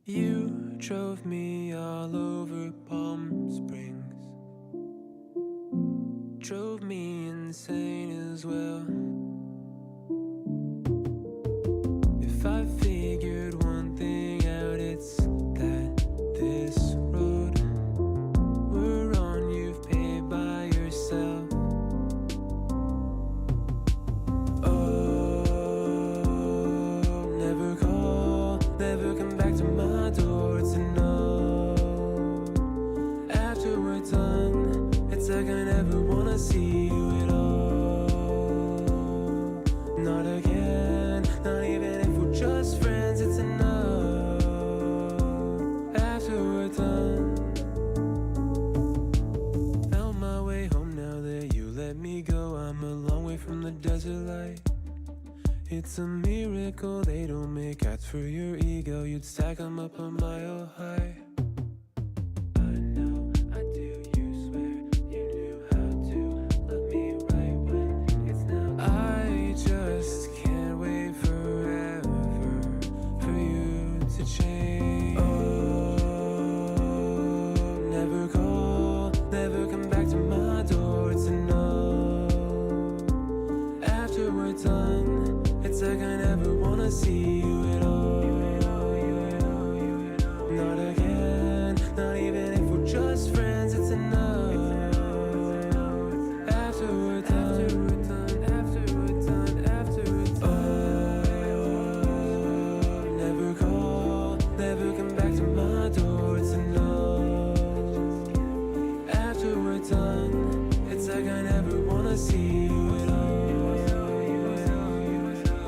You drove me all over Palm Springs, drove me insane as well. If I figured one thing out, it's that this road we're on, you've paid by yourself. Oh, never call, never come back to my door. It's a no. After we're done, it's like I never wanna see you at all. Not again, not even if we're just friends. It's a no. After we're done. Found my way home now that you let me go. I'm a long way from the desert light. It's a miracle they don't make cats for your ego. You'd stack them up a mile high. I know, I do, you swear you knew how to love me right when it's now. I just can't wait forever for you to change. Oh, never call, never come back to my door. It's a no. After we're done, it's like I never wanna see you at all. Not again, not even if we're just friends. It's a no. After we're done, after we're done, after we're done. Oh, never call, never come back to my door. It's a no. After we're done, it's like I never wanna see you at all.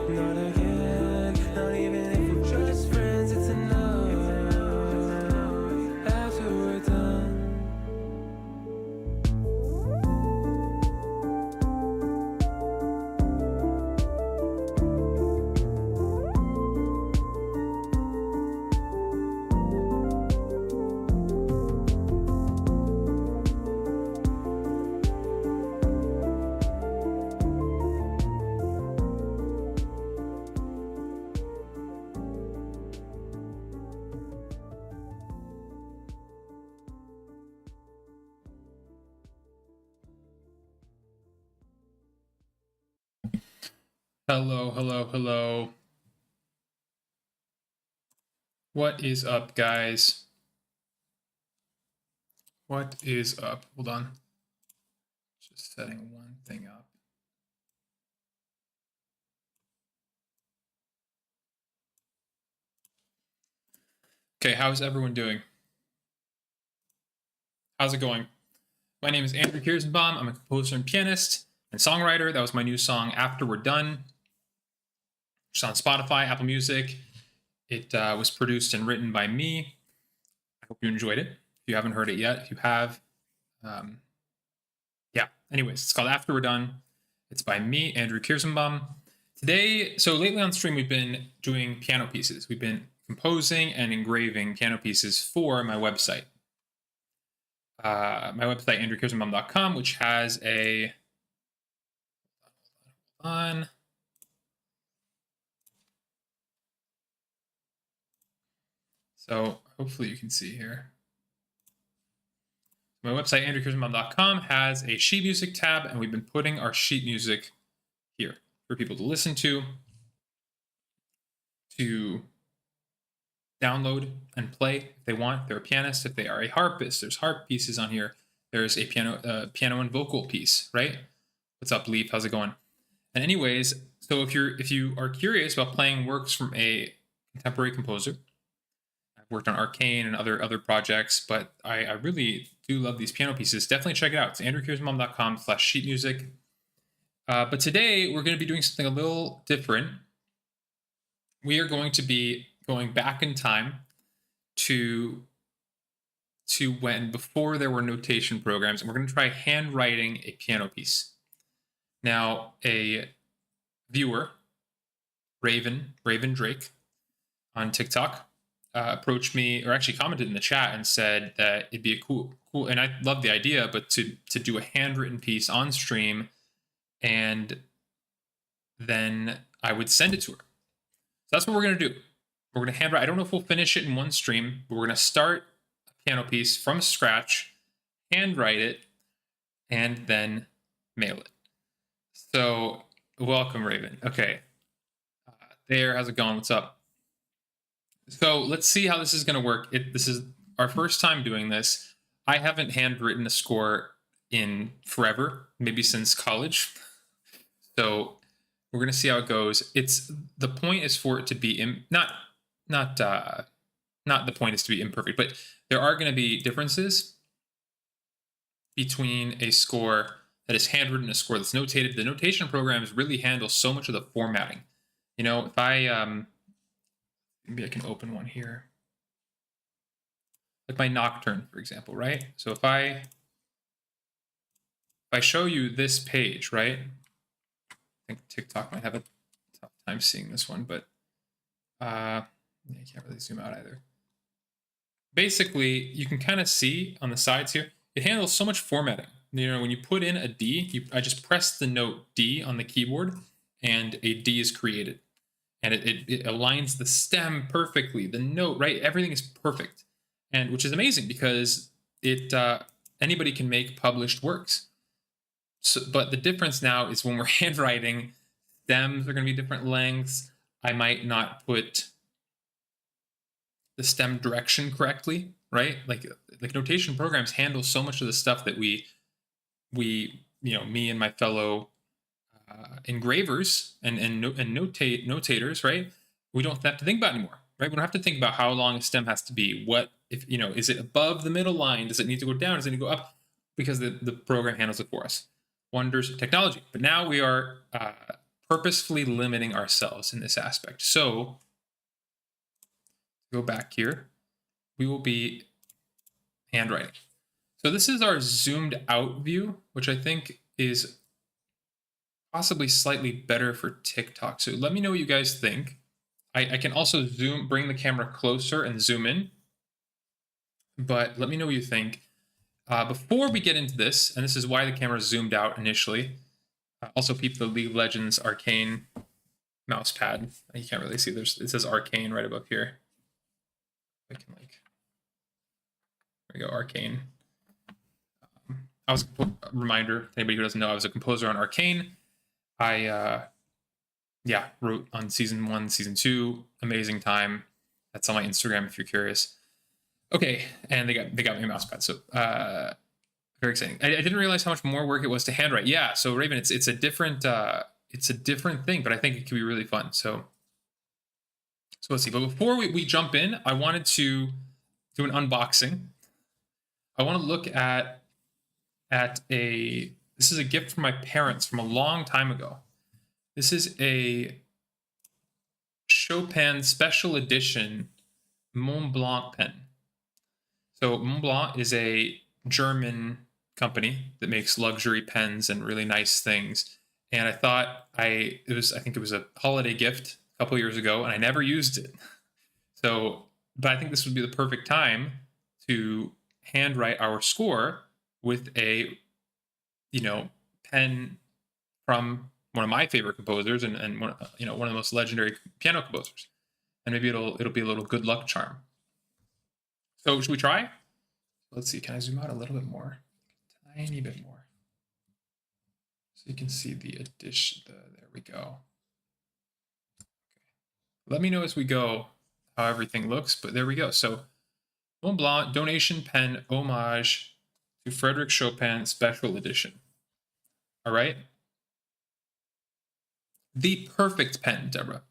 Not again, not even if we're just friends. It's a no. After we're done. Hello, hello, hello. What is up, guys? What is up? Hold on. Just setting one thing up. Okay, how's everyone doing? How's it going? My name is Andrew Kierszenbaum. I'm a composer and pianist and songwriter. That was my new song, After We're Done. It's on Spotify, Apple Music. It was produced and written by me. I hope you enjoyed it. If you haven't heard it yet, if you have, yeah. Anyways, it's called After We're Done. It's by me, Andrew Kierszenbaum. Today, so lately on stream, we've been doing piano pieces. We've been composing and engraving piano pieces for my website. My website, andrewkierszenbaum.com, which has a... on. So hopefully you can see here. My website, andrewkierszenbaum.com, has a sheet music tab, and we've been putting our sheet music here for people to listen to download and play if they want. They're a pianist. If they are a harpist, there's harp pieces on here. There's a piano and vocal piece, right? What's up, Leaf? How's it going? And anyways, so if you are curious about playing works from a contemporary composer, I've worked on Arcane and other projects, but I really do love these piano pieces. Definitely check it out. It's andrewkierszenbaum.com/sheetmusic. But today we're going to be doing something a little different. We are going to be going back in time to when before there were notation programs, and we're going to try handwriting a piano piece. Now, a viewer, Raven Drake, on TikTok, approached me, or actually commented in the chat and said that it'd be a cool, and I love the idea, but to do a handwritten piece on stream, and then I would send it to her. So that's what we're going to do. We're going to handwrite. I don't know if we'll finish it in one stream, but we're going to start a piano piece from scratch, handwrite it, and then mail it. So welcome, Raven. Okay. There, how's it going? What's up? So let's see how this is going to work. This is our first time doing this. I haven't handwritten a score in forever, maybe since college. So we're going to see how it goes. The point is for it to be not the point is to be imperfect, but there are going to be differences between a score that is handwritten and a score that's notated. The notation programs really handle so much of the formatting. You know, if I maybe I can open one here, like my nocturne, for example, right? So if I show you this page, right? I think TikTok might have a tough time seeing this one, but I can't really zoom out either. Basically, you can kind of see on the sides here, it handles so much formatting. You know, when you put in a D, I just press the note D on the keyboard, and a D is created. And it aligns the stem perfectly, the note, right? Everything is perfect, and which is amazing because anybody can make published works. So, but the difference now is when we're handwriting, stems are going to be different lengths. I might not put the stem direction correctly, right? Like notation programs handle so much of the stuff that we me and my fellow engravers and notators, right? We don't have to think about anymore, right? We don't have to think about how long a stem has to be. What if is it above the middle line? Does it need to go down? Does it need to go up? Because the program handles it for us. Wonders of technology. But now we are purposefully limiting ourselves in this aspect. So go back here. We will be handwriting. So this is our zoomed out view, which I think is possibly slightly better for TikTok. So let me know what you guys think. I can also bring the camera closer and zoom in, but let me know what you think. Before we get into this, and this is why the camera zoomed out initially, also keep the League of Legends Arcane mouse pad. You can't really see, it says Arcane right above here. I can there we go, Arcane. I was a reminder to anybody who doesn't know, I was a composer on Arcane. I wrote on season 1, season 2, amazing time. That's on my Instagram if you're curious. Okay, and they got me a mouse pad, so very exciting. I didn't realize how much more work it was to handwrite. Yeah, so Raven, it's a different thing, but I think it can be really fun. So let's see. But before we jump in, I wanted to do an unboxing. I want to look at this is a gift from my parents from a long time ago. This is a Chopin special edition Mont Blanc pen. So Mont Blanc is a German company that makes luxury pens and really nice things. And I thought I think it was a holiday gift a couple years ago, and I never used it. So, but I think this would be the perfect time to handwrite our score with a, pen from one of my favorite composers and one of the most legendary piano composers. And maybe it'll be a little good luck charm. So should we try? Let's see. Can I zoom out a little bit more? Tiny bit more. So you can see the addition. There we go. Okay. Let me know as we go how everything looks, but there we go. So Mont Blanc donation pen homage to Frédéric Chopin special edition. All right. The perfect pen, Deborah.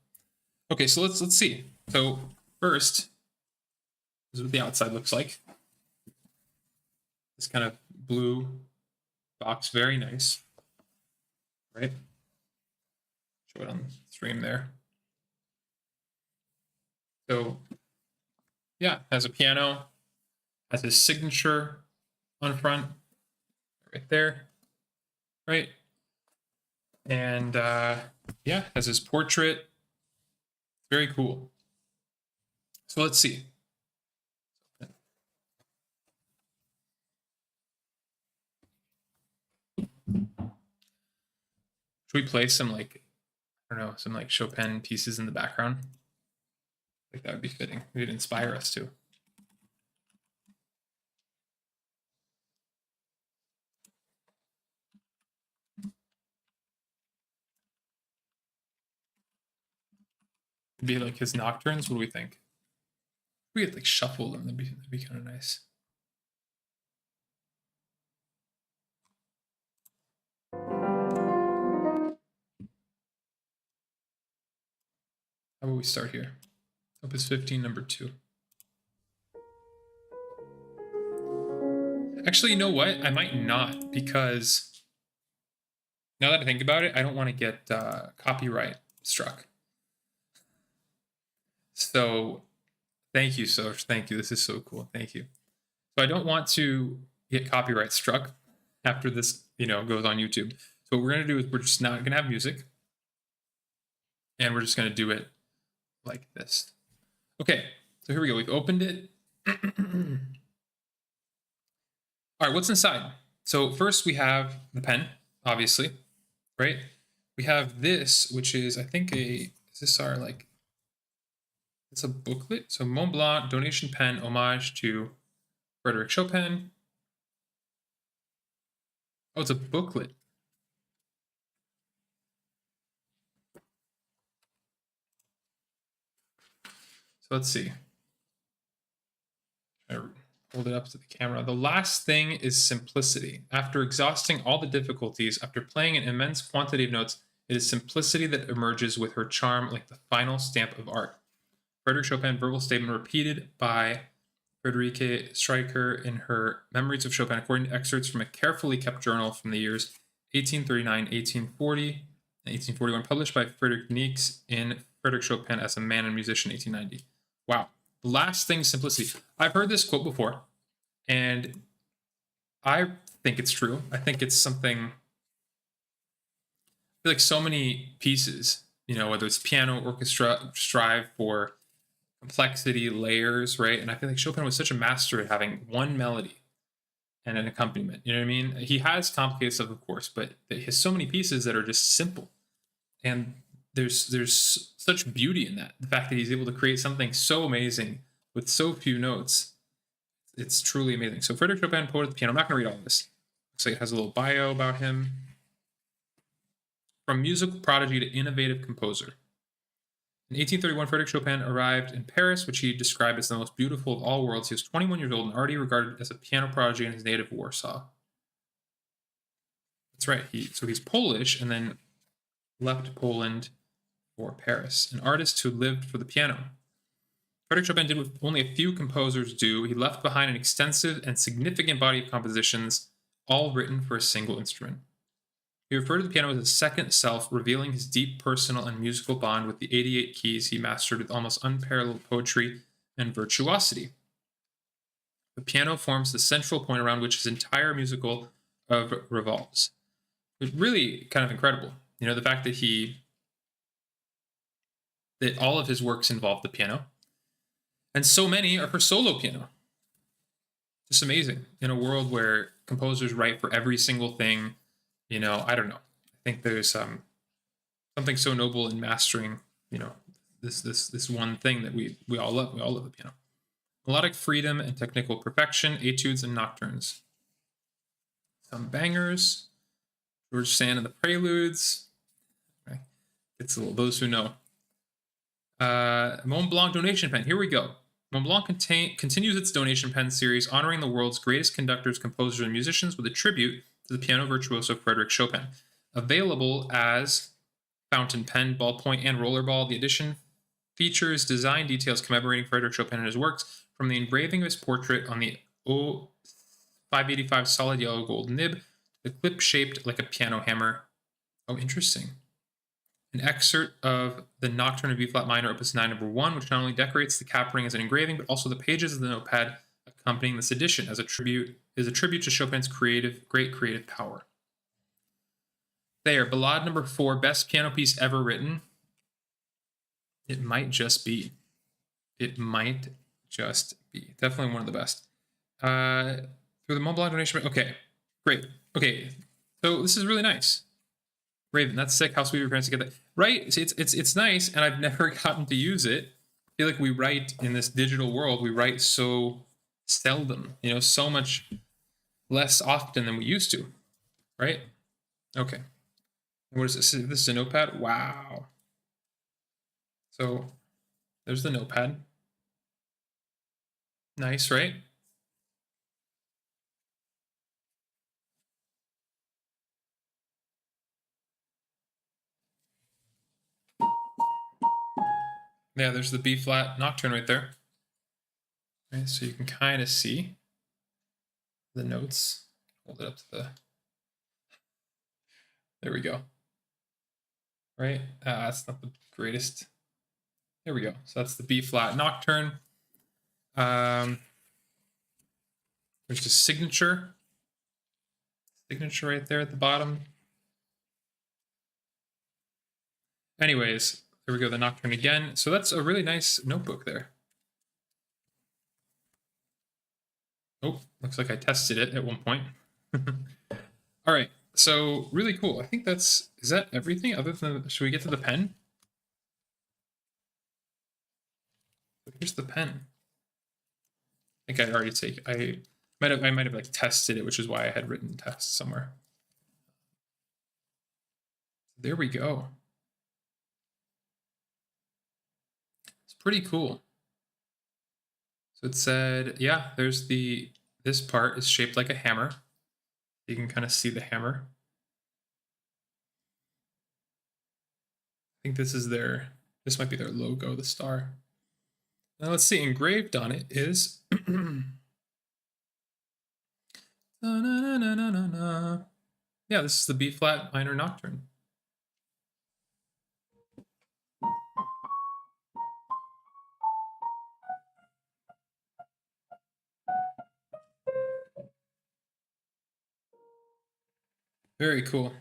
Okay, so let's see. So first, this is what the outside looks like. This kind of blue box, very nice, right? Show it on the stream there. So yeah, has a piano, has his signature on front, right there, right? And yeah, has his portrait. Very cool. So let's see. Should we play some some Chopin pieces in the background? Like that would be fitting. It would inspire us to. It'd be like his nocturnes. What do we think? We could like shuffle them. That'd be kind of nice. How about we start here? Opus 15, number 2. Actually, you know what? I might not, because now that I think about it, I don't want to get copyright struck. So thank you, Soch. Thank you. This is so cool. Thank you. So I don't want to get copyright struck after this, goes on YouTube. So what we're going to do is we're just not going to have music. And we're just going to do it like this. Okay, so here we go. We've opened it. All right, what's inside? So first we have the pen, obviously, right? We have this, which is, I think, it's a booklet. So Mont Blanc donation pen homage to Frédéric Chopin. Oh, it's a booklet. So let's see. I hold it up to the camera. The last thing is simplicity. After exhausting all the difficulties, after playing an immense quantity of notes, it is simplicity that emerges with her charm like the final stamp of art. Frédéric Chopin verbal statement repeated by Friederike Streicher in her Memories of Chopin, according to excerpts from a carefully kept journal from the years 1839, 1840, and 1841, published by Friedrich Niecks in Frédéric Chopin as a Man and Musician, 1890. Wow. The last thing, simplicity. I've heard this quote before, and I think it's true. I think it's something, I feel like so many pieces, whether it's piano, orchestra, strive for complexity, layers, right? And I feel like Chopin was such a master at having one melody and an accompaniment. You know what I mean? He has complicated stuff, of course, but he has so many pieces that are just simple. And there's such beauty in that. The fact that he's able to create something so amazing with so few notes, it's truly amazing. So Frédéric Chopin, poet of the piano. I'm not going to read all of this. Looks like it has a little bio about him. From musical prodigy to innovative composer. In 1831, Frédéric Chopin arrived in Paris, which he described as the most beautiful of all worlds. He was 21 years old and already regarded as a piano prodigy in his native Warsaw. That's right. He's Polish and then left Poland for Paris, an artist who lived for the piano. Frédéric Chopin did what only a few composers do. He left behind an extensive and significant body of compositions, all written for a single instrument. He referred to the piano as a second self, revealing his deep personal and musical bond with the 88 keys he mastered with almost unparalleled poetry and virtuosity. The piano forms the central point around which his entire musical revolves. It's really kind of incredible. The fact that that all of his works involve the piano, and so many are for solo piano. Just amazing. In a world where composers write for every single thing, I don't know. I think there's something so noble in mastering, this one thing that we all love. We all love the piano. Melodic freedom and technical perfection, etudes and nocturnes. Some bangers. George Sand and the Preludes. Okay. It's a little, those who know. Mont Blanc donation pen. Here we go. Mont Blanc continues its donation pen series, honoring the world's greatest conductors, composers, and musicians with a tribute to the piano virtuoso Frédéric Chopin. Available as fountain pen, ballpoint, and rollerball, the edition features design details commemorating Frédéric Chopin and his works, from the engraving of his portrait on the 585 solid yellow gold nib, the clip shaped like a piano hammer. Oh, interesting. An excerpt of the Nocturne in B-flat minor, Opus 9, number 1, which not only decorates the cap ring as an engraving, but also the pages of the notepad accompanying this edition is a tribute to Chopin's great creative power. There, Ballade number 4, best piano piece ever written. It might just be. It might just be. Definitely one of the best. Through the Mont Blanc donation. Okay, great. Okay, so this is really nice. Raven, that's sick. How sweet of your parents to get that. Right? It's nice, and I've never gotten to use it. feel like we write in this digital world, we write so seldom, you know, so much less often than we used to, right? Okay. What is this? This is a notepad? Wow. So there's the notepad. Nice, right? Yeah, there's the B flat nocturne right there. Right, so you can kind of see the notes. Hold it up to the. There we go. Right? That's not the greatest. There we go. So that's the B flat nocturne. There's the signature. Signature right there at the bottom. Anyways, there we go, the nocturne again. So that's a really nice notebook there. Oh, looks like I tested it at one point. All right, so really cool. I think is that everything other than, should we get to the pen? Here's the pen. I think I already I might have like tested it, which is why I had written test somewhere. There we go. It's pretty cool. So it said, yeah, there's this part is shaped like a hammer. You can kind of see the hammer. I think this might be their logo, the star. Now let's see, engraved on it is yeah, this is the B flat minor nocturne. Very cool.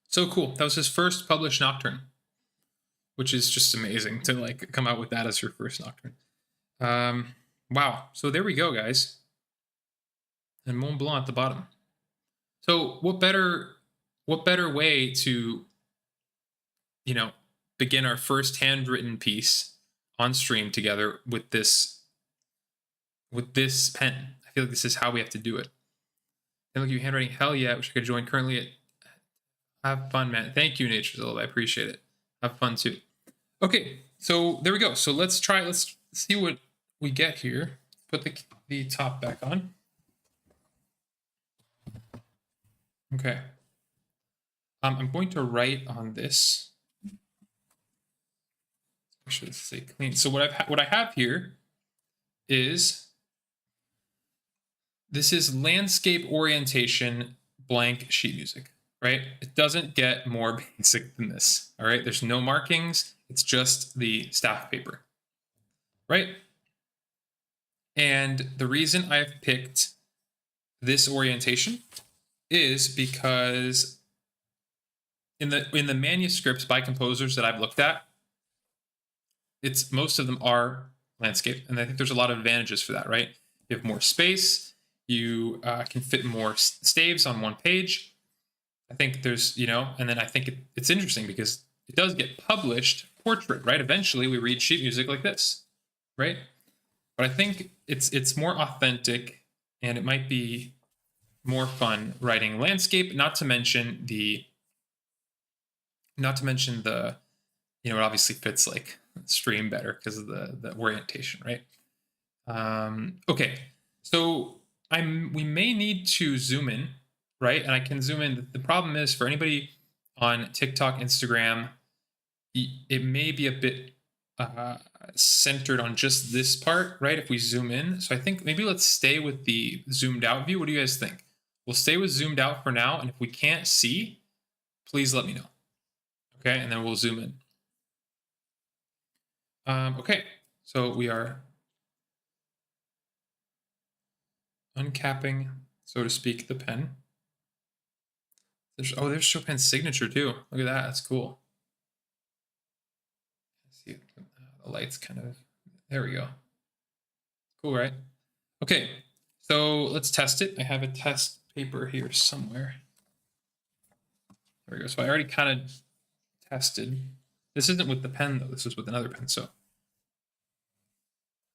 So cool. That was his first published nocturne, which is just amazing to like come out with that as your first nocturne. Wow. So there we go, guys. And Mont Blanc at the bottom. So what better way to, you know, begin our first handwritten piece on stream together with this pen. I feel like this is how we have to do it. And look, you handwriting, hell yeah, I wish I could join currently at. Have fun, man. Thank you, Nature's I appreciate it. Have fun too. Okay, so there we go. So let's see what we get here. Put the top back on. Okay. I'm going to write on this. I should say clean. So what I have here is this is landscape orientation blank sheet music, right? It doesn't get more basic than this, all right? There's no markings. It's just the staff paper, right? And the reason I've picked this orientation is because in the manuscripts by composers that I've looked at, most of them are landscape, and I think there's a lot of advantages for that, right? You have more space, you can fit more staves on one page. I think there's, and then I think it's interesting because it does get published portrait, right? Eventually we read sheet music like this, right? But I think it's more authentic, and it might be more fun writing landscape, not to mention the it obviously fits like stream better because of the orientation, right? Okay, so we may need to zoom in, right? And I can zoom in. The problem is for anybody on TikTok, Instagram, it may be a bit centered on just this part, right? If we zoom in. So I think maybe let's stay with the zoomed out view. What do you guys think? We'll stay with zoomed out for now. And if we can't see, please let me know. Okay, and then we'll zoom in. Okay, so we are uncapping, so to speak, the pen. There's Chopin's signature too. Look at that, that's cool. See, the light's kind of, there we go. Cool, right? Okay, so let's test it. I have a test paper here somewhere. There we go. So I already kind of tested. This isn't with the pen though. This is with another pen. So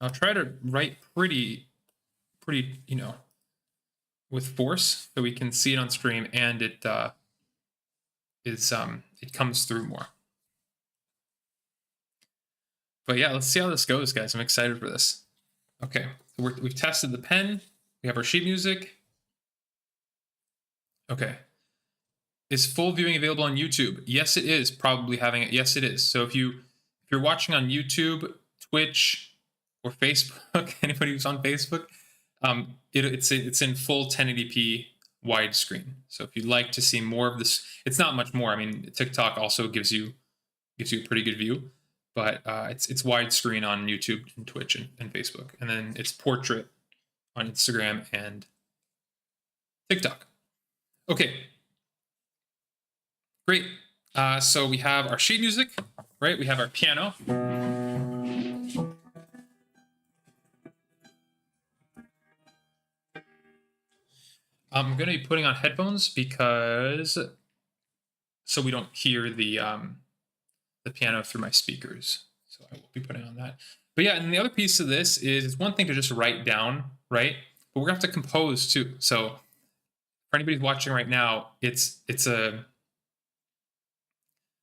I'll try to write pretty, you know, with force so we can see it on stream and it it comes through more. But yeah, let's see how this goes, guys. I'm excited for this. Okay, so we've tested the pen. We have our sheet music. Okay. Is full viewing available on YouTube? Yes, it is. Probably having it. Yes, it is. So if you're watching on YouTube, Twitch, or Facebook, anybody who's on Facebook, it's in full 1080p widescreen. So if you'd like to see more of this, it's not much more. I mean, TikTok also gives you a pretty good view, but it's widescreen on YouTube and Twitch and Facebook, and then it's portrait on Instagram and TikTok. Okay, great. So we have our sheet music, right? We have our piano. I'm going to be putting on headphones because so we don't hear the piano through my speakers. So I will be putting on that. But yeah, and the other piece of this is it's one thing to just write down, right? But we're going to have to compose too. So for anybody who's watching right now,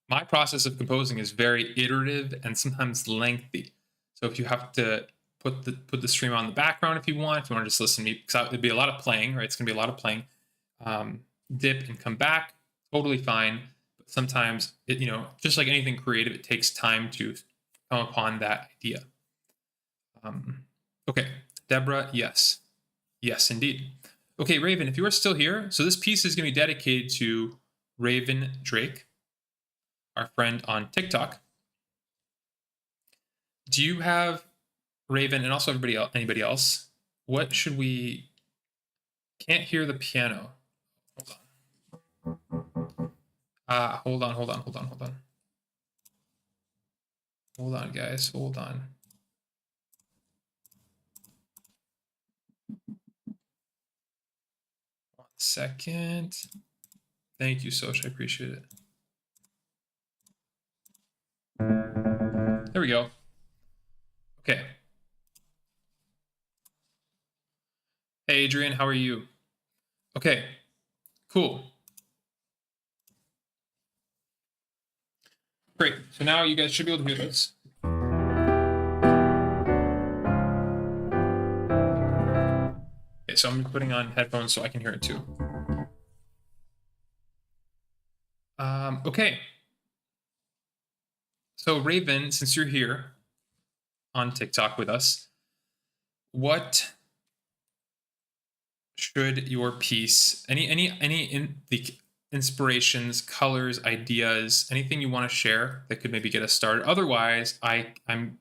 my process of composing is very iterative and sometimes lengthy. So if you have to put the stream on the background if you want to just listen to me, because it'd be a lot of playing, right? It's gonna be a lot of playing. Dip and come back, totally fine. But sometimes it, just like anything creative, it takes time to come upon that idea. Okay, Deborah, yes, indeed. Okay, Raven, if you are still here, so this piece is gonna be dedicated to Raven Drake, our friend on TikTok. Do you have, Raven, and also anybody else, what should we? Can't hear the piano. Hold on. Hold on, guys. Hold on. 1 second. Thank you, Soch. I appreciate it. There we go. Okay. Hey, Adrian, how are you? Okay, cool. Great. So now you guys should be able to hear this. Okay, so I'm putting on headphones so I can hear it too. Okay. So Raven, since you're here on TikTok with us, what should your piece, the inspirations, colors, ideas, anything you want to share that could maybe get us started? Otherwise, I'm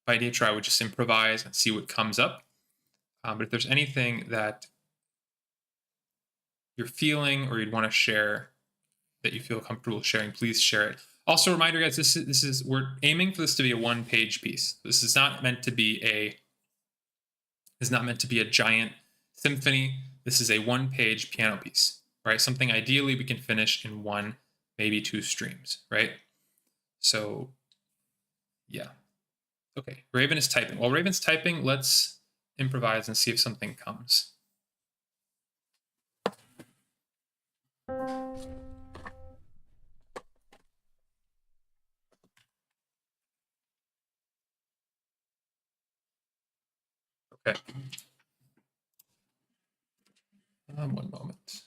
by nature I would just improvise and see what comes up. But if there's anything that you're feeling or you'd want to share that you feel comfortable sharing, please share it. Also, reminder, guys, this is we're aiming for this to be a 1-page piece. This is not meant to be a giant symphony. This is a 1-page piano piece, right? Something ideally we can finish in 1, maybe 2 streams, right? So, yeah. Okay, Raven is typing. While Raven's typing, let's improvise and see if something comes. Okay. 1 moment.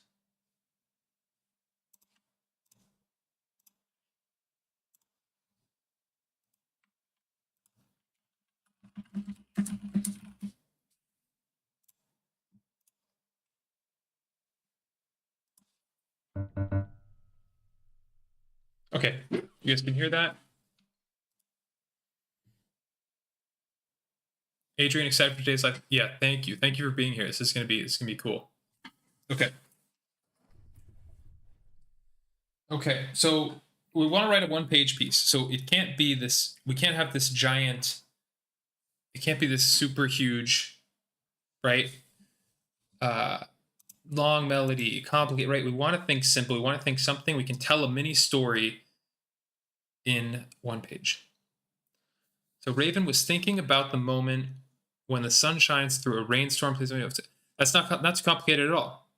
Okay, you guys can hear that? Adrian, excited for today's live? Yeah, thank you. Thank you for being here. This is gonna be cool. Okay. Okay, so we want to write a 1-page piece. So it can't be this, we can't have this giant, it can't be this super huge, right? Long melody, complicated, right? We want to think simple. We want to think something we can tell a mini story in one page. So Raven was thinking about the moment when the sun shines through a rainstorm. Please, that's not too complicated at all.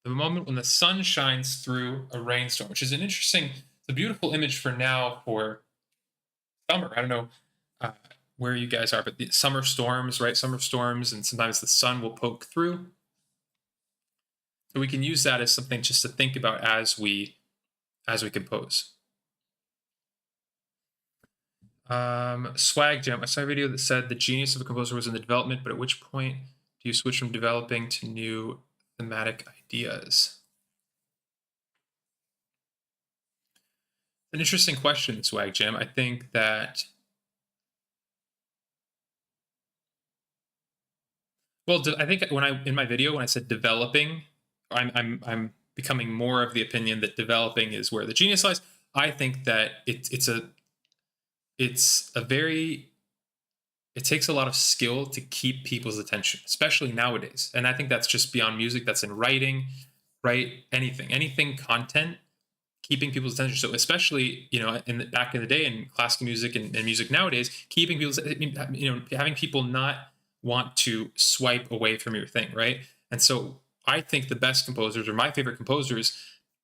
The moment when the sun shines through a rainstorm, which is it's a beautiful image for now for summer. I don't know uh, where you guys are, but the summer storms, right? Summer storms, and sometimes the sun will poke through. So we can use that as something just to think about as we compose. Swag Jam. I saw a video that said the genius of a composer was in the development, but at which point do you switch from developing to new thematic ideas? An interesting question, Swag Jam. I think that, well, I think in my video when I said developing, I'm becoming more of the opinion that developing is where the genius lies. I think that it takes a lot of skill to keep people's attention, especially nowadays. And I think that's just beyond music. That's in writing, right? Anything content, keeping people's attention. So especially, back in the day in classical music and music nowadays, keeping people's, having people not want to swipe away from your thing, right? And so I think the best composers, or my favorite composers,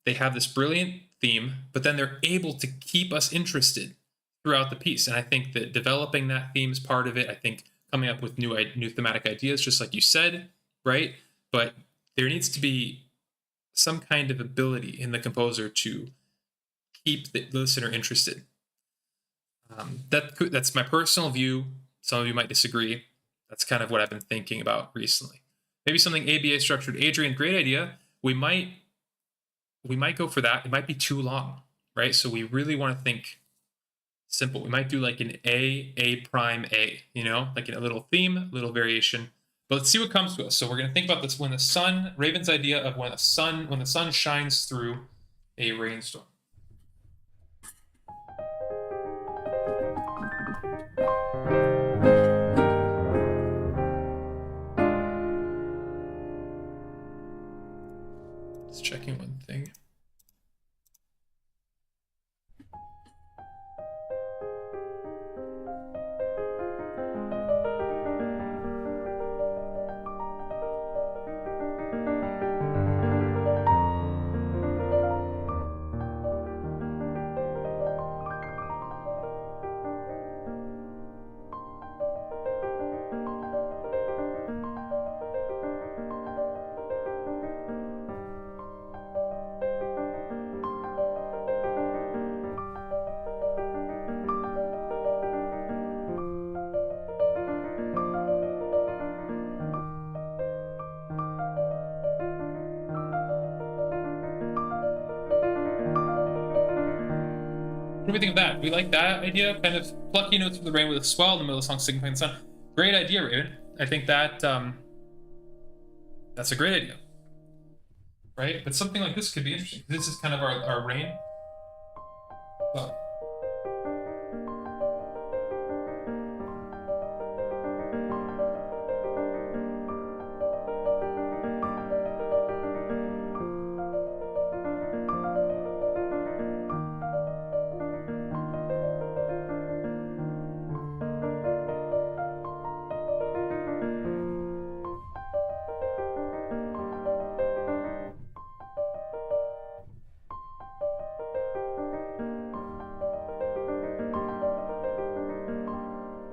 they have this brilliant theme, but then they're able to keep us interested throughout the piece. And I think that developing that theme is part of it. I think coming up with new thematic ideas, just like you said, right? But there needs to be some kind of ability in the composer to keep the listener interested. That's my personal view. Some of you might disagree. That's kind of what I've been thinking about recently. Maybe something ABA structured. Adrian, great idea. We might go for that. It might be too long, right? So we really want to think simple. We might do like an A prime A, like a little theme, a little variation. But let's see what comes to us. So we're going to think about this Raven's idea of when the sun shines through a rainstorm. Just checking one thing. What do we think of that? Do we like that idea? Kind of plucky notes of the rain with a swell in the middle of the song, signifying the sun. Great idea, Raven. I think that that's a great idea, right? But something like this could be interesting. This is kind of our rain. Well,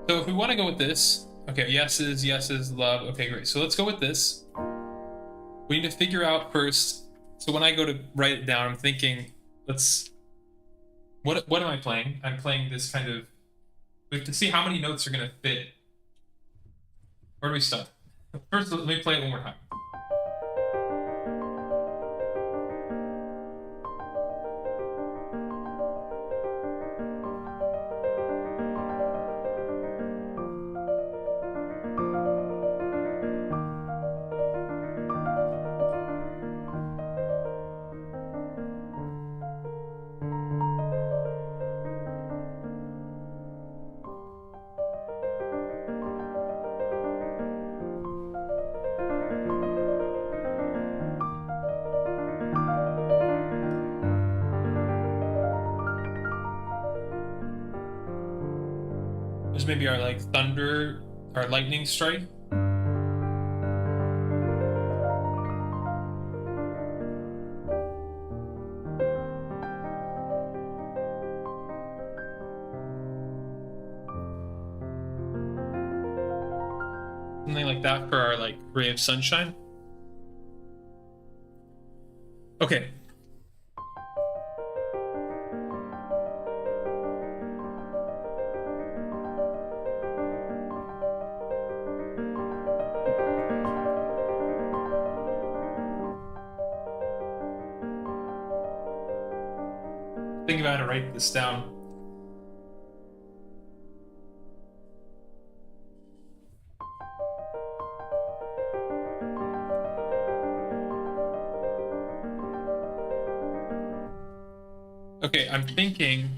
so if we want to go with this, okay, yeses, love. Okay, great. So let's go with this. We need to figure out first. So when I go to write it down, I'm thinking, what am I playing? I'm playing this kind of, we have to see how many notes are going to fit. Where do we start? First, let me play it one more time. maybe our like thunder, our lightning strike. Something like that for our like ray of sunshine. Okay. Think about how to write this down. Okay, I'm thinking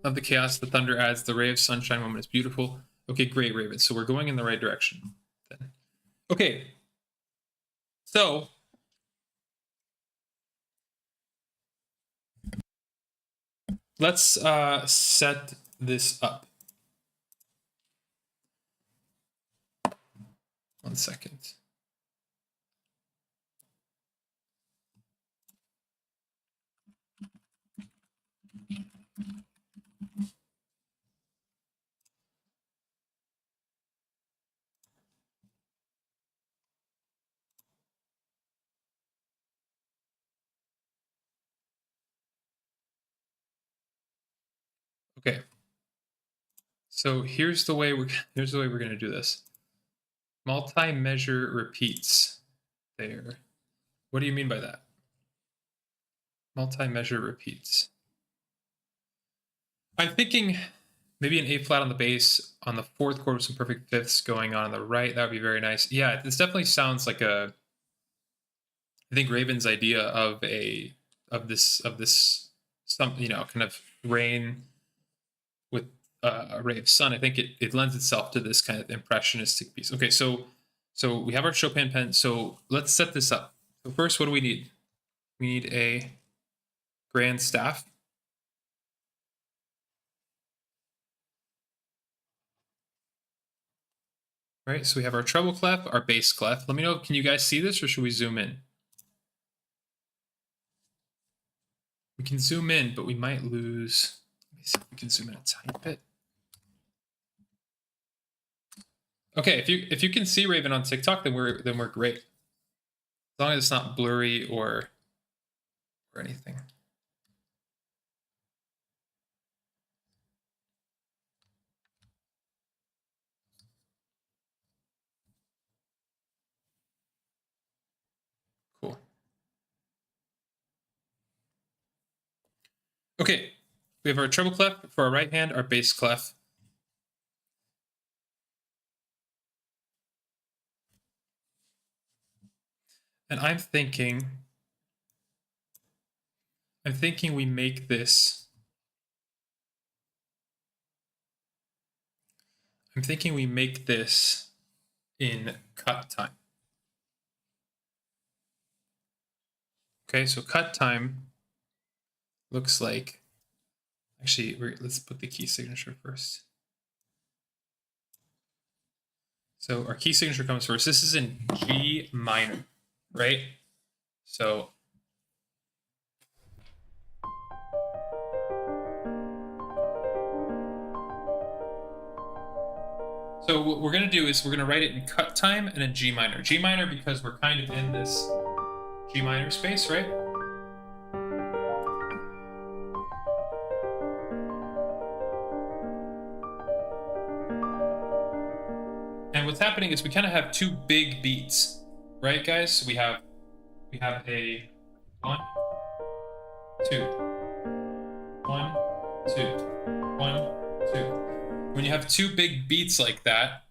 of the chaos the thunder adds. The ray of sunshine moment is beautiful. Okay, great, Raven. So we're going in the right direction then. Okay. So let's set this up. 1 second. Okay. So here's the way we're going to do this. Multi-measure repeats there. What do you mean by that? Multi-measure repeats. I'm thinking maybe an A flat on the bass on the fourth chord with some perfect fifths going on the right. That would be very nice. Yeah, this definitely sounds like I think Raven's idea of this some kind of rain with a ray of sun. I think it lends itself to this kind of impressionistic piece. Okay, so we have our Chopin pen. So let's set this up. So first, what do we need? We need a grand staff. All right, so we have our treble clef, our bass clef. Let me know, can you guys see this or should we zoom in? We can zoom in, but we might lose. Let me see if we can zoom in a tiny bit. Okay, if you can see Raven on TikTok, then we're great. As long as it's not blurry or anything. Cool. Okay, we have our treble clef for our right hand, our bass clef. And I'm thinking we make this. I'm thinking we make this in cut time. Okay, so cut time looks like, actually, let's put the key signature first. So our key signature comes first. This is in G minor, right? So what we're going to do is we're going to write it in cut time and in G minor. G minor because we're kind of in this G minor space, right? And what's happening is we kind of have two big beats, right, guys? So we have a 1, 2, 1, 2, 1, 2. When you have two big beats like that,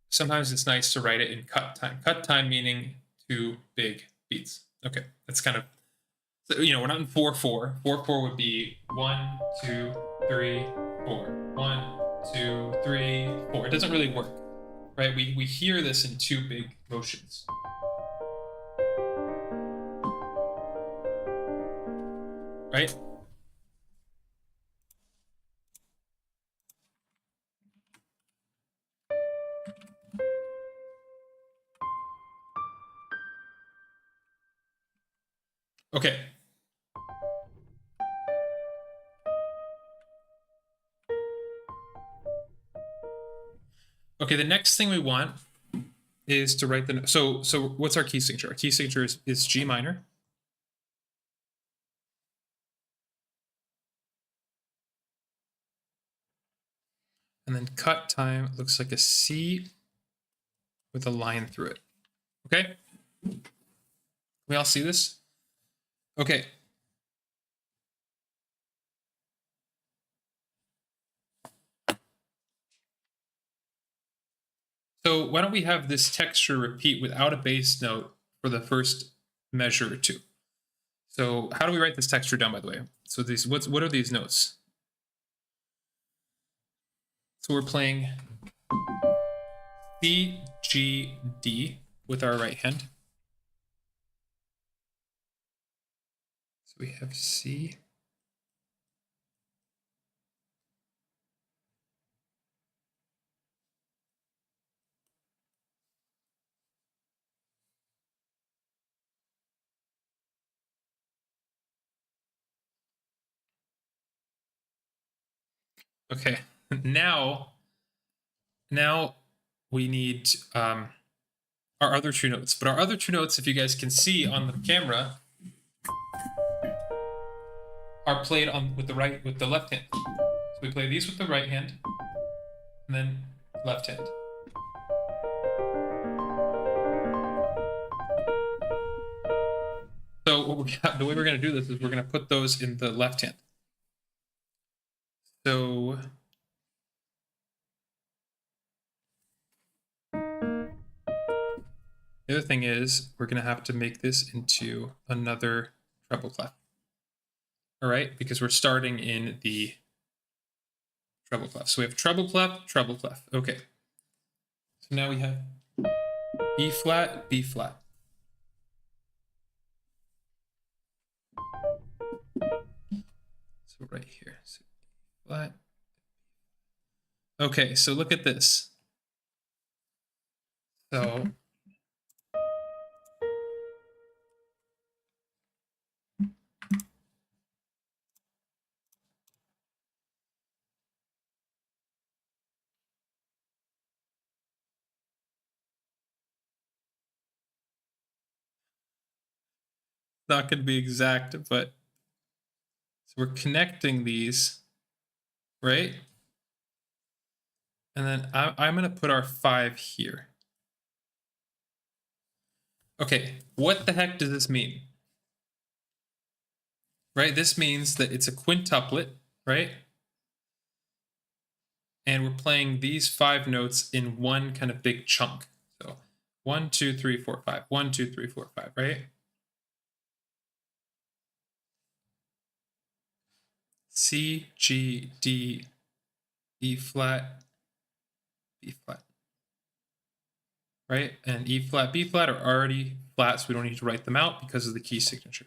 sometimes it's nice to write it in cut time. Cut time meaning two big beats. Okay, that's kind of, we're not in 4/4. 4/4 would be 1, 2, 3, 4. 1, 2, 3, 4. It doesn't really work, right? We hear this in two big motions. Right? Okay. Okay, the next thing we want is to write the, so what's our key signature? Our key signature is G minor. And then cut time looks like a C with a line through it. Okay? We all see this? Okay. So why don't we have this texture repeat without a bass note for the first measure or two? So how do we write this texture down, by the way? So these, what are these notes? So we're playing C, G, D with our right hand. So we have C. Okay, now we need our other two notes. But our other two notes, if you guys can see on the camera, are played on with the left hand. So we play these with the right hand, and then left hand. So the way we're going to do this is we're going to put those in the left hand. So the other thing is we're going to have to make this into another treble clef. All right, because we're starting in the treble clef. So we have treble clef, treble clef. Okay. So now we have E flat, B flat. So right here, so E flat. Okay, so look at this. So not going to be exact, but so we're connecting these, right? And then I'm going to put our 5 here. Okay, what the heck does this mean? Right, this means that it's a quintuplet, right? And we're playing these 5 notes in one kind of big chunk. So 1, 2, 3, 4, 5. 1, 2, 3, 4, 5, right? C, G, D, E flat, B flat. Right? And E flat, B flat are already flat, so we don't need to write them out because of the key signature.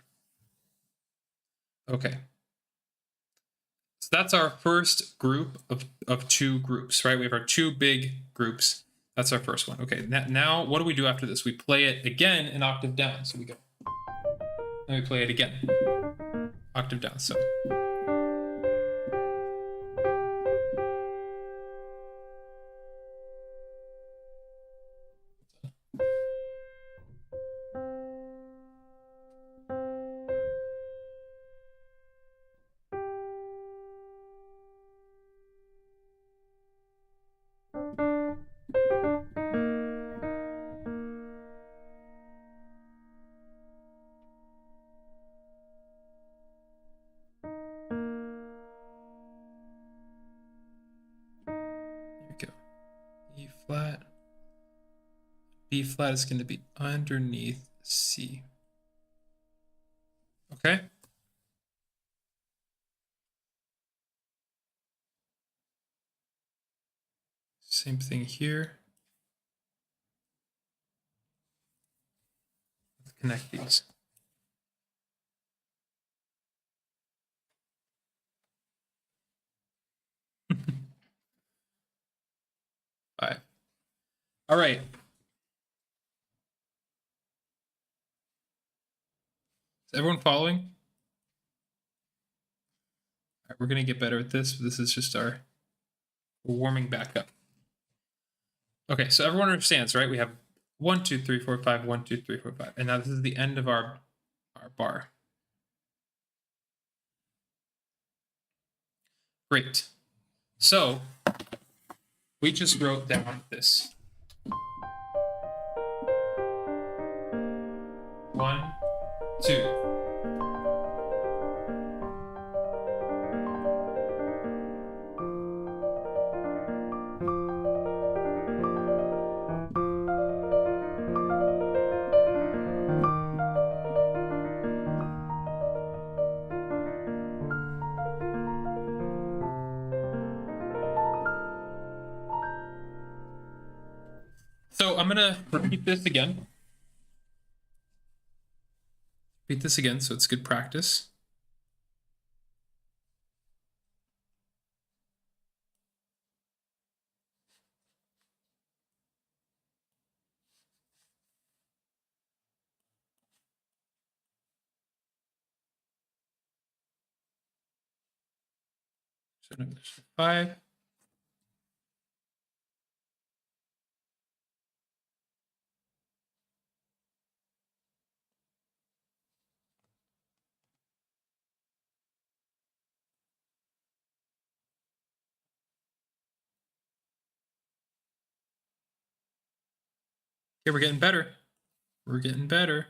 Okay. So that's our first group of 2 groups, right? We have our 2 big groups. That's our first one. Okay, now what do we do after this? We play it again an octave down. So we go, and we play it again, octave down. So E flat, B flat is going to be underneath C. Okay. Same thing here. Let's connect these. Five. All right. Is everyone following? All right, we're gonna get better at this. This is just we're warming back up. Okay, so everyone understands, right? We have 1, 2, 3, 4, 5, 1, 2, 3, 4, 5. And now this is the end of our bar. Great. So we just wrote down this. 1, 2. So I'm gonna repeat this again. Repeat this again, so it's good practice. So 5. Okay, we're getting better. We're getting better.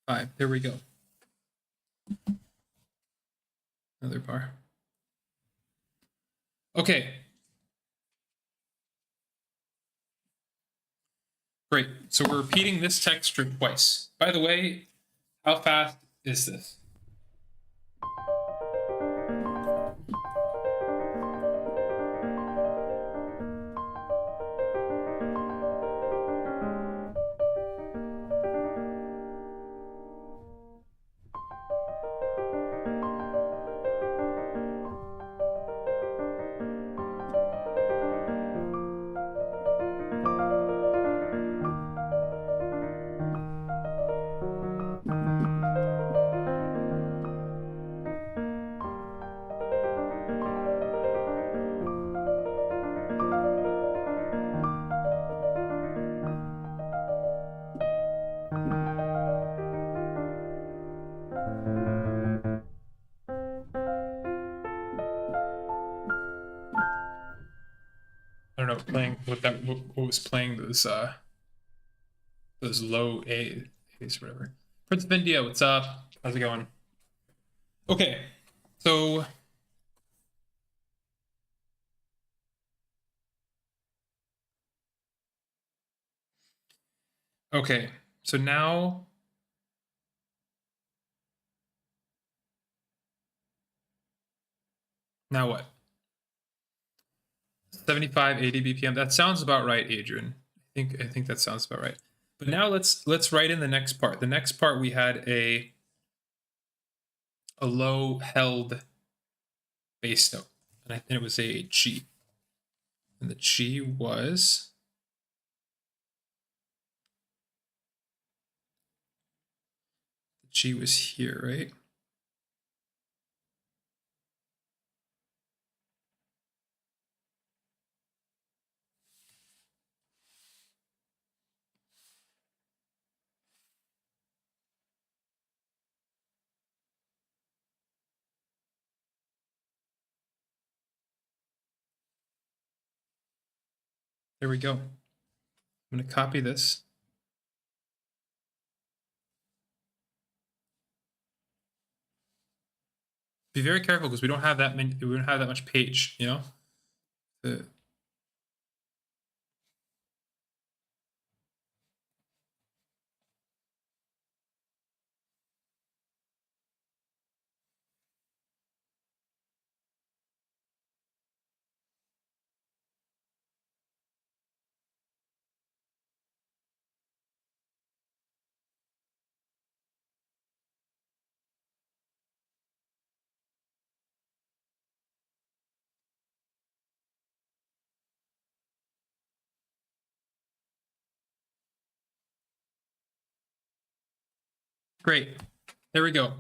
5. There we go. Another bar. Okay. Great. So we're repeating this texture twice. By the way, how fast is this? I don't know, playing what was playing those low A's or whatever. Prince of India, what's up? How's it going? Okay, so okay, so now what? 75, 80 BPM. That sounds about right, Adrian. I think that sounds about right. But now let's write in the next part. The next part we had a low held bass note, and it was a G, and the G was here, right? There we go. I'm going to copy this. Be very careful because we don't have that much page, you know? Great. There we go.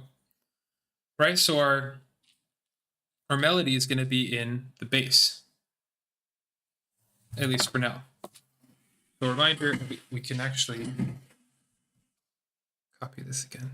Right, so our melody is going to be in the bass, at least for now. So a reminder, we can actually copy this again.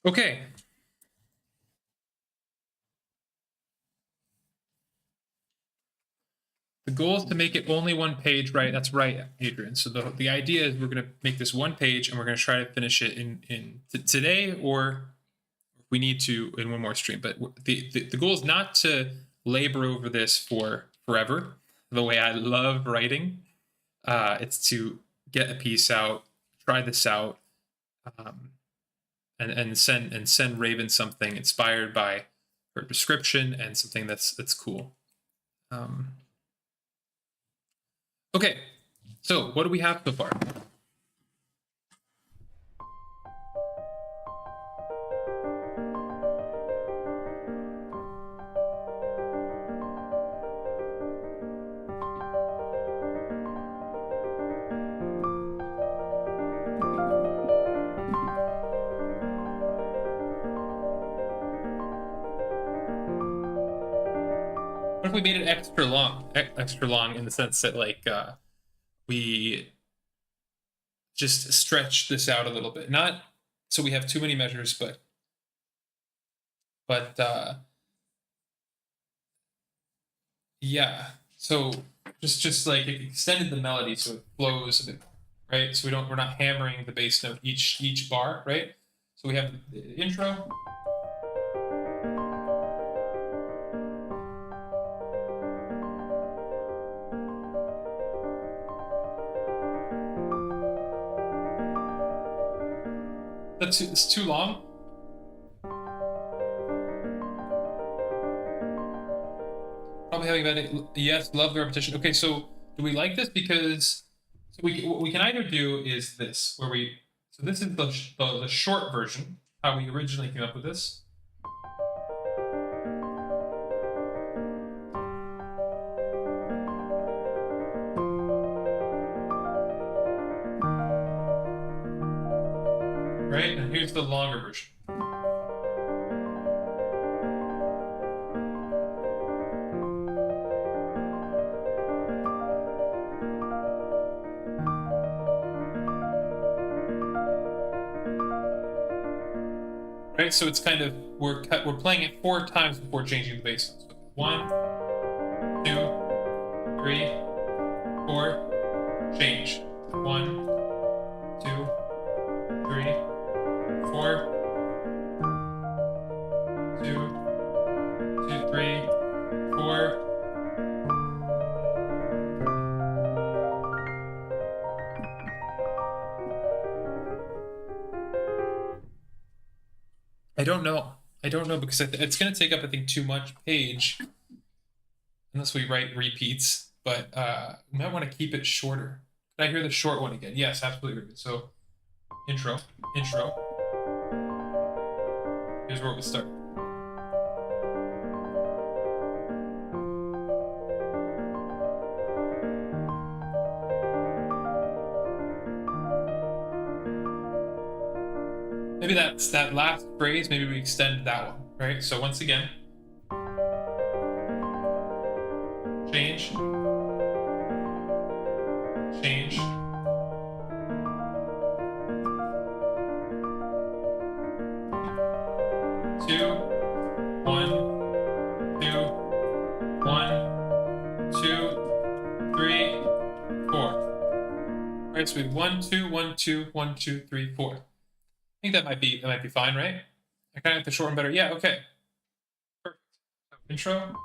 Okay. The goal is to make it only one page, right? That's right, Adrian. So the idea is we're going to make this one page and we're going to try to finish it in today, or if we need to in one more stream. But the goal is not to labor over this for forever. The way I love writing, it's to get a piece out, try this out, and send Raven something inspired by her description and something that's cool. Okay, so what do we have so far? What if we made it extra long in the sense that like we just stretch this out a little bit, not so we have too many measures, but yeah, so just like it extended the melody so it flows a bit more, right? So we're not hammering the bass note each bar, right? So we have the intro. It's too long. Probably having that. Yes, love the repetition. Okay, so do we like this? Because so what we can either do is this, where we so this is the short version, how we originally came up with this. Right, and here's the longer version. Right, so it's kind of we're playing it 4 times before changing the bass notes. So 1, 2, 3, 4, change. 1, 2, 3, 4, 2, 2, 3, 4. I don't know because it's going to take up, I think, too much page unless we write repeats. But we might want to keep it shorter. Can I hear the short one again? Yes, absolutely. So intro. Here's where we start. Maybe that's that last phrase, maybe we extend that one, right? So once again, change, change, 2, 3, 4. All right, so we have 1, 2, 1, 2, 1, 2, 3, 4. I think that might be fine, right? I kind of have to shorten better. Yeah, okay. Perfect. Intro.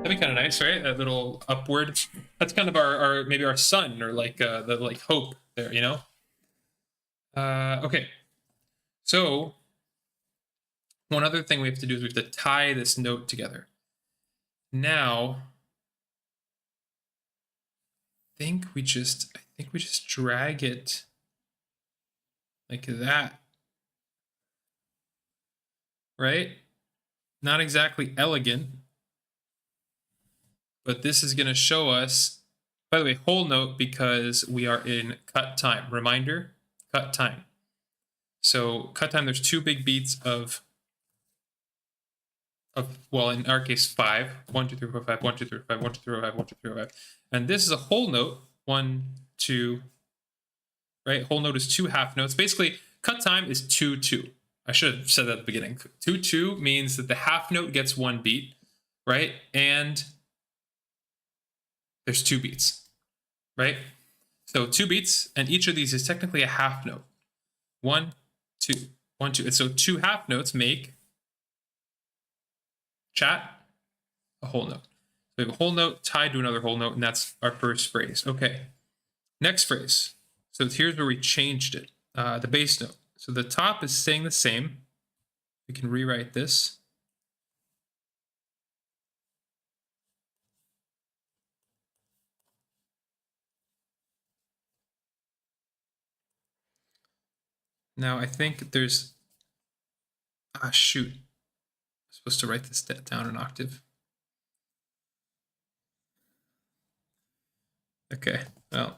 That'd be kind of nice, right? That little upward. That's kind of our maybe our sun, or like the like hope there, you know? Okay. So one other thing we have to do is we have to tie this note together. Now, I think we just drag it like that. Right? Not exactly elegant, but this is going to show us, by the way, whole note, because we are in cut time. Reminder, cut time. So cut time, there's 2 big beats of well, in our case, 5. 1, 2, 3, 4, 5, 1, 2, 3, 5, 1, 2, 3, 4, 5, 1, 2, 3, 4, 5. And this is a whole note. 1, 2, right? Whole note is 2 half notes. Basically, cut time is 2, 2. I should have said that at the beginning. 2, 2 means that the half note gets 1 beat, right? And there's 2 beats, right? So 2 beats, and each of these is technically a half note. 1, 2, 1, 2. And so 2 half notes make, chat, a whole note. So we have a whole note tied to another whole note, and that's our first phrase. Okay, next phrase. So here's where we changed it, the bass note. So the top is staying the same. We can rewrite this. Now I think there's, shoot. I'm supposed to write this down an octave. Okay, well.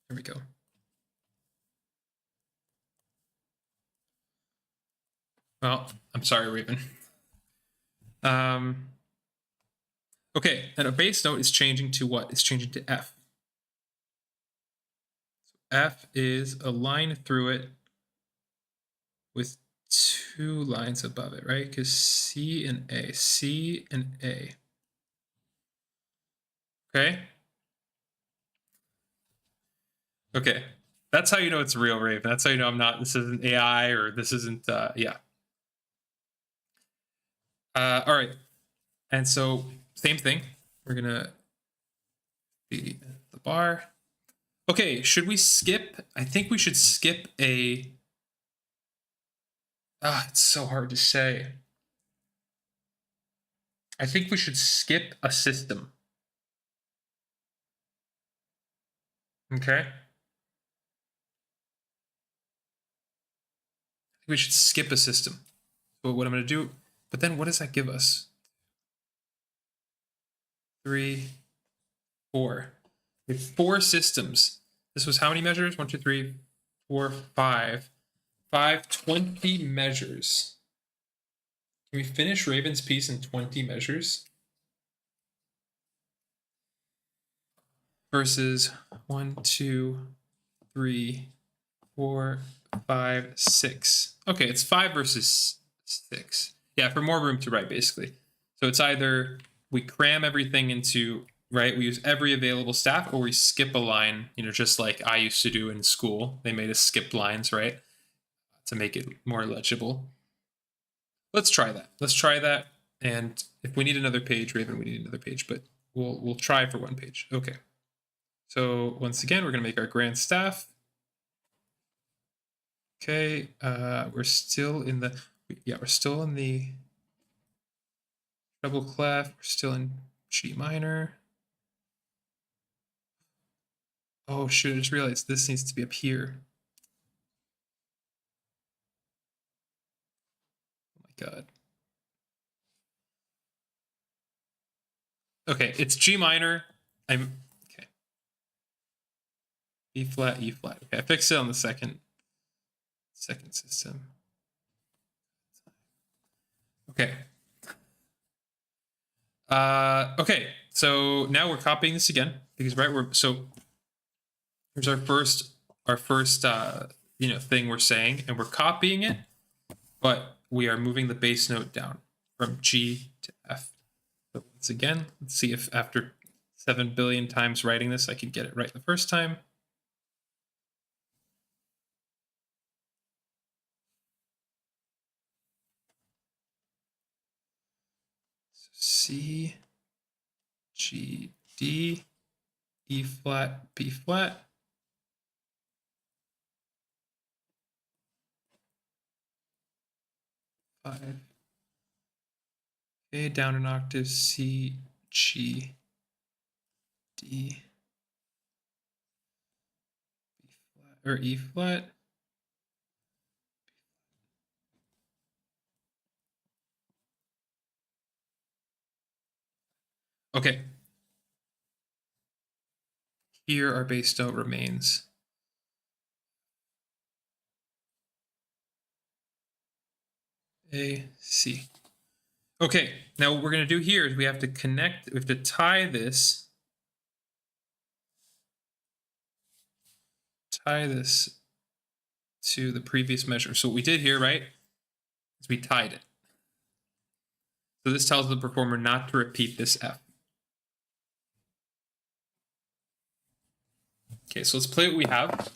Here we go. Well, I'm sorry, Raven. Okay, and a bass note is changing to what? It's changing to F. So F is a line through it with 2 lines above it, right? Because C and A, C and A. Okay? Okay, that's how you know it's real, Raven. That's how you know this isn't AI, or this isn't, yeah. All right, and so same thing. We're gonna be the bar. Okay, should we skip? I think we should skip a, it's so hard to say. I think we should skip a system. Okay. We should skip a system. So what I'm going to do, but then what does that give us? 3, 4. We have 4 systems. This was how many measures? 1, 2, 3, 4, 5. 20 measures. Can we finish Raven's piece in 20 measures? Versus 1, 2, 3, 4, 5, 6. Okay, it's 5 versus 6. Yeah, for more room to write, basically. So it's either we cram everything into, right, we use every available staff, or we skip a line, you know, just like I used to do in school. They made us skip lines, right, to make it more legible. Let's try that. Let's try that. And if we need another page, Raven, we need another page, but we'll try for 1 page. Okay. So once again, we're going to make our grand staff. Okay, we're still in the, we're still in the treble clef. We're still in G minor. Oh shoot, I just realized this needs to be up here. Oh my God. Okay, it's G minor. Okay. E flat, E flat. Okay, I fixed it on the second Second system. Okay. Okay, so now we're copying this again because here's our first thing we're saying, and we're copying it, but we are moving the bass note down from G to F. So once again, let's see if after 7 billion times writing this, I can get it right the first time. So C, G, D, E flat, B flat. Five. Okay, down an octave, C, G, D, B flat, or E flat. Okay. Here our bass note remains. A, C. Okay, now what we're going to do here is we have to tie this to the previous measure. So what we did here, right, is we tied it. So this tells the performer not to repeat this F. Okay, so let's play what we have.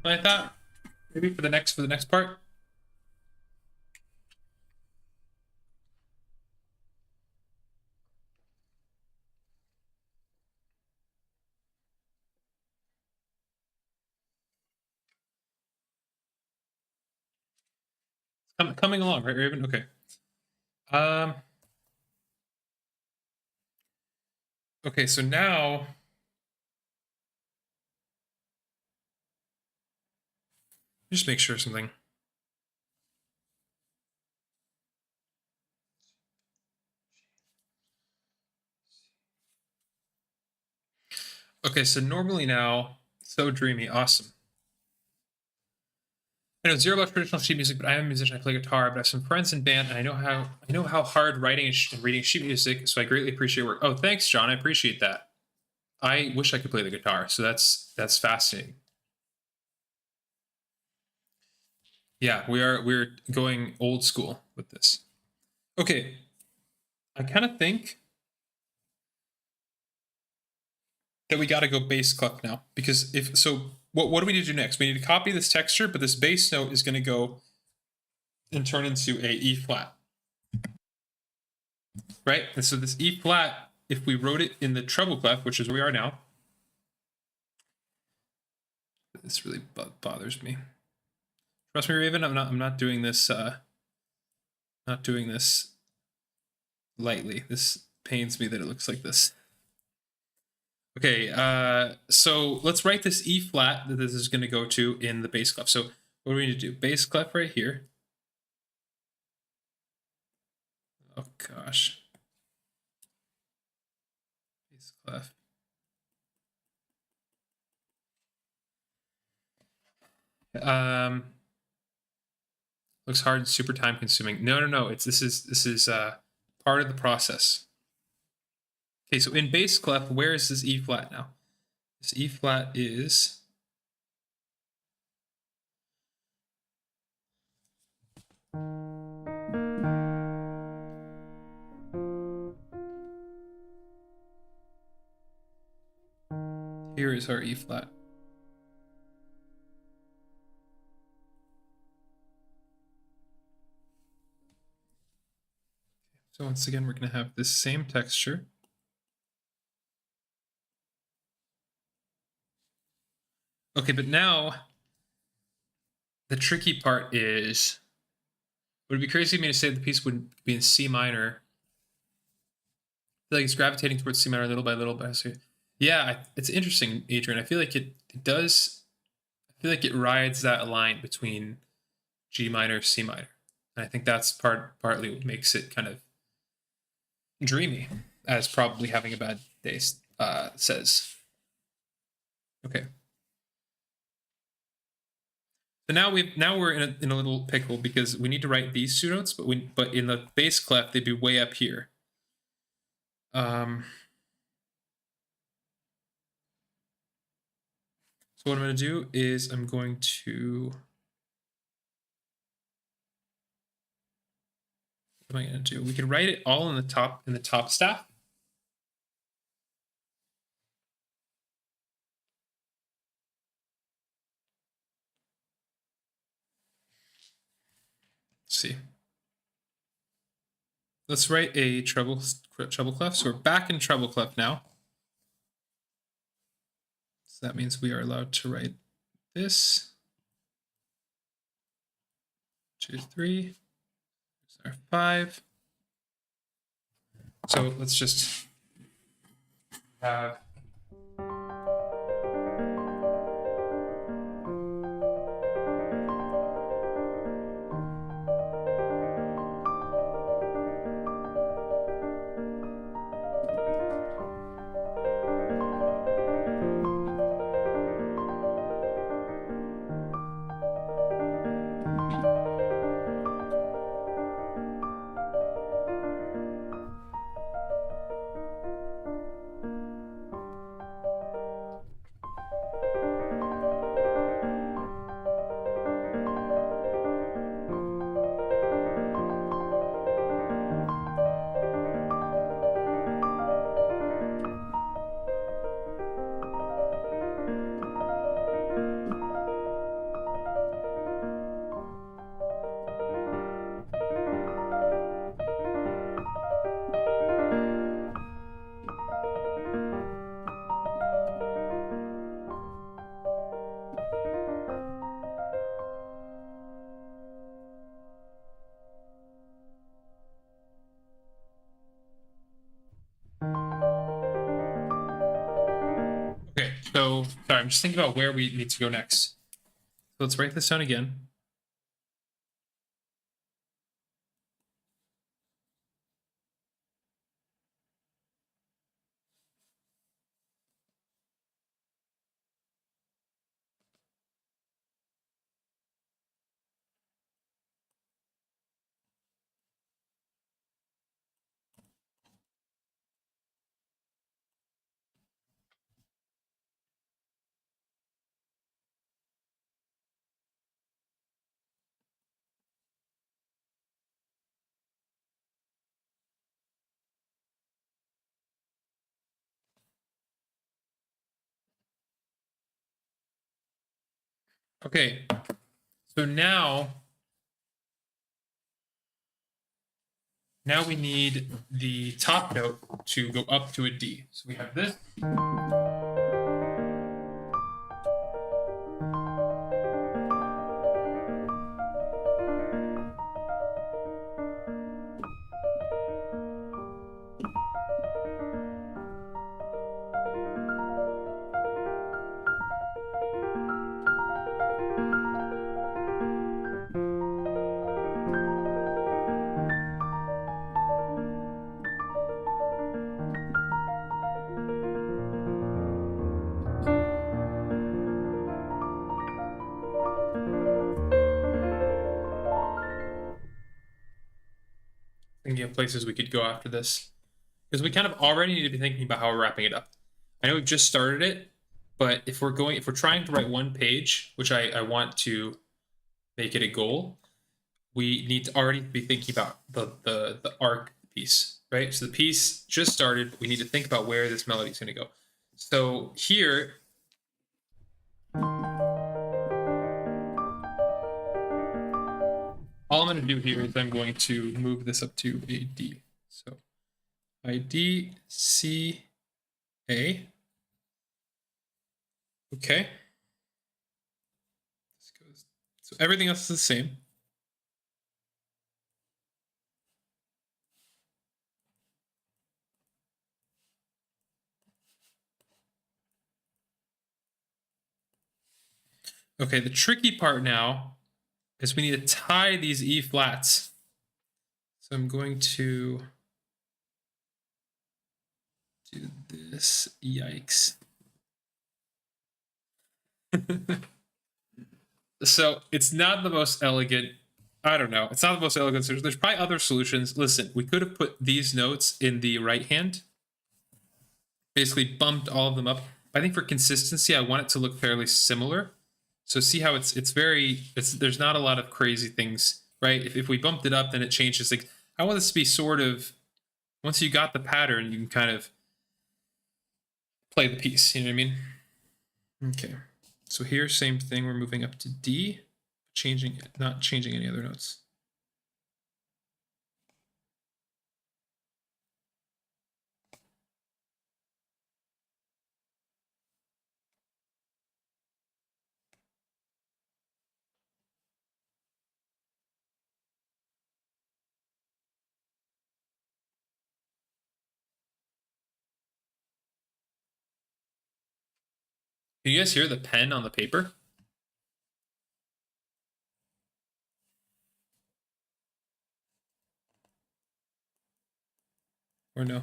Like that, maybe for the next part. Coming along, right, Raven? Okay. Okay, so now just make sure something. Okay, so normally now, so dreamy, awesome. I know zero about traditional sheet music, but I am a musician. I play guitar, but I have some friends in band, and I know how hard writing and reading sheet music. So I greatly appreciate your work. Oh, thanks, John. I appreciate that. I wish I could play the guitar. So that's fascinating. Yeah, we're going old school with this. Okay, I kind of think that we got to go bass clef now, because if so, what do we need to do next? We need to copy this texture, but this bass note is going to go and turn into a E flat, right? And so this E flat, if we wrote it in the treble clef, which is where we are now, this really bothers me. Trust me, Raven, I'm not doing this. Not doing this lightly. This pains me that it looks like this. Okay, so let's write this E flat that this is going to go to in the bass clef. So what do we need to do? Bass clef right here. Oh gosh. Bass clef. Looks hard and super time consuming. No. This is part of the process. Okay, so in bass clef, where is this E flat now? This E flat is here is our E flat. So once again, we're going to have this same texture. Okay, but now the tricky part is, would it be crazy of me to say the piece would be in C minor? I feel like it's gravitating towards C minor little by little. Yeah, it's interesting, Adrian. I feel like it does. I feel like it rides that line between G minor, C minor, and I think that's partly what makes it kind of dreamy, as probably having a bad day says. Okay. So now we're in a little pickle because we need to write these two notes, but in the bass clef they'd be way up here. So what I'm going to do is I'm going to. What am I going to do? We can write it all in the top staff. Let's see. Let's write a treble clef. So we're back in treble clef now. So that means we are allowed to write this. 2, 3. There's our 5. So let's just have. Okay, so sorry, I'm just thinking about where we need to go next. So let's write this down again. Okay, so now we need the top note to go up to a D. So we have this. thinking of places we could go after this, because we kind of already need to be thinking about how we're wrapping it up. I know we've just started it, but if we're trying to write one page, which I want to make it a goal, we need to already be thinking about the arc piece, right? So the piece just started. We need to think about where this melody is going to go. So here, all I'm going to do here is I'm going to move this up to a D. So I D C A. Okay. So everything else is the same. Okay, the tricky part now is we need to tie these E flats. So I'm going to do this. Yikes. So it's not the most elegant. I don't know. It's not the most elegant. There's probably other solutions. Listen, we could have put these notes in the right hand, basically bumped all of them up. I think for consistency, I want it to look fairly similar. So see how it's there's not a lot of crazy things, right? If we bumped it up, then it changes. Like I want this to be sort of, once you got the pattern, you can kind of play the piece. You know what I mean? Okay. So here, same thing. We're moving up to D, not changing any other notes. Can you guys hear the pen on the paper? Or no?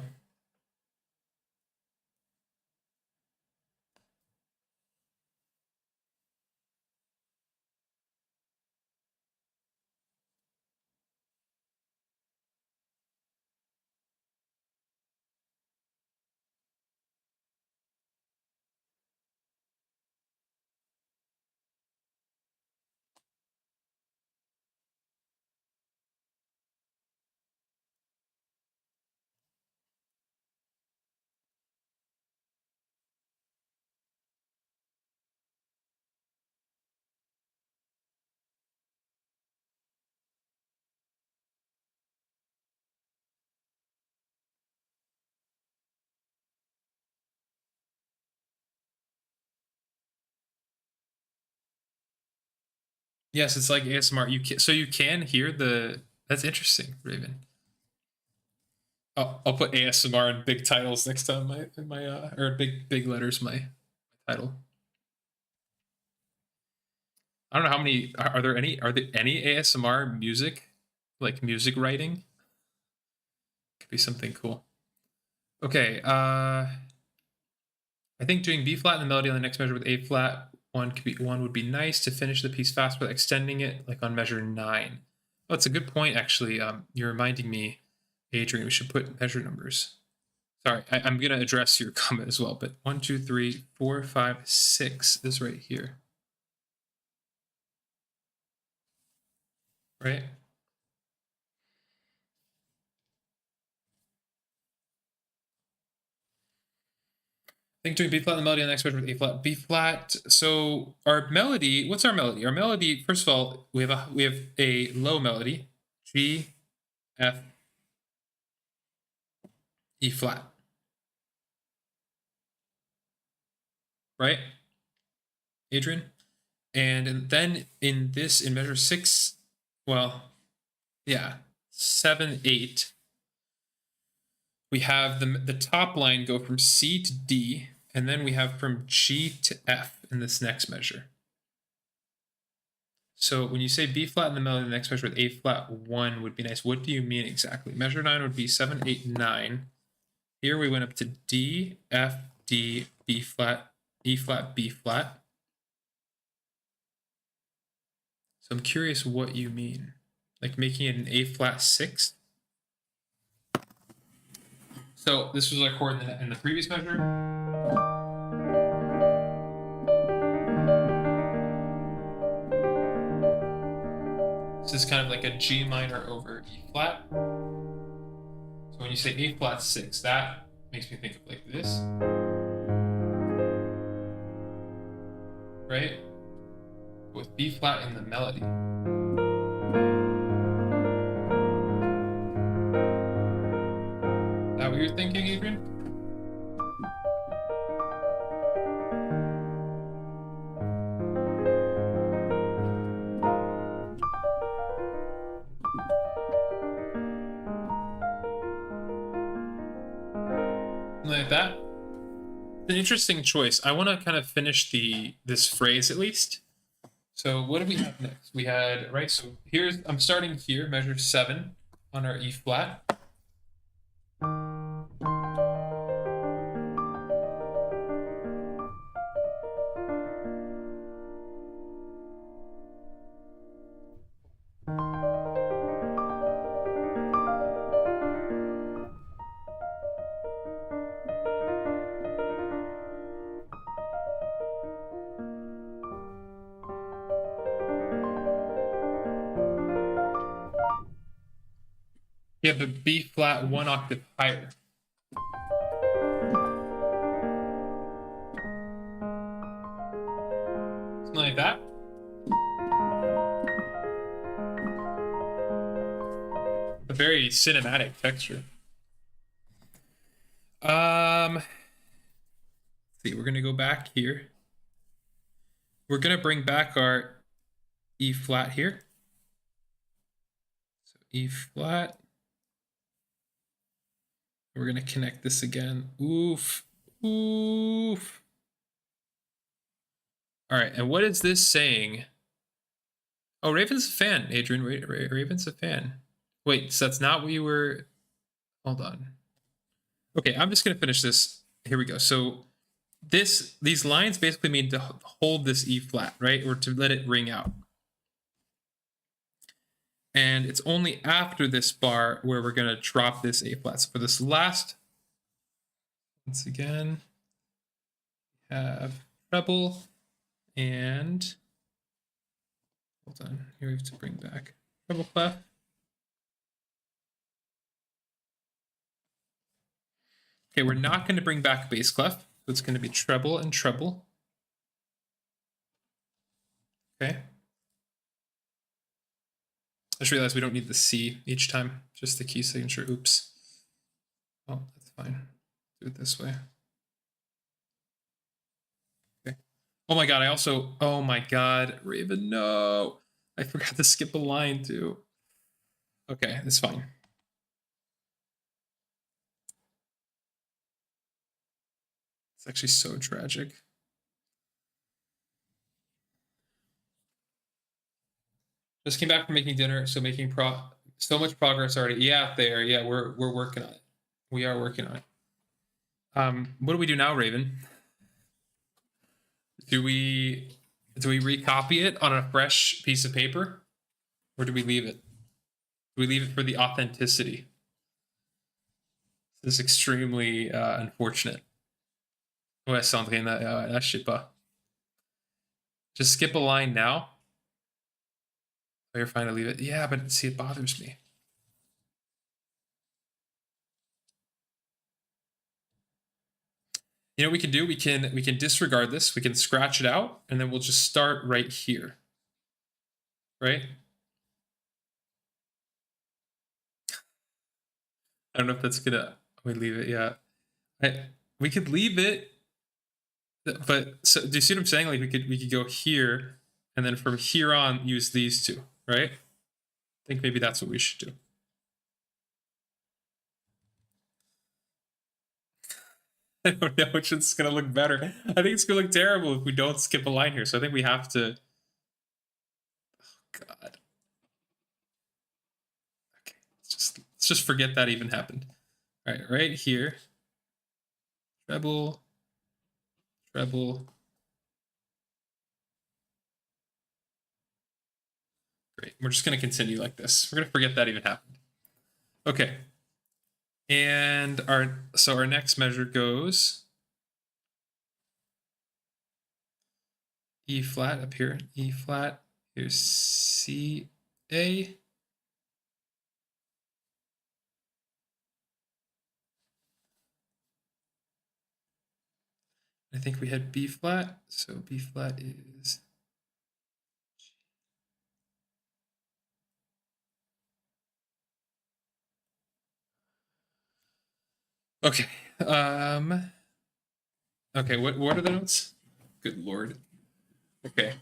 Yes, it's like ASMR. You can hear the. That's interesting, Raven. I'll put ASMR in big titles next time. My or big letters. My title. I don't know how many are there any ASMR music, like music writing? Could be something cool. Okay, I think doing B flat and the melody on the next measure with A flat one would be nice to finish the piece fast without extending it, like on measure 9. Oh, it's a good point actually. You're reminding me, Adrian, we should put measure numbers. Sorry, I'm gonna address your comment as well, but 1, 2, 3, 4, 5, 6 is right here. Right? I think doing B flat and the melody on the next measure with A flat, B flat. So our melody, what's our melody? Our melody, first of all, we have a low melody, G, F, E flat. Right? Adrian? And then in measure 6, well, yeah, 7, 8, we have the top line go from C to D, and then we have from G to F in this next measure. So when you say B flat in the melody, the next measure with A flat 1 would be nice. What do you mean exactly? Measure 9 would be 7, 8, 9. Here we went up to D, F, D, B flat, E flat, B flat. So I'm curious what you mean. Like making it an A flat 6? So this was our chord in the previous measure. This is kind of like a G minor over E flat. So when you say A flat 6, that makes me think of like this. Right? With B flat in the melody. Is that what you're thinking, Adrian? Something like that. It's an interesting choice. I want to kind of finish this phrase at least. So what do we have next? We had, right, so I'm starting here, measure 7 on our E flat. You have a B flat 1 octave higher. Something like that. A very cinematic texture. Let's see, we're gonna go back here. We're gonna bring back our E flat here. So E flat. We're gonna connect this again. Oof. Oof. All right, and what is this saying? Oh, Raven's a fan, Adrian. Raven's a fan. Wait, so that's not what you were... Hold on. Okay, I'm just gonna finish this. Here we go. So these lines basically mean to hold this E flat, right? Or to let it ring out. And it's only after this bar where we're gonna drop this A flat. So for this last, once again, we have treble and, hold on, here we have to bring back treble clef. Okay, we're not going to bring back bass clef, so it's going to be treble and treble. Okay. I just realized we don't need the C each time, just the key signature. Oops. Oh, that's fine. Do it this way. Okay. Oh my god, oh my god, Raven, no. I forgot to skip a line too. Okay, it's fine. It's actually so tragic. Just came back from making dinner, so making so much progress already. Yeah, there. Yeah, we're working on it. We are working on it. What do we do now, Raven? Do we recopy it on a fresh piece of paper, or do we leave it? Do we leave it for the authenticity? This is extremely unfortunate. Ouais, Sandrine, là, je sais pas. Just skip a line now. Oh, you're fine to leave it. Yeah, but see, it bothers me. You know what we can do? We can disregard this. We can scratch it out, and then we'll just start right here. Right? I don't know if that's gonna. We leave it. Yeah, we could leave it. But so, do you see what I'm saying? Like we could go here, and then from here on use these two, right? I think maybe that's what we should do. I don't know which one's gonna look better. I think it's gonna look terrible if we don't skip a line here. So I think we have to. Oh God. Okay, let's just forget that even happened. All right, right here. Treble. Treble. Great. We're just gonna continue like this. We're gonna forget that even happened. Okay. And our next measure goes E flat up here, E flat, here's C, A. I think we had B flat, so B flat is okay. Okay, what are the notes? Good lord. Okay.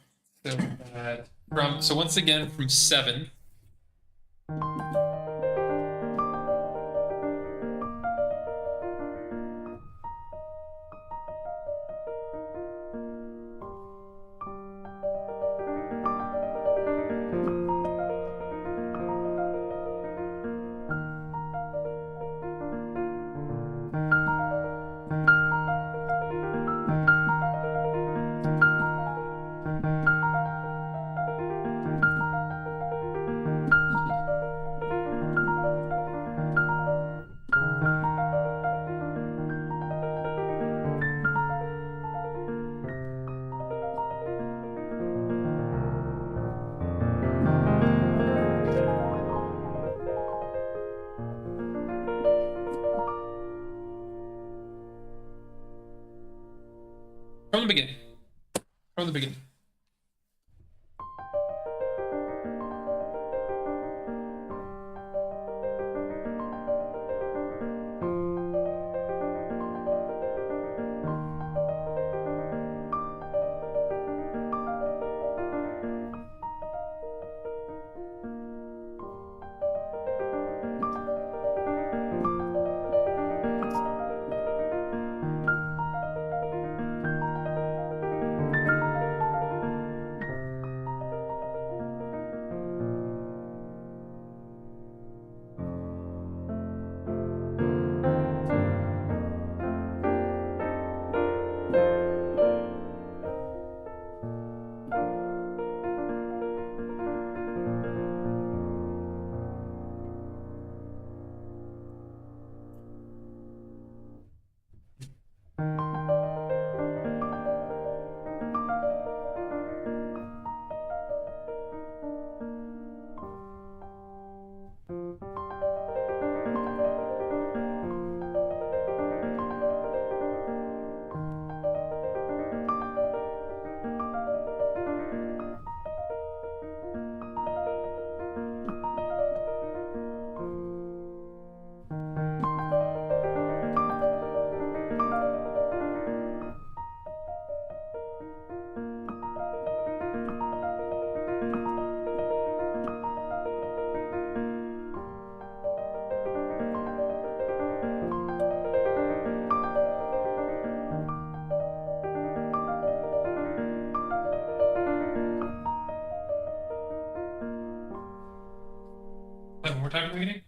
So once again from 7. From the beginning. From the beginning. One more time at the beginning.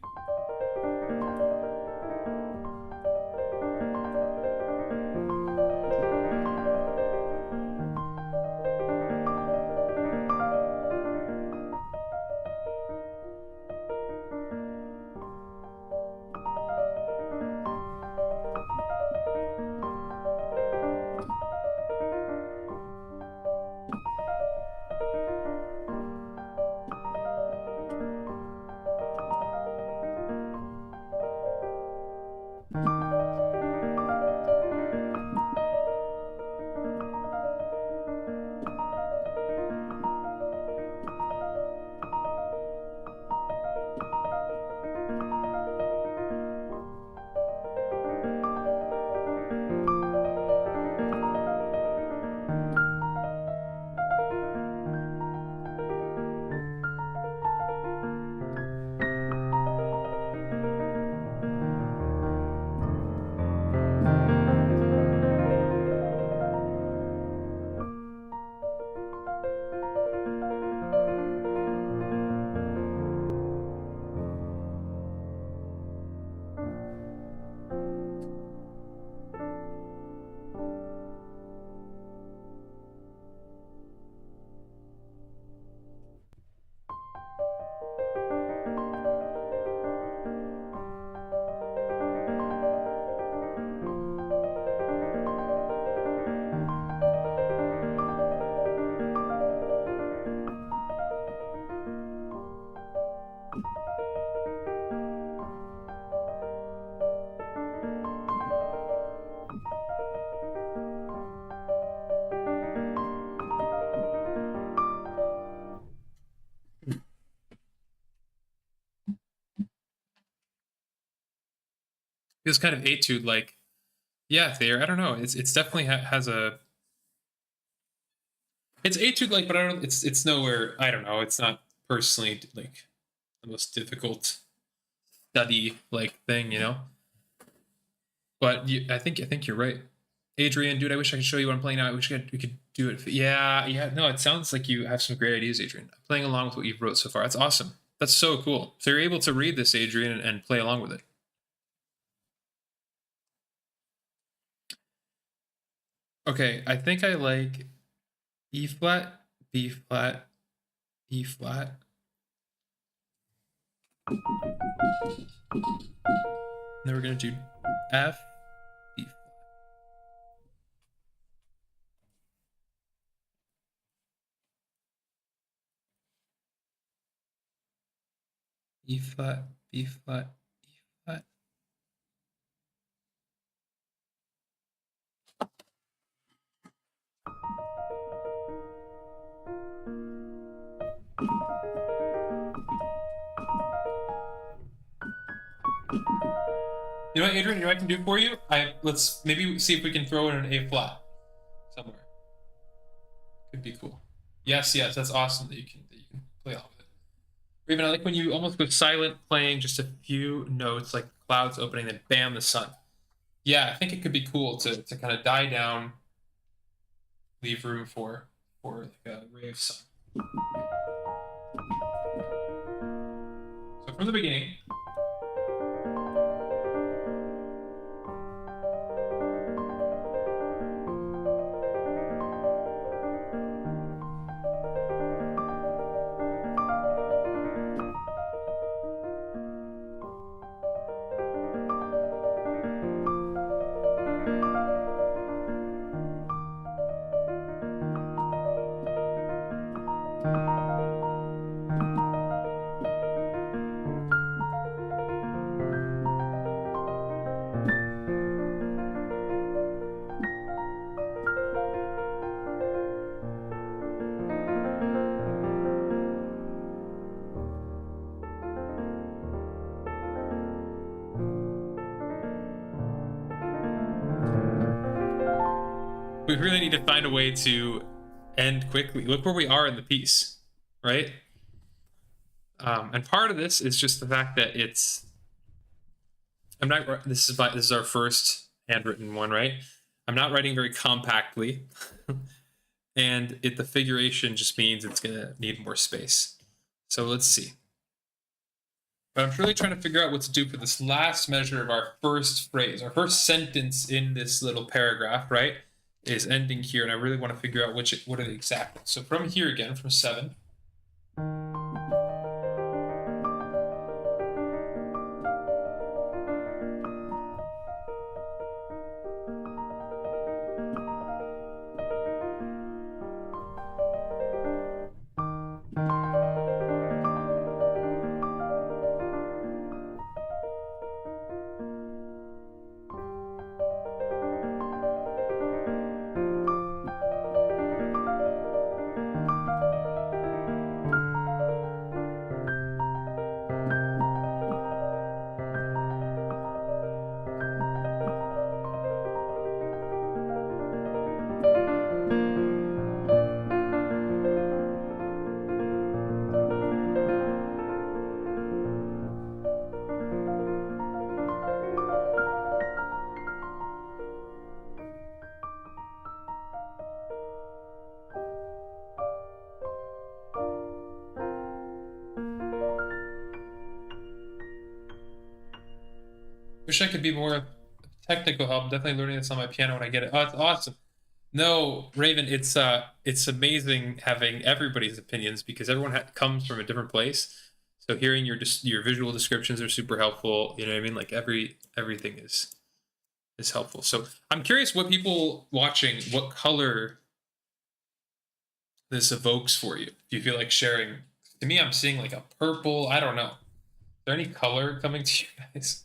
feels kind of etude like. Yeah, there. I don't know. It's definitely has a. It's etude like, but I don't. It's nowhere. I don't know. It's not personally like the most difficult study like thing, you know. But I think you're right, Adrian. Dude, I wish I could show you what I'm playing now. I wish we could do it. Yeah, yeah. No, it sounds like you have some great ideas, Adrian. I'm playing along with what you've wrote so far. That's awesome. That's so cool. So you're able to read this, Adrian, and play along with it. Okay, I think I like E flat, B flat, E flat. Then we're gonna do F, B flat. E flat, B flat, E flat. You know what, Adrian? You know what I can do for you? Let's maybe see if we can throw in an A flat somewhere. Could be cool. Yes, yes, that's awesome that you can play along with it. Or even I like when you almost go silent, playing just a few notes, like clouds opening, then bam, the sun. Yeah, I think it could be cool to kind of die down, leave room for like a ray of sun. So from the beginning. We really need to find a way to end quickly. Look where we are in the piece, right? And part of this is just the fact that it's. I'm not. This is our first handwritten one, right? I'm not writing very compactly, and the figuration just means it's gonna need more space. So let's see. But I'm really trying to figure out what to do for this last measure of our first phrase, our first sentence in this little paragraph, right? Is ending here, and I really want to figure out what are the exact ones. So from here again, from 7. Wish I could be more technical help. I'm definitely learning this on my piano when I get it. Oh, it's awesome. No, Raven, it's amazing having everybody's opinions because everyone comes from a different place. So hearing your visual descriptions are super helpful. You know what I mean? Like everything is helpful. So I'm curious what people watching, what color this evokes for you. Do you feel like sharing? To me, I'm seeing like a purple. I don't know. Is there any color coming to you guys?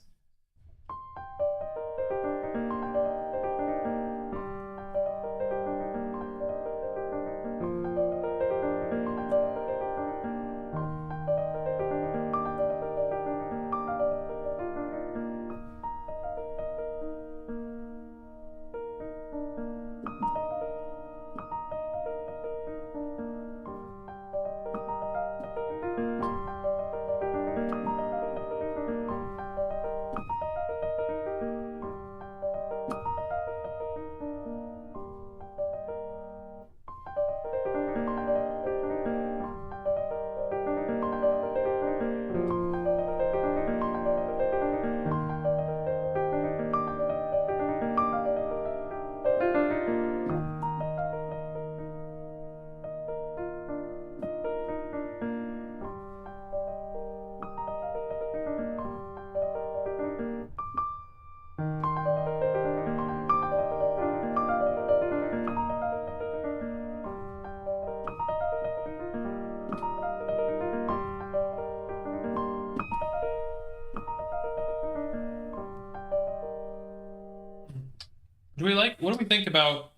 Do we like? What do we think about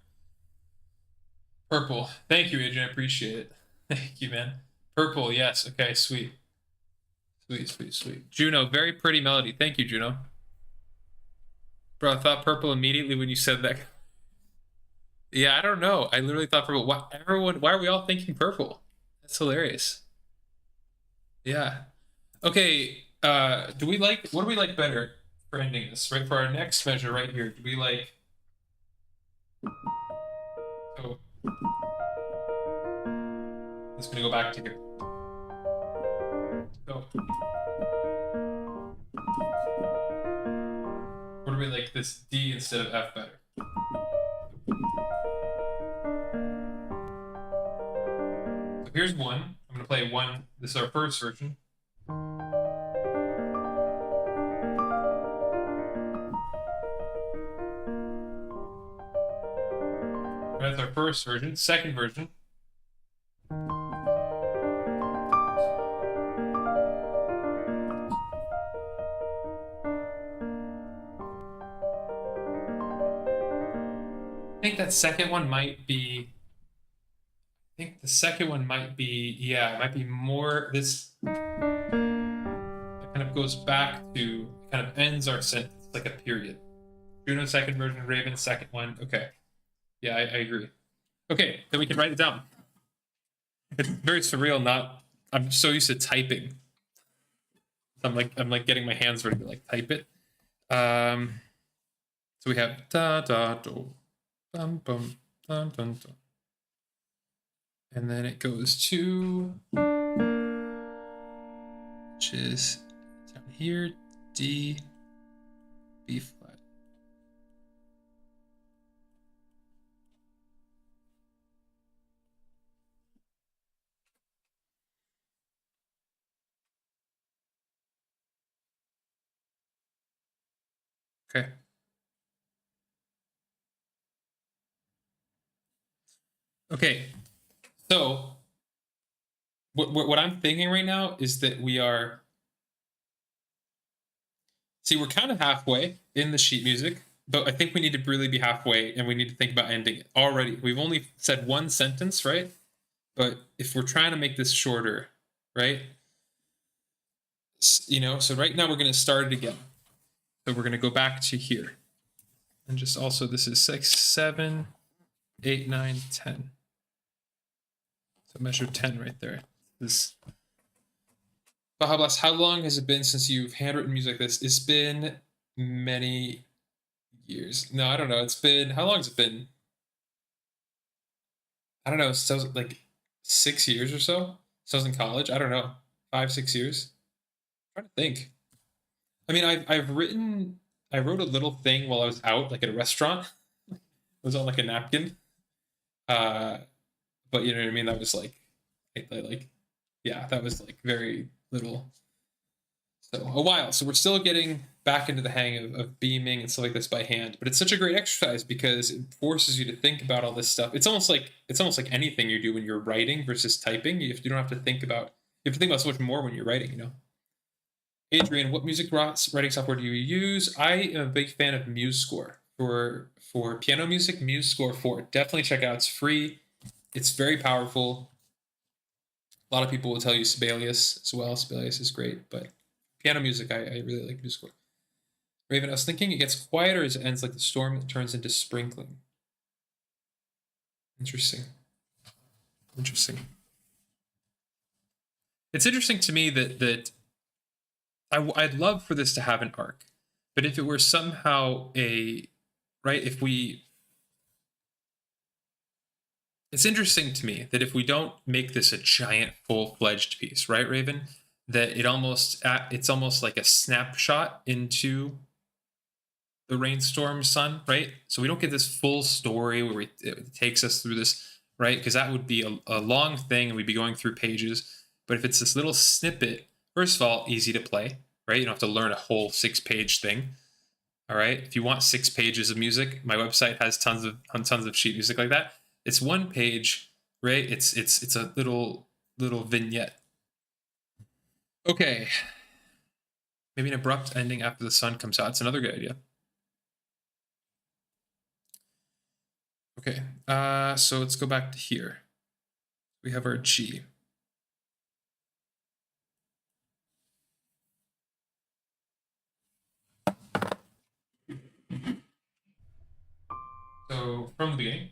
purple? Thank you, Adrian. I appreciate it. Thank you, man. Purple, yes. Okay, sweet. Sweet, sweet, sweet. Juno, very pretty melody. Thank you, Juno. Bro, I thought purple immediately when you said that. Yeah, I don't know. I literally thought purple. Why are we all thinking purple? That's hilarious. Yeah. Okay, do we like, what do we like better for ending this, right? For our next measure right here, do we like, so, I'm just gonna go back to here. So, or do we like this D instead of F better? So here's one. I'm gonna play one. This is our first version. That's our first version. Second version. I think that second one might be. I think the second one might be, yeah, it might be more this. It kind of goes back to, kind of ends our sentence like a period. Juno second version, Raven second one. Okay, yeah, I agree. Okay, then we can write it down. It's very surreal. Not, I'm so used to typing. I'm like getting my hands ready to like type it. So we have da da do, bum bum dun dun dun, and then it goes to, which is down here, D, B flat. Okay. Okay. So what I'm thinking right now is that we are, see, we're kind of halfway in the sheet music, but I think we need to really be halfway and we need to think about ending it already. We've only said one sentence, right? But if we're trying to make this shorter, right? You know, so right now we're going to start it again. So we're going to go back to here. And just also, this is 6, 7, 8, 9, 10. So measure 10 right there. This. Bahablas, how long has it been since you've handwritten music like this? It's been many years. No, I don't know. It's been, how long has it been? I don't know. So like 6 years or so. So I was in college. I don't know. 5, 6 years. I'm trying to think. I mean, I wrote a little thing while I was out, like at a restaurant. It was on like a napkin. But you know what I mean? That was like, like, yeah, that was like very little. So a while. So we're still getting back into the hang of beaming and stuff like this by hand. But it's such a great exercise because it forces you to think about all this stuff. It's almost like anything you do when you're writing versus typing. You don't have to think about, you have to think about so much more when you're writing, you know. Adrian, what music writing software do you use? I am a big fan of MuseScore for piano music. MuseScore 4. Definitely check it out. It's free. It's very powerful. A lot of people will tell you Sibelius as well. Sibelius is great, but piano music, I really like MuseScore. Raven, I was thinking it gets quieter as it ends like the storm that turns into sprinkling. Interesting. Interesting. It's interesting to me that I'd love for this to have an arc, but if it were somehow it's interesting to me that if we don't make this a giant full-fledged piece, right, Raven, that it's almost like a snapshot into the rainstorm sun, right? So we don't get this full story where it takes us through this, right? Because that would be a long thing and we'd be going through pages. But if it's this little snippet, first of all, easy to play, right? You don't have to learn a whole 6-page thing. All right. If you want 6 pages of music, my website has tons of sheet music like that. It's 1 page, right? It's a little vignette. Okay. Maybe an abrupt ending after the sun comes out. It's another good idea. Okay, so let's go back to here. We have our G. So from the beginning.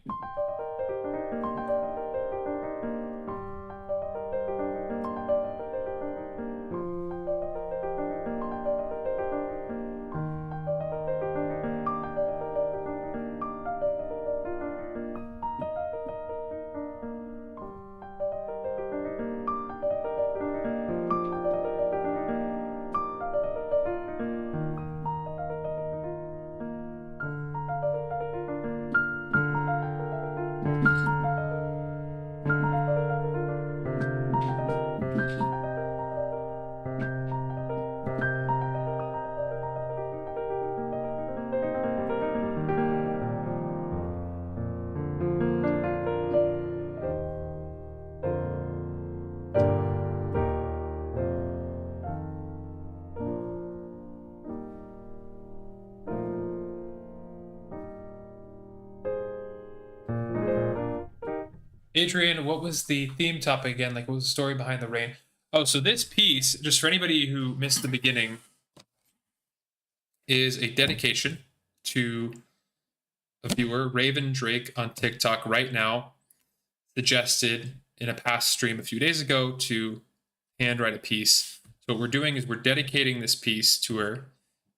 Adrian, what was the theme topic again? Like, what was the story behind the rain? Oh, so this piece, just for anybody who missed the beginning, is a dedication to a viewer, Raven Drake, on TikTok right now, suggested in a past stream a few days ago to handwrite a piece. So what we're doing is we're dedicating this piece to her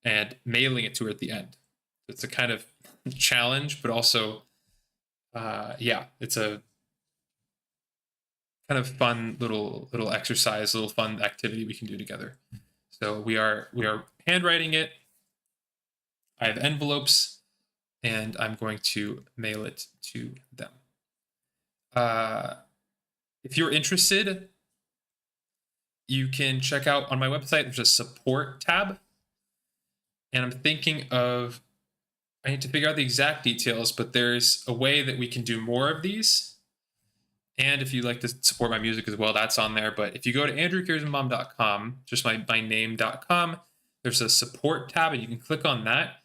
and mailing it to her at the end. It's a kind of challenge, but also, yeah, it's a kind of fun little exercise, little fun activity we can do together. So we are handwriting it. I have envelopes, and I'm going to mail it to them. If you're interested, you can check out on my website. There's a support tab, and I'm thinking of, I need to figure out the exact details, but there's a way that we can do more of these. And if you'd like to support my music as well, that's on there. But if you go to andrewkierszenbaum.com, just my name.com, there's a support tab, and you can click on that.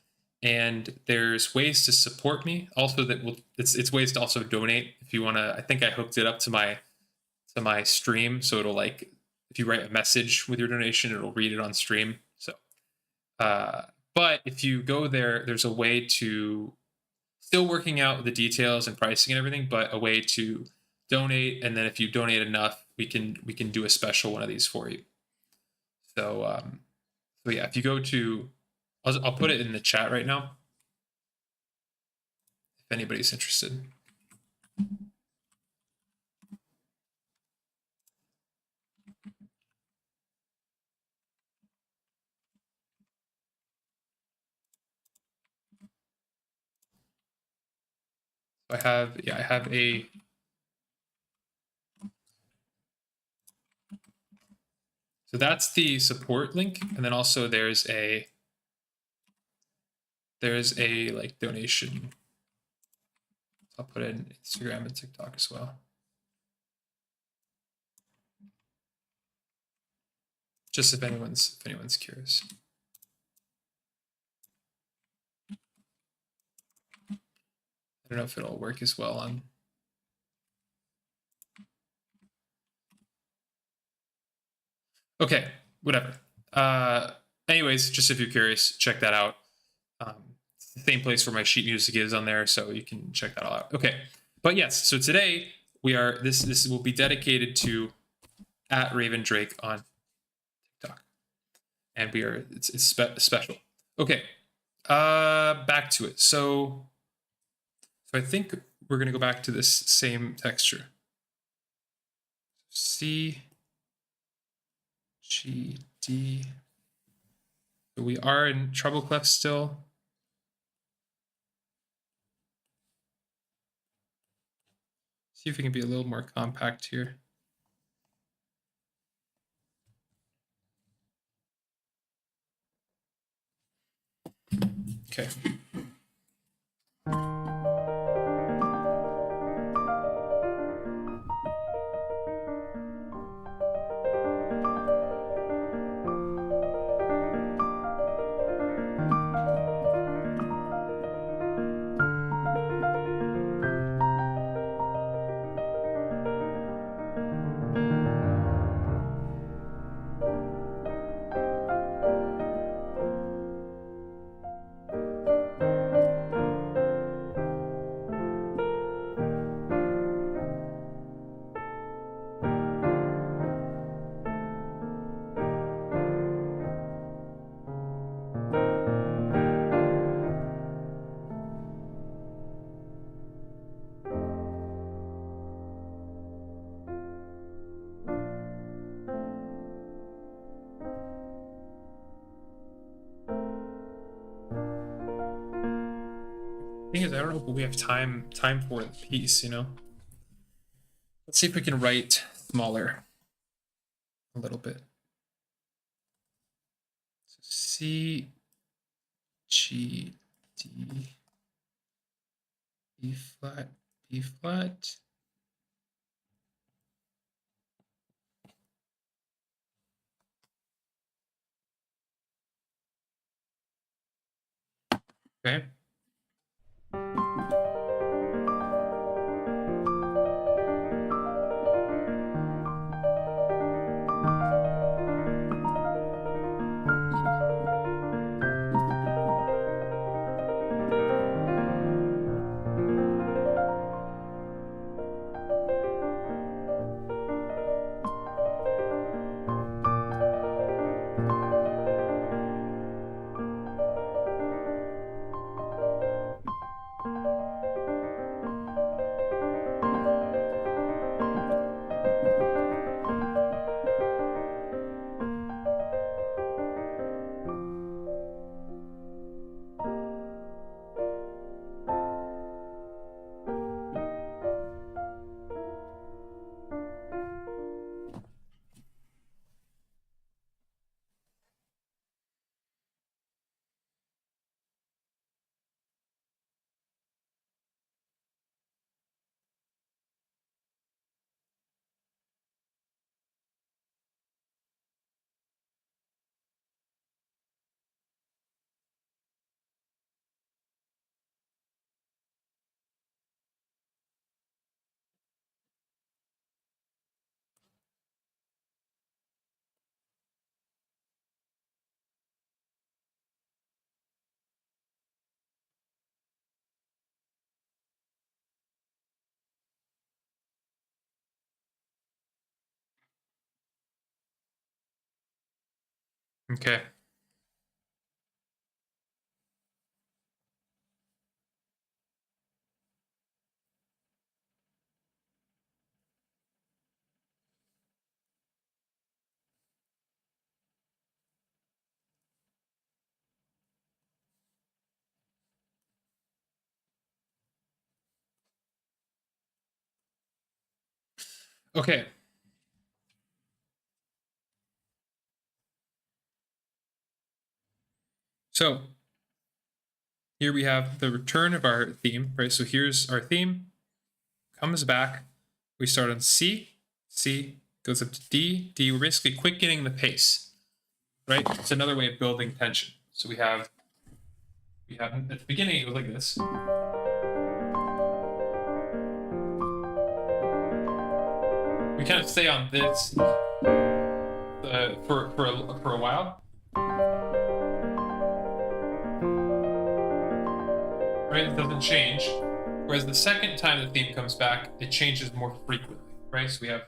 And there's ways to support me. Also, that will it's ways to also donate if you want to. I think I hooked it up to my stream, so it'll, like, if you write a message with your donation, it'll read it on stream. So, but if you go there, there's a way to, still working out the details and pricing and everything, but a way to donate. And then if you donate enough, we can do a special one of these for you. So, so yeah, if you go to, I'll put it in the chat right now if anybody's interested. I have a, so that's the support link, and then also there's a like donation. I'll put it in Instagram and TikTok as well. Just if anyone's curious. I don't know if it'll work as well on. Okay, whatever. Anyways, just if you're curious, check that out. It's the same place where my sheet music is on there, so you can check that all out. Okay, but yes, so today we are, this will be dedicated to @Raven Drake on TikTok, and we are, it's special. Okay, back to it. So I think we're gonna go back to this same texture. C, G, D. So we are in treble clef still. See if we can be a little more compact here. Okay. Thing is, I don't know if we have time for the piece, you know? Let's see if we can write smaller a little bit. So C, G, D, E flat, B flat. Okay. Okay. Okay. So here we have the return of our theme, right? So here's our theme, comes back. We start on C, C goes up to D, D. We're basically quickening the pace, right? It's another way of building tension. So we have at the beginning it goes like this. We kind of stay on this for a while, right? It doesn't change. Whereas the second time the theme comes back, it changes more frequently, right? So we have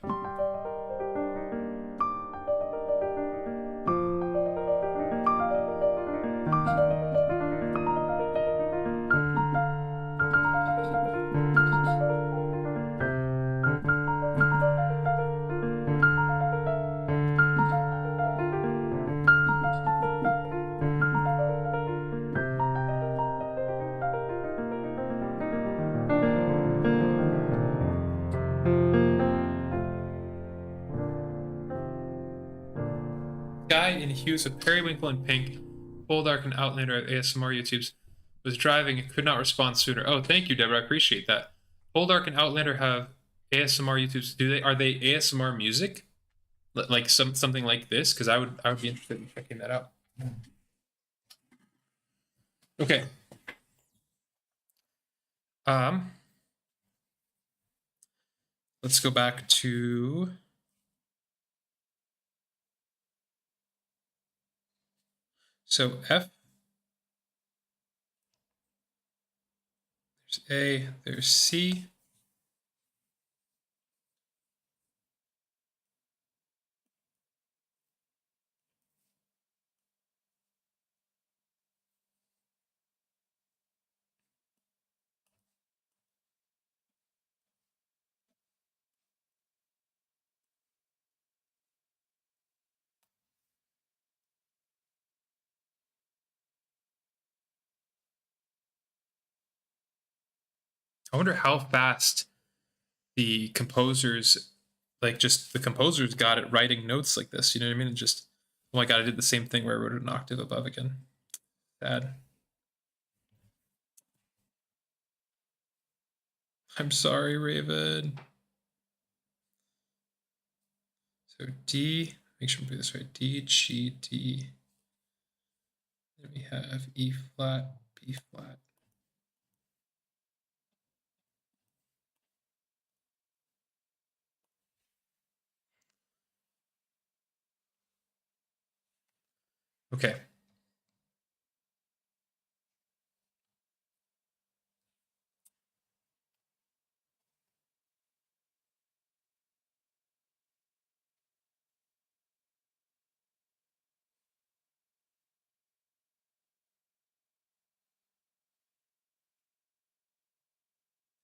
Guy in hues of periwinkle and pink, full dark and Outlander at ASMR YouTubes, was driving and could not respond sooner. Oh, thank you, Deborah. I appreciate that. Full dark and Outlander have ASMR YouTubes. Are they ASMR music? Like something like this? Because I would be interested in checking that out. Okay. Let's go back to so F. There's A, there's C. I wonder how fast the composers, like just the composers, got at writing notes like this. You know what I mean? And just, oh my god, I did the same thing where I wrote it an octave above again. Sad. I'm sorry, Raven. So D, make sure I'm doing this right. D, G, D. Then we have E flat, B flat. Okay.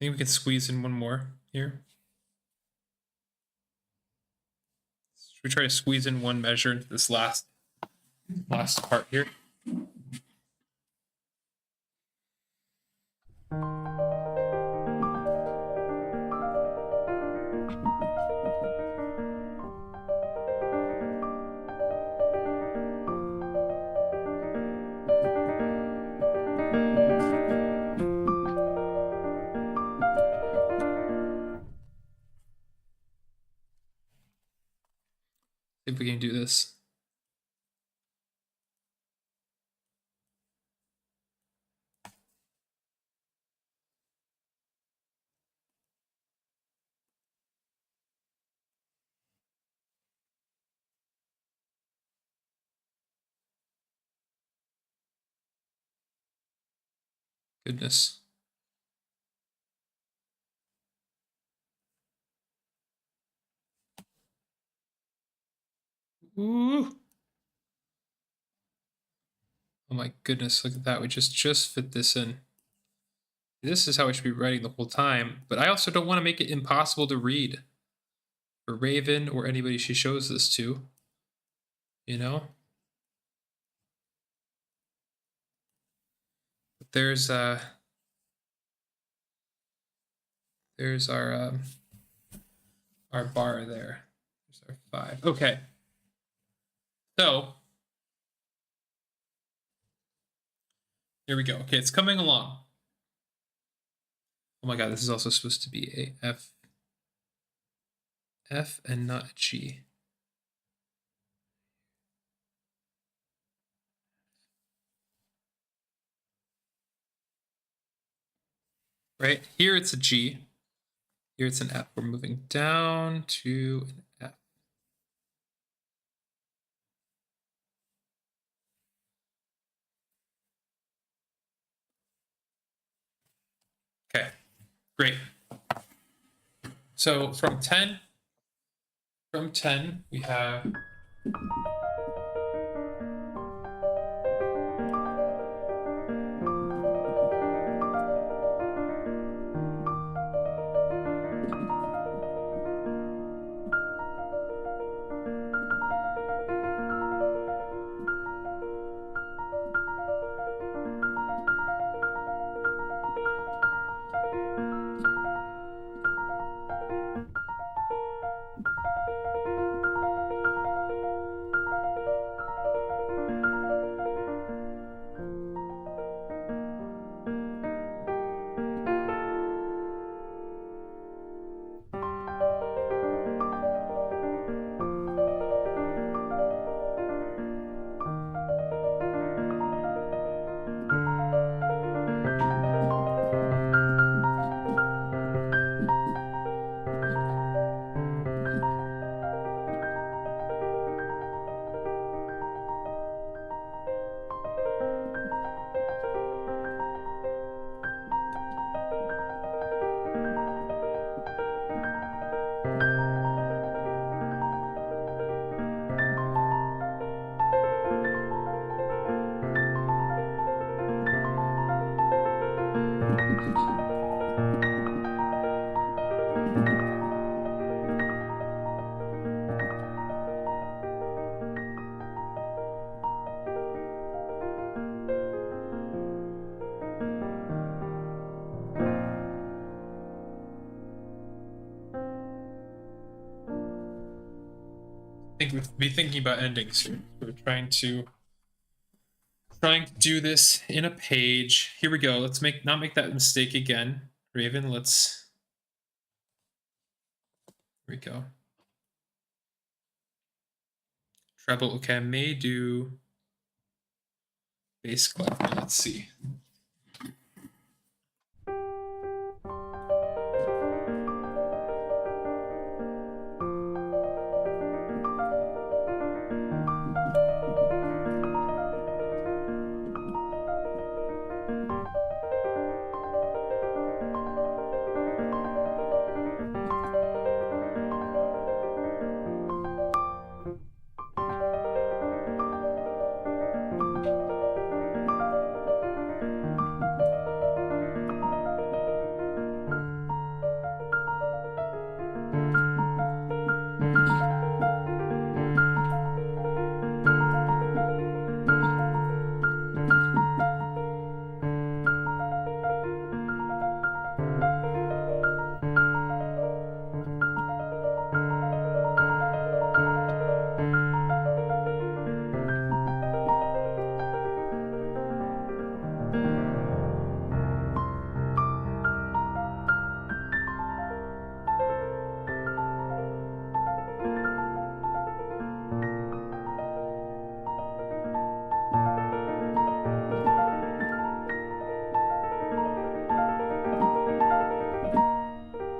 I think we can squeeze in one more here. Should we try to squeeze in one measure into this last part here? See if we can do this. Goodness. Ooh. Oh my goodness, look at that. We just fit this in. This is how I should be writing the whole time, but I also don't want to make it impossible to read for Raven or anybody she shows this to. You know? But there's our bar there. There's our 5. Okay. So here we go. Okay, it's coming along. Oh my god, this is also supposed to be a F and not a G. Right? Here it's a G. Here it's an F. We're moving down to an F. Okay, great. So from 10, we have think we'd be thinking about endings here. We're trying to do this in a page. Here we go. Let's not make that mistake again. Raven, here we go. Treble, okay, I may do bass clef. Let's see.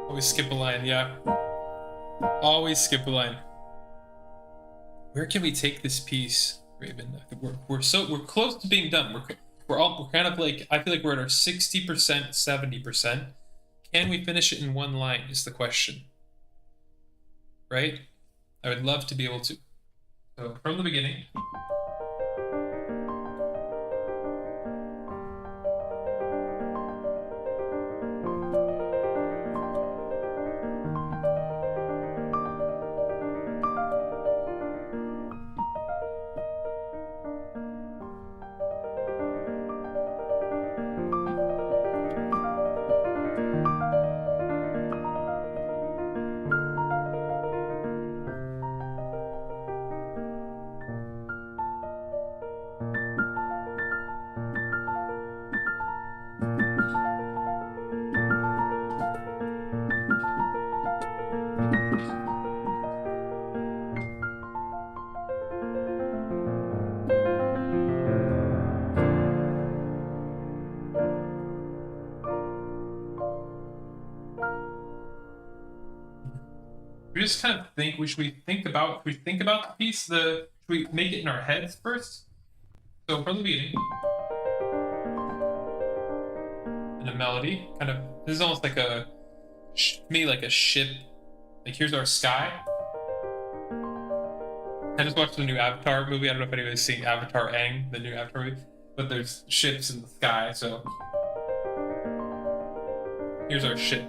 Always skip a line, yeah. Always skip a line. Where can we take this piece, Raven? We're close to being done. We're kind of like, I feel like we're at our 60%, 70%. Can we finish it in one line is the question. Right? I would love to be able to. So from the beginning. We just kind of think, should we think about the piece, should we make it in our heads first? So from the beginning, and a melody, kind of, this is almost like to me like a ship, like here's our sky. I just watched the new Avatar movie, I don't know if anybody's seen Avatar Aang, the new Avatar movie, but there's ships in the sky, so here's our ship.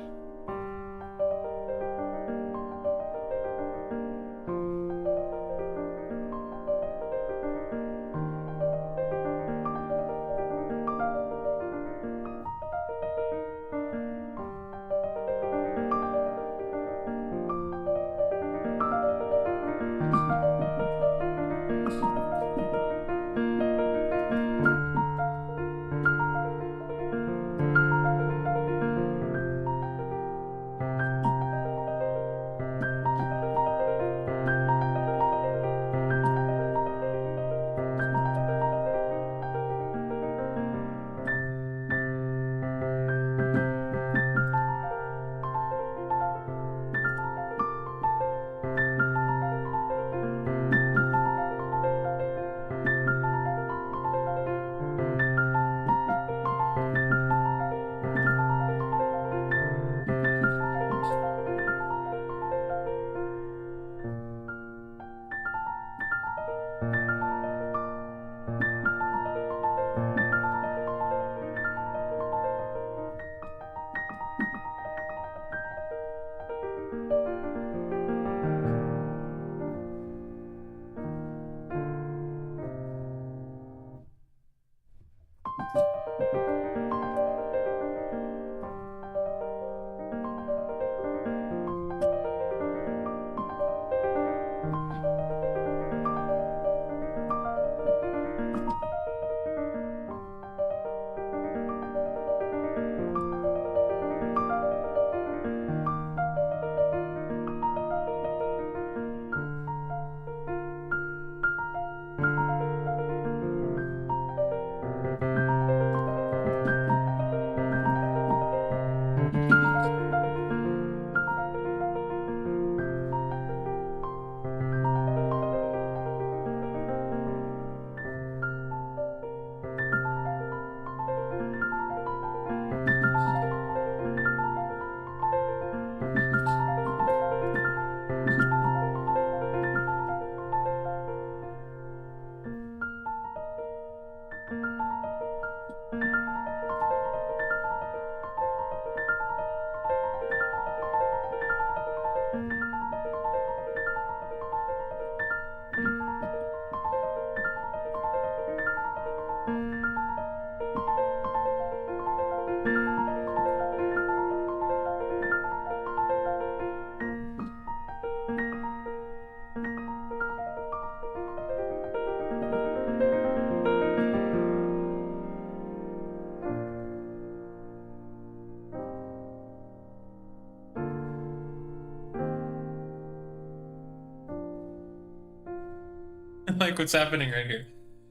like what's happening right here.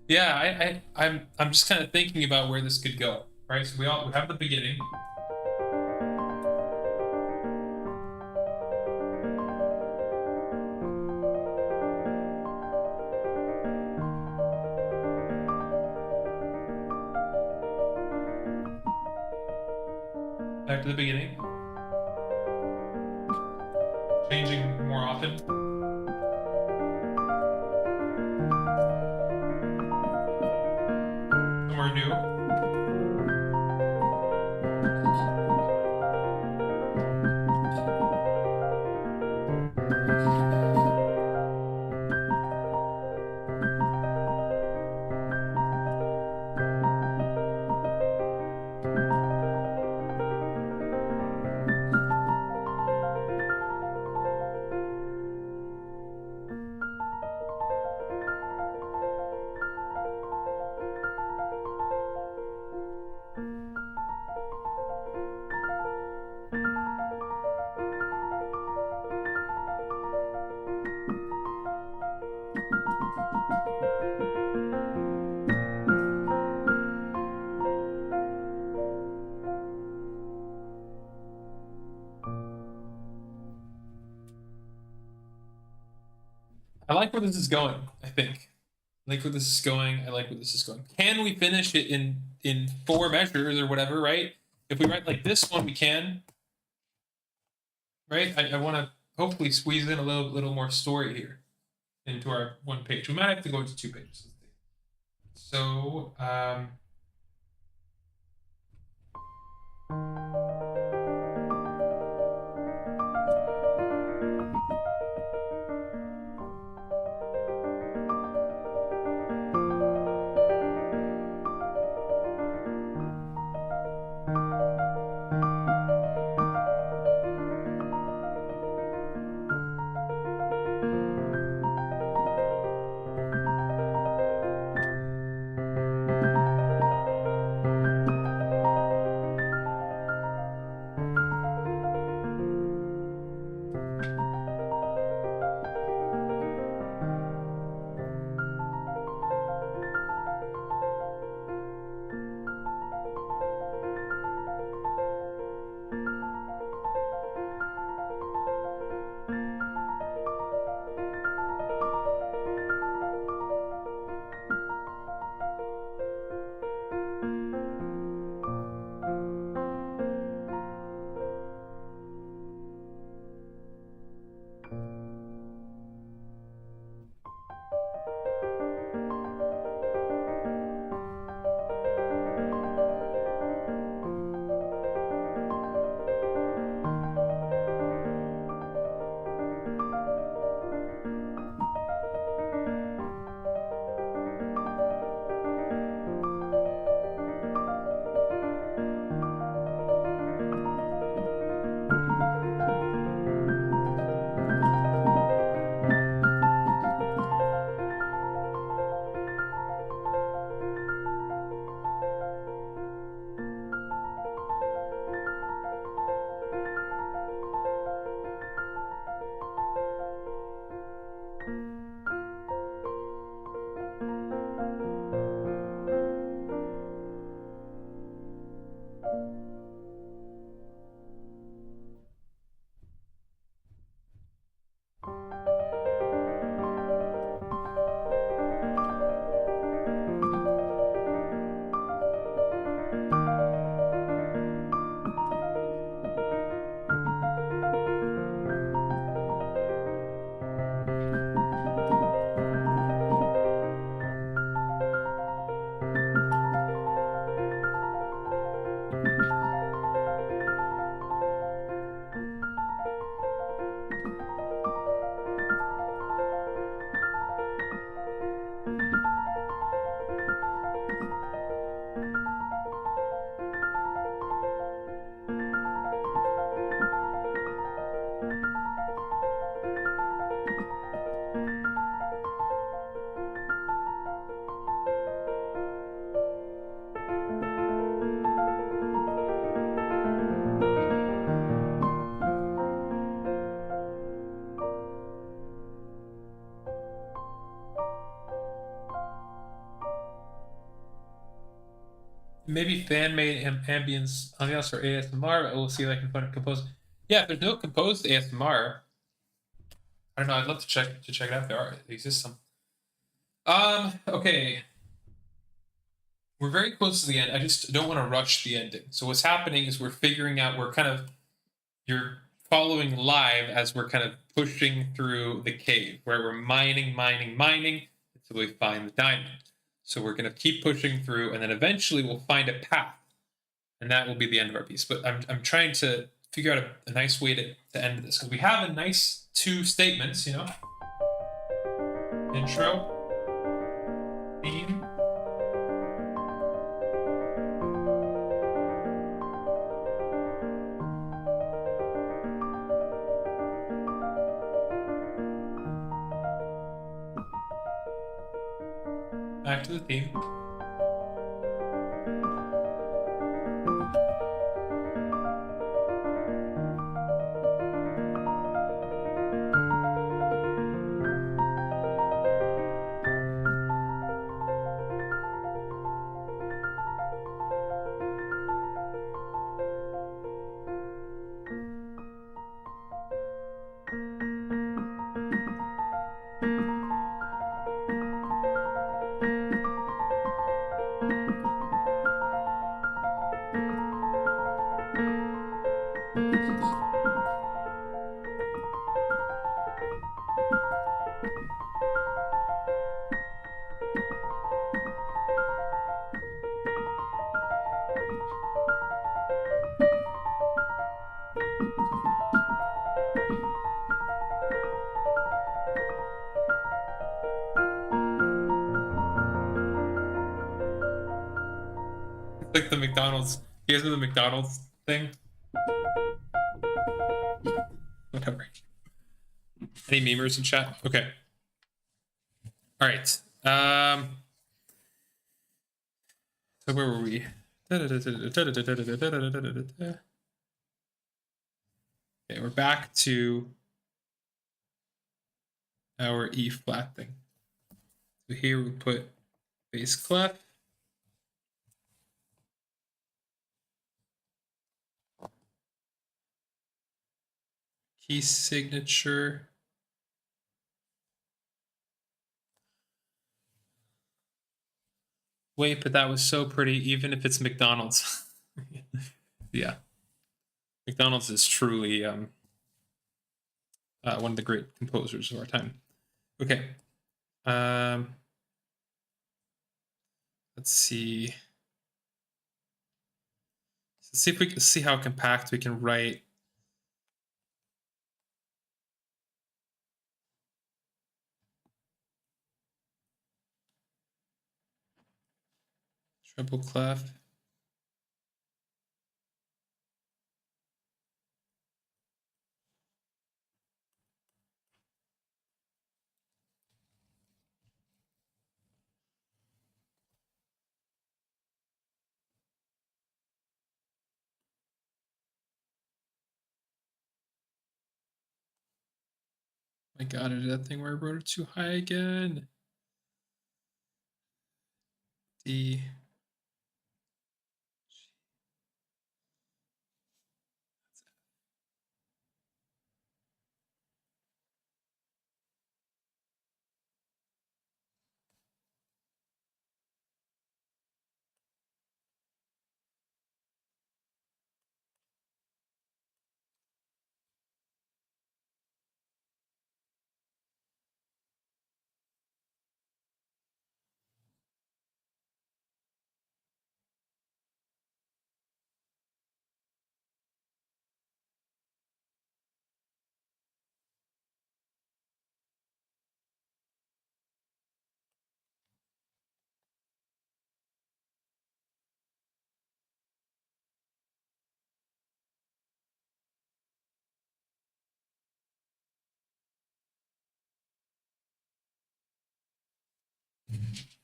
Yeah, I'm just kind of thinking about where this could go, right? So we have the beginning. Back to the beginning. Changing more often. Somewhere new. I like where this is going, I think. I like where this is going. I like where this is going. Can we finish it in 4 measures or whatever, right? If we write like this one, we can. Right? I want to hopefully squeeze in a little more story here into our 1 page. We might have to go into 2 pages. So, maybe fan-made ambience or ASMR, but we'll see if I can find a compose. Yeah, if there's no composed ASMR, I don't know. I'd love to check it out. There exists some. Okay. We're very close to the end. I just don't want to rush the ending. So what's happening is we're figuring out. You're following live as we're kind of pushing through the cave, where we're mining until we find the diamond. So we're going to keep pushing through, and then eventually we'll find a path, and that will be the end of our piece. But I'm trying to figure out a nice way to end this, because we have a nice 2 statements, intro, theme. Back to the theme. Like the McDonald's. You guys know the McDonald's thing? Whatever. Any memers in chat? Okay. All right. So where were we? Okay, we're back to our E flat thing. So here we put bass clef. Key signature. Wait, but that was so pretty, even if it's McDonald's. Yeah. McDonald's is truly one of the great composers of our time. Okay. Let's see. Let's see if we can see how compact we can write. Treble clef. My God, I did that thing where I wrote it too high again. D.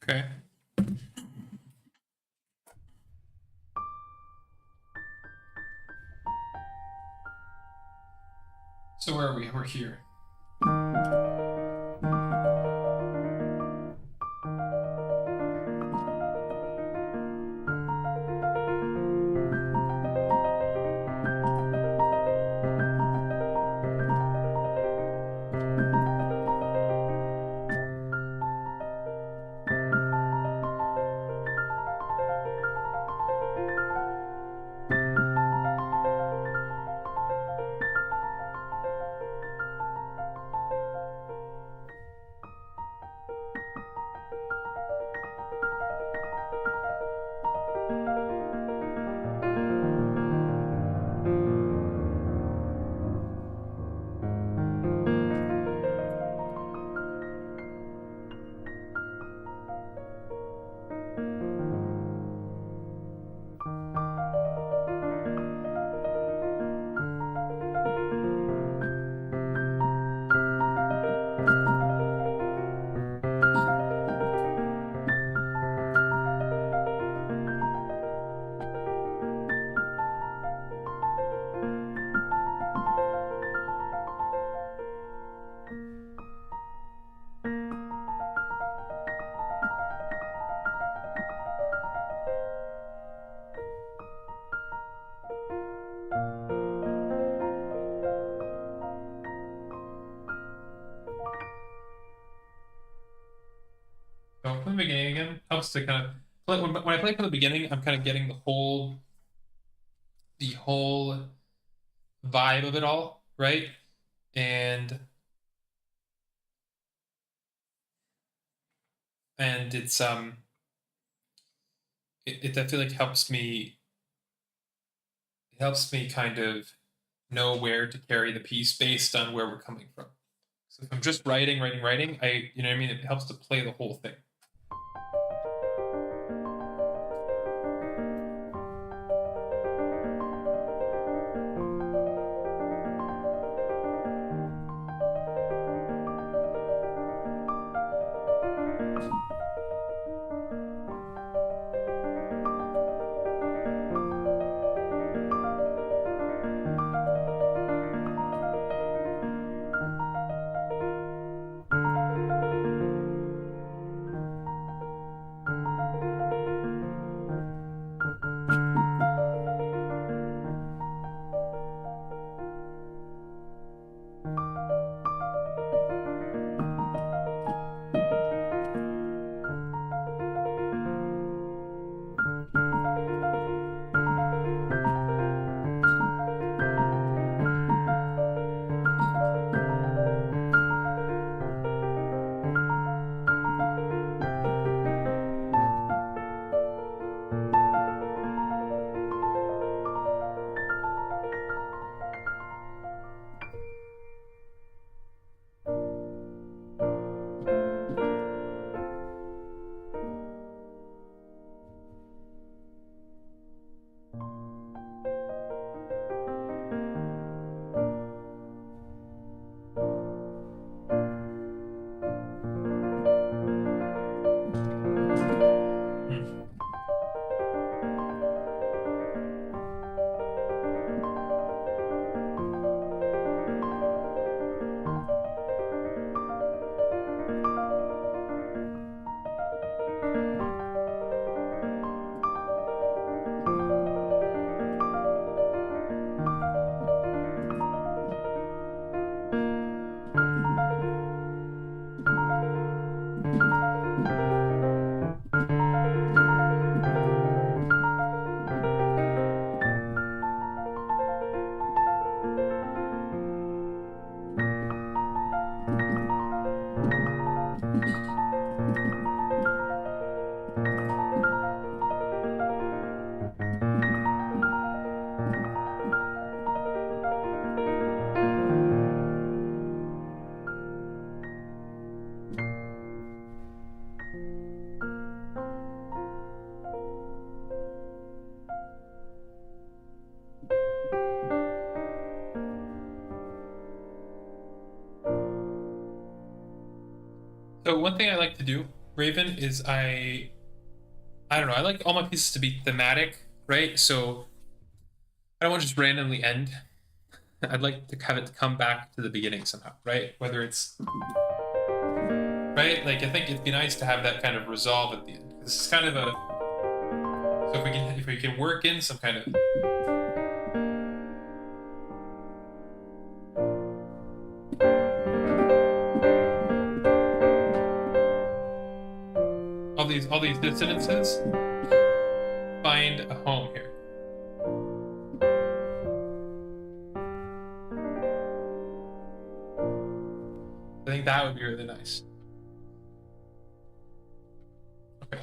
Okay. So where are we? We're here. So from the beginning again helps to kind of play, when I play from the beginning, I'm kind of getting the whole vibe of it all, right? And it's it I feel like helps me kind of know where to carry the piece based on where we're coming from. So if I'm just writing, you know what I mean? It helps to play the whole thing. Hmm. So one thing I like to do, Raven, is I don't know, I like all my pieces to be thematic, right? So I don't want to just randomly end. I'd like to have it come back to the beginning somehow, right? Whether it's right, like I think it'd be nice to have that kind of resolve at the end. This is kind of a so if we can work in some kind of all these dissonances, find a home here. I think that would be really nice. Okay.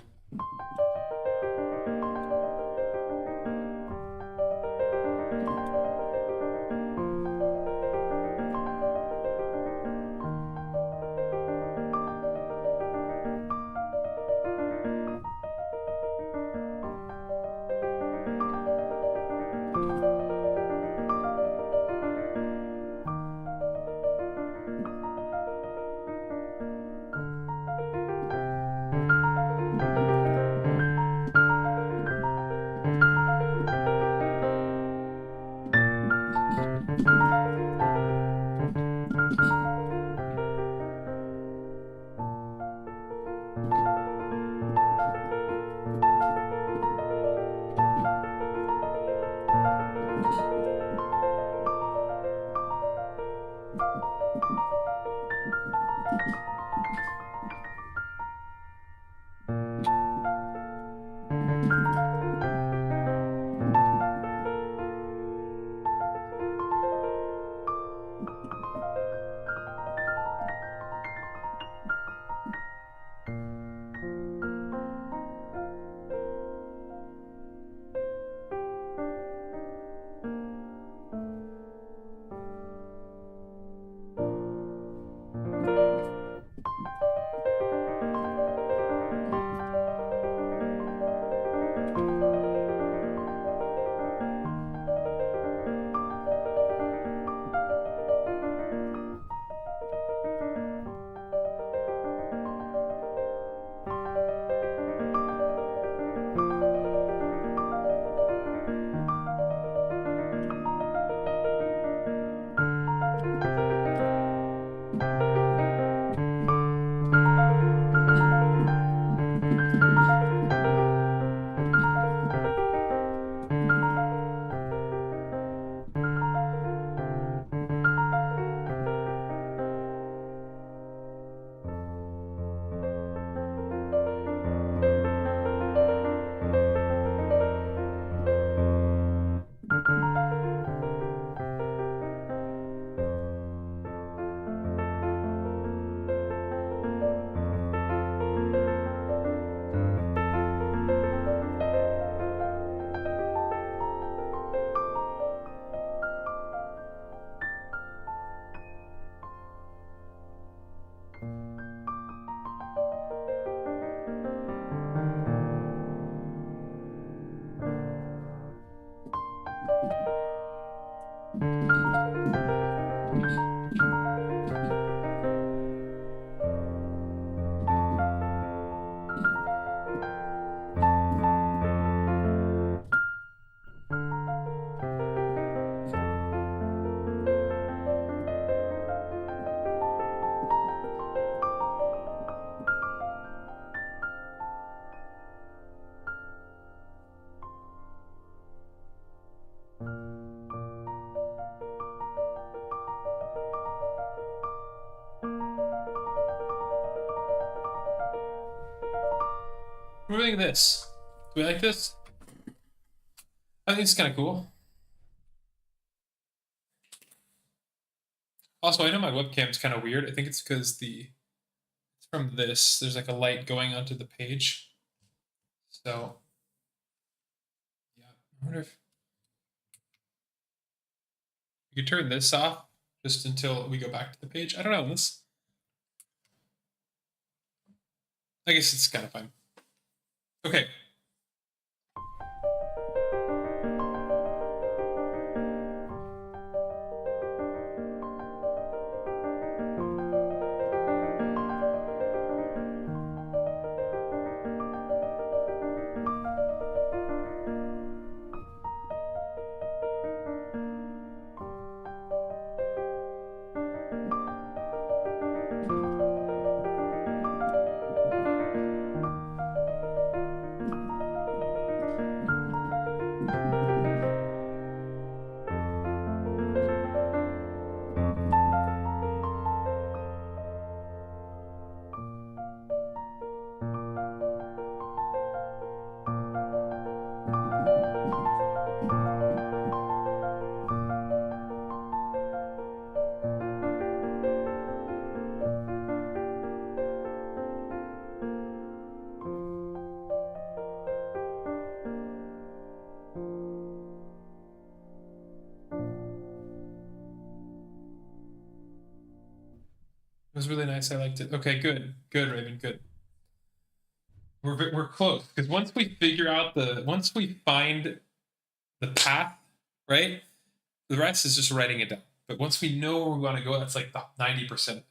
What do we think of this? Do we like this? I think it's kind of cool. Also, I know my webcam's kind of weird. I think it's because it's from this. There's like a light going onto the page. So, yeah. I wonder if you could turn this off just until we go back to the page. I don't know. I guess it's kind of fine. Okay. It was really nice. I liked it. Okay, good. Good, Raven, good. We're close because once we find the path, right? The rest is just writing it down. But once we know where we want to go, that's like the 90%.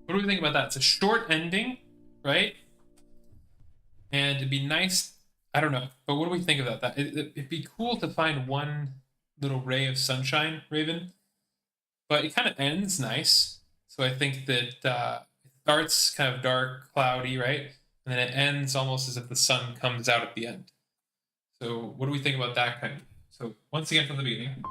What do we think about that? It's a short ending, right? And it'd be nice. I don't know, but what do we think about that? It'd be cool to find one little ray of sunshine, Raven, but it kind of ends nice. So I think that it starts kind of dark, cloudy, right? And then it ends almost as if the sun comes out at the end. So what do we think about that kind of? So once again from the beginning.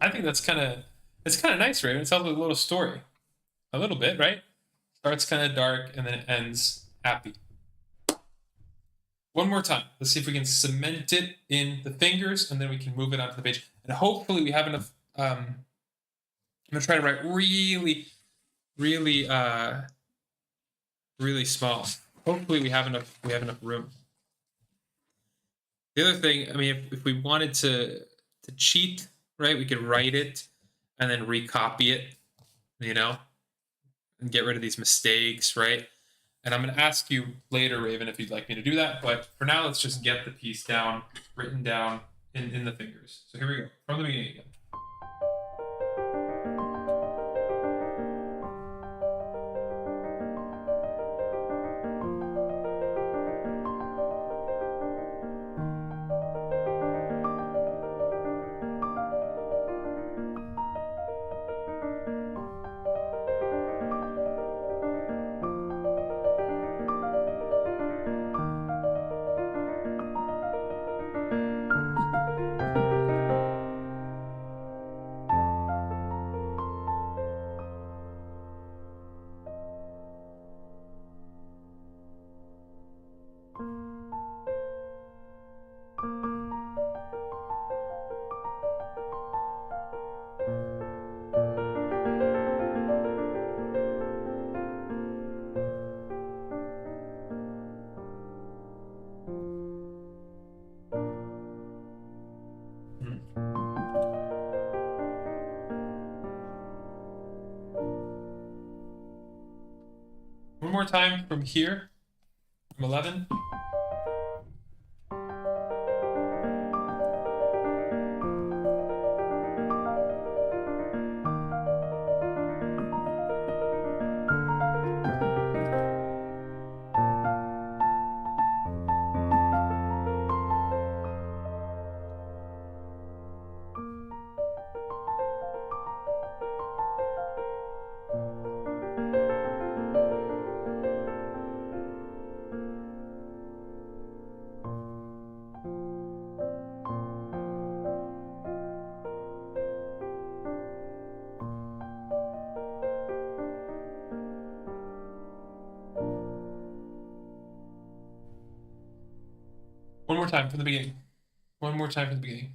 I think it's kind of nice, right? It tells a little story, a little bit, right? Starts kind of dark and then it ends happy. One more time. Let's see if we can cement it in the fingers and then we can move it onto the page. And hopefully we have enough. I'm gonna try to write really, really, really small. Hopefully we have enough. We have enough room. The other thing, I mean, if we wanted to cheat, right, we could write it and then recopy it, you know, and get rid of these mistakes, right? And I'm going to ask you later, Raven, if you'd like me to do that. But for now, let's just get the piece down, written down in the fingers. So here we go, from the beginning again. more time from here, from 11. One more time from the beginning. One more time from the beginning.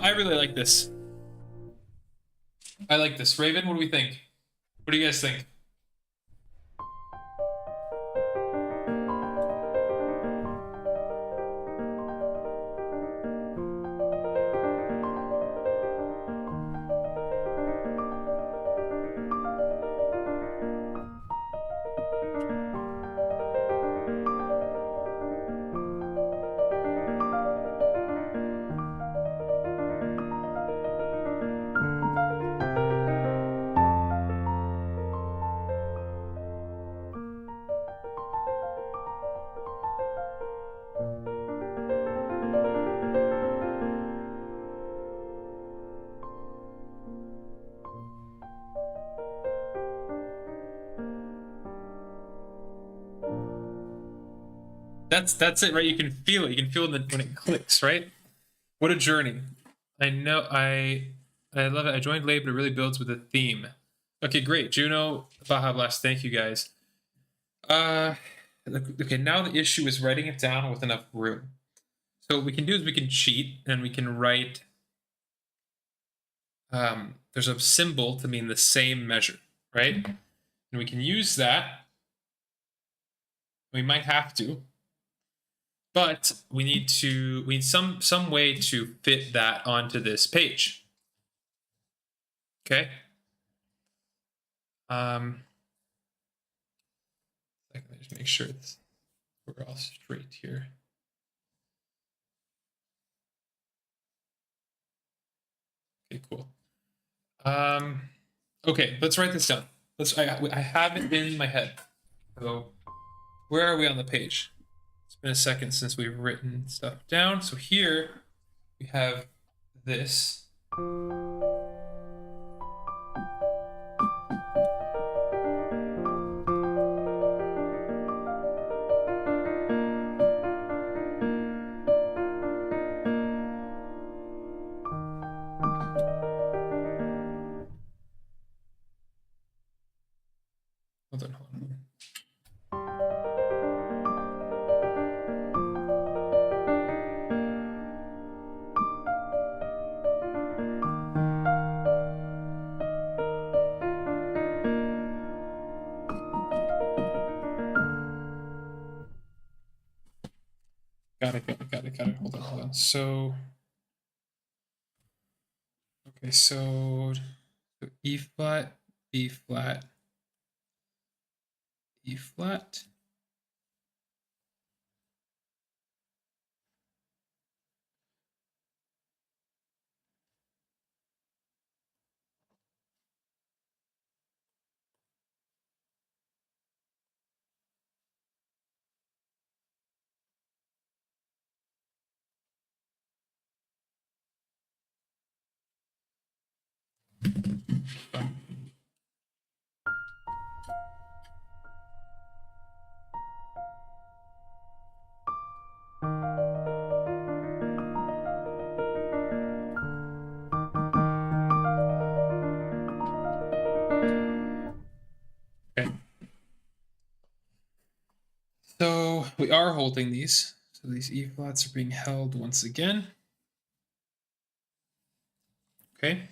I really like this. I like this. Raven, what do we think? What do you guys think? That's it, right? You can feel it. You can feel it when it clicks, right? What a journey. I know I love it. I joined late, but it really builds with a theme. Okay, great. Juno, Baja Blast, thank you guys. Okay, now the issue is writing it down with enough room. So what we can do is we can cheat and we can write. There's a symbol to mean the same measure, right? And we can use that. We might have to, but we need some way to fit that onto this page. Okay. Let me just make sure we're all straight here. Okay, cool. Okay, let's write this down. I have it in my head. So where are we on the page? It's been a second since we've written stuff down. So here we have this. Hold on. Got it. Hold on. So, okay, so E flat, B flat, E flat. Okay. So we are holding these. So these E flats are being held once again. Okay.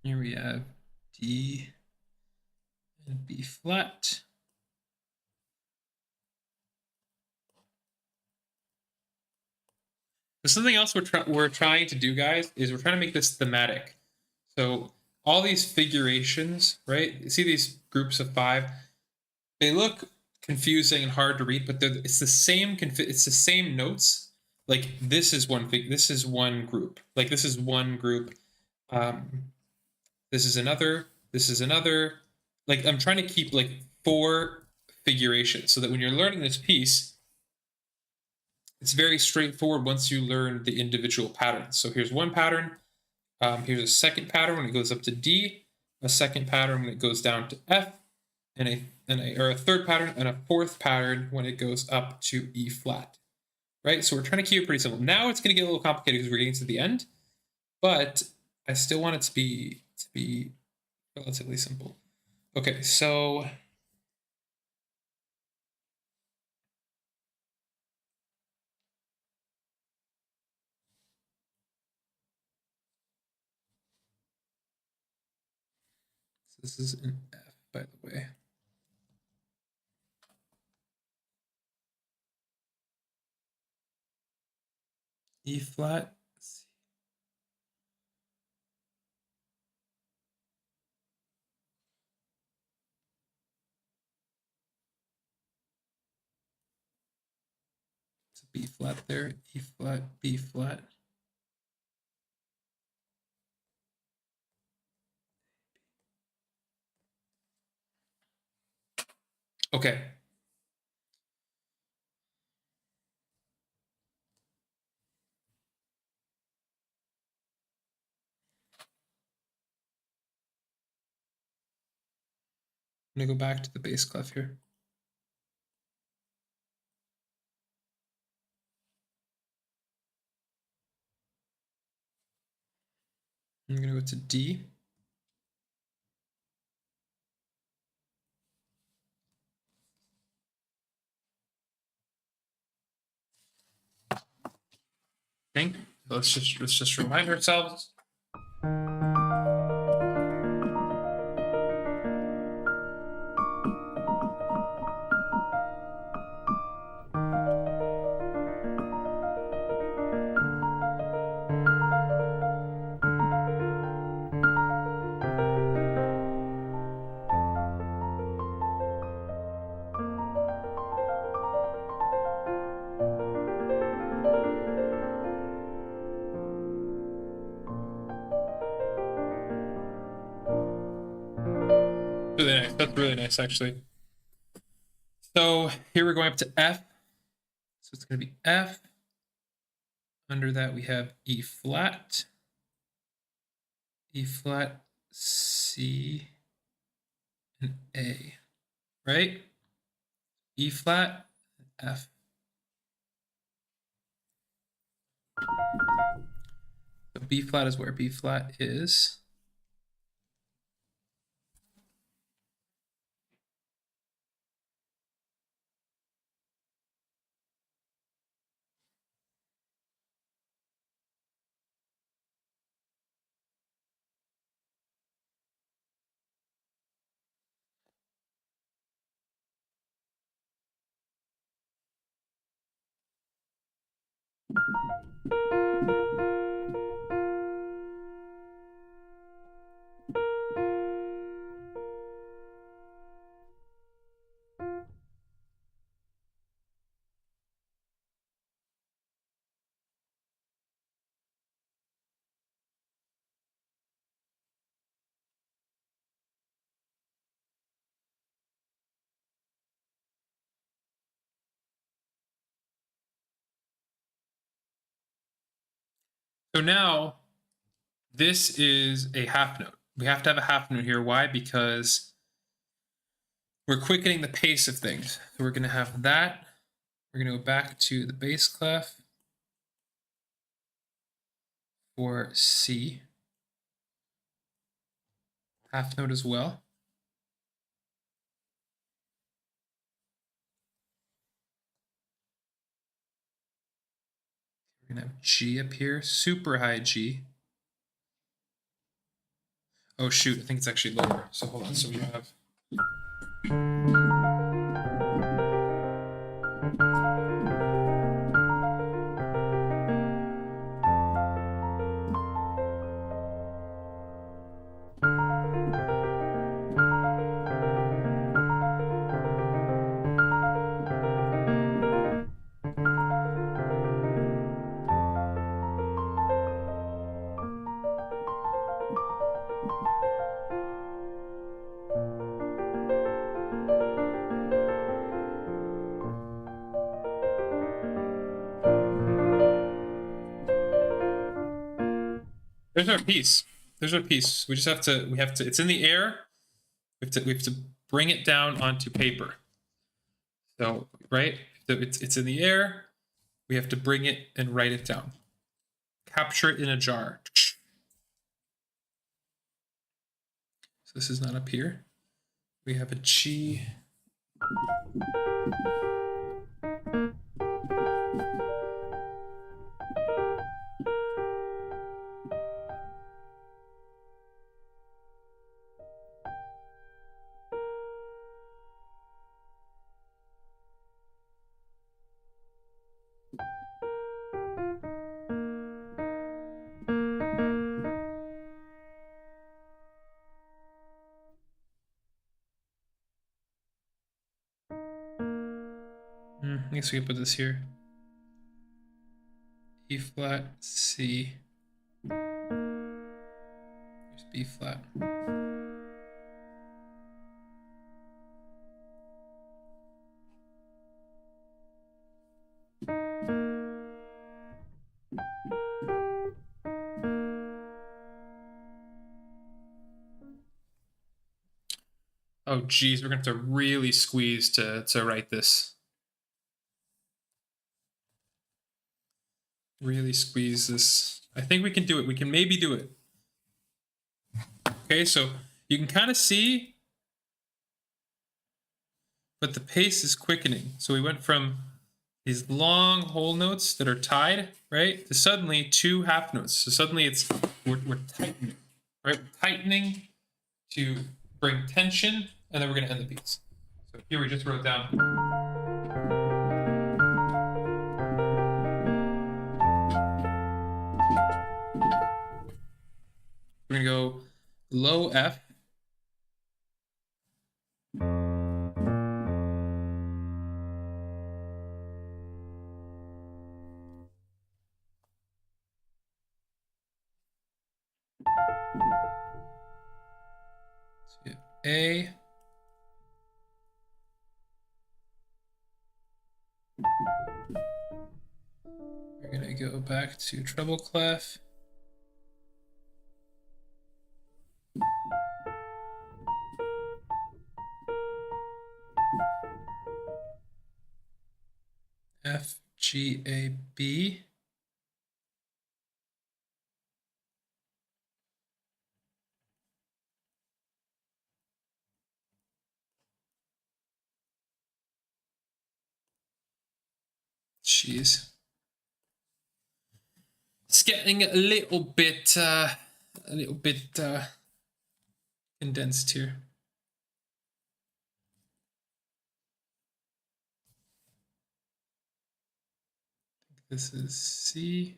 Here we have D and B flat. But something else we're trying to do, guys, is we're trying to make this thematic. So all these figurations, right? You see these groups of 5? They look confusing and hard to read, but it's the same. It's the same notes. Like this is one This is one group. Like this is one group. This is another. This is another. Like I'm trying to keep like 4 figurations so that when you're learning this piece, it's very straightforward once you learn the individual patterns. So here's one pattern. Here's a second pattern when it goes up to D. A second pattern when it goes down to F. And a third pattern and a fourth pattern when it goes up to E flat, right? So we're trying to keep it pretty simple. Now it's going to get a little complicated because we're getting to the end, but I still want it to be relatively simple. Okay, so this is an F, by the way. E flat. It's a B flat there. E flat, B flat. Okay. I'm gonna go back to the bass clef here. I'm gonna go to D. Think. Let's just remind ourselves. Really nice. That's really nice, actually. So here we're going up to F. So it's going to be F. Under that, we have E flat, C, and A, right? E flat, F. So B flat is where B flat is. So now this is a half note. We have to have a half note here. Why? Because we're quickening the pace of things. So we're going to have that. We're going to go back to the bass clef for C. Half note as well. We're going to have G up here, super high G. Oh shoot, I think it's actually lower. So hold on. So we have. There's our piece. There's our piece. We just have to. We have to. It's in the air. We have to bring it down onto paper. So right, it's in the air. We have to bring it and write it down. Capture it in a jar. So this is not up here. We have a G. I guess we can put this here. E flat, C. Here's B flat. Oh geez, we're gonna have to really squeeze to write this. Really squeeze this. I think we can do it. We can maybe do it. Okay, so you can kind of see, but the pace is quickening. So we went from these long whole notes that are tied, right, to suddenly 2 half notes. So suddenly we're tightening, right? We're tightening to bring tension, and then we're going to end the piece. So here we just wrote down. We're going to go low F. So A. We're going to go back to treble clef. F, G, A, B. Jeez. It's getting a little bit condensed here. This is C.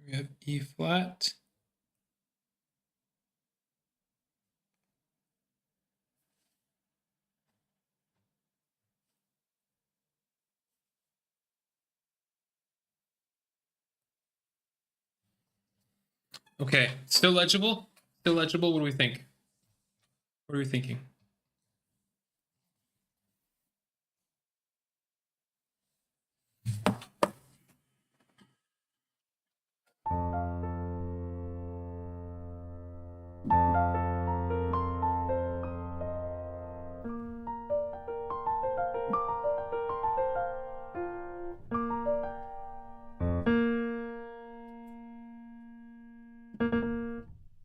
We have E flat. Okay, still legible? Still legible? What do we think? What are we thinking?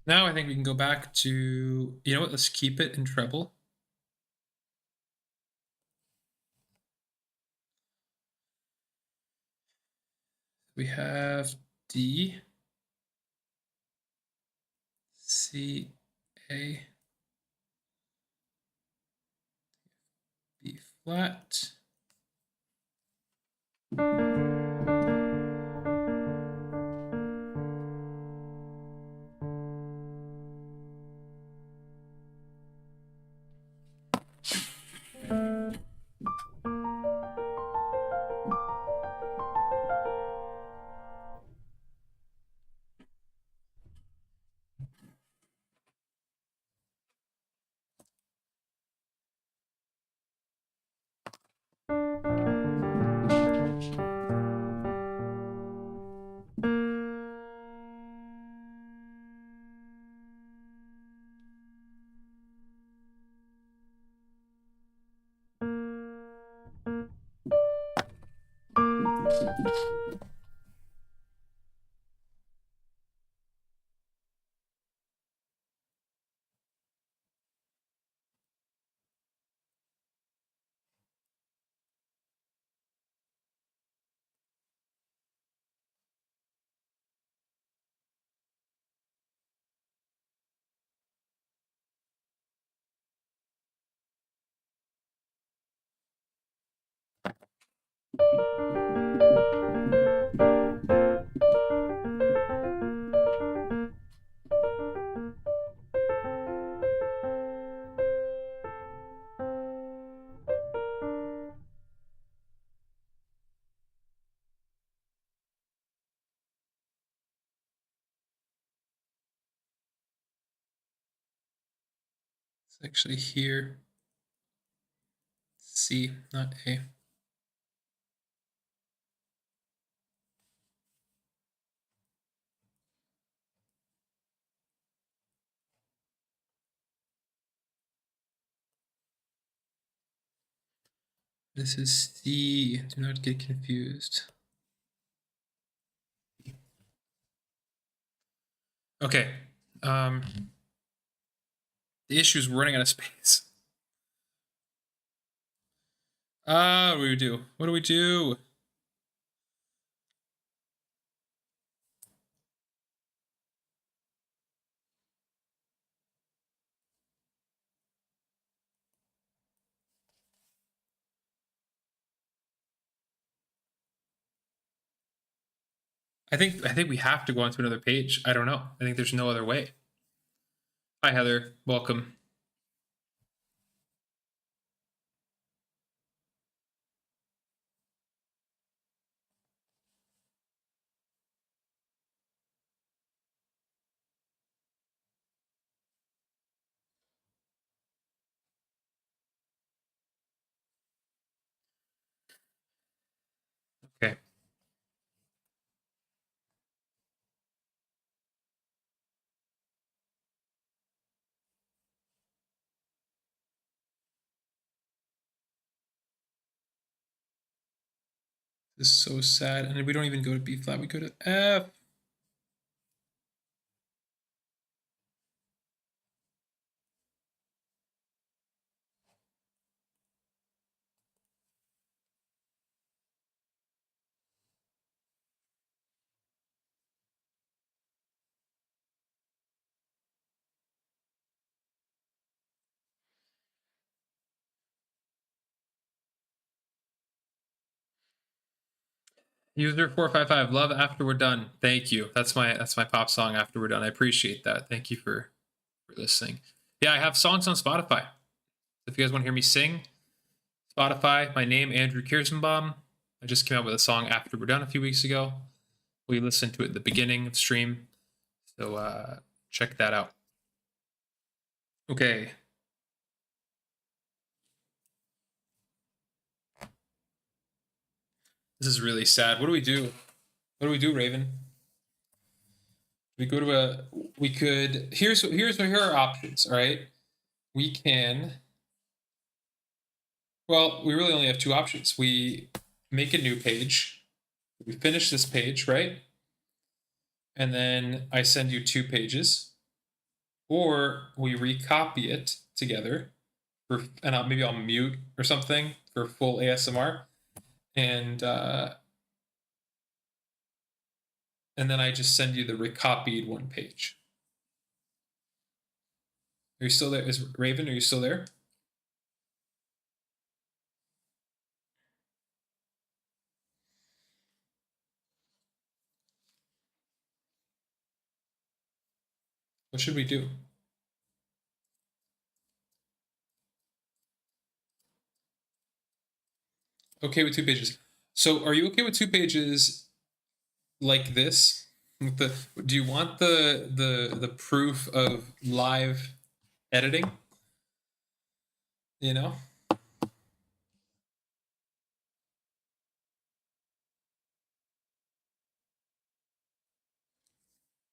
Now I think we can go back to, you know what, let's keep it in treble. We have D, C, A, B flat. It's actually here. C, not A. This is C. Do not get confused. Okay. The issue is we're running out of space. What do we do? What do we do? I think we have to go onto another page. I don't know. I think there's no other way. Hi, Heather. Welcome. Okay. This is so sad. And we don't even go to B flat. We go to F. User 455, love after we're done. Thank you. That's my pop song after we're done. I appreciate that. Thank you for listening. Yeah, I have songs on Spotify. If you guys want to hear me sing, Spotify, my name, Andrew Kierszenbaum. I just came out with a song after we're done a few weeks ago. We listened to it at the beginning of stream. So check that out. Okay. This is really sad. What do we do? What do we do, Raven? We go to a. We could. Here are our options. All right. We can. Well, we really only have two options. We make a new page. We finish this page, right? And then I send you two pages, or we recopy it together, and maybe I'll mute or something for full ASMR, and then I just send you the recopied one page. Are you still there? Is Raven? Are you still there? What should we do? Okay with two pages. So are you okay with two pages like this? Do you want the proof of live editing? You know?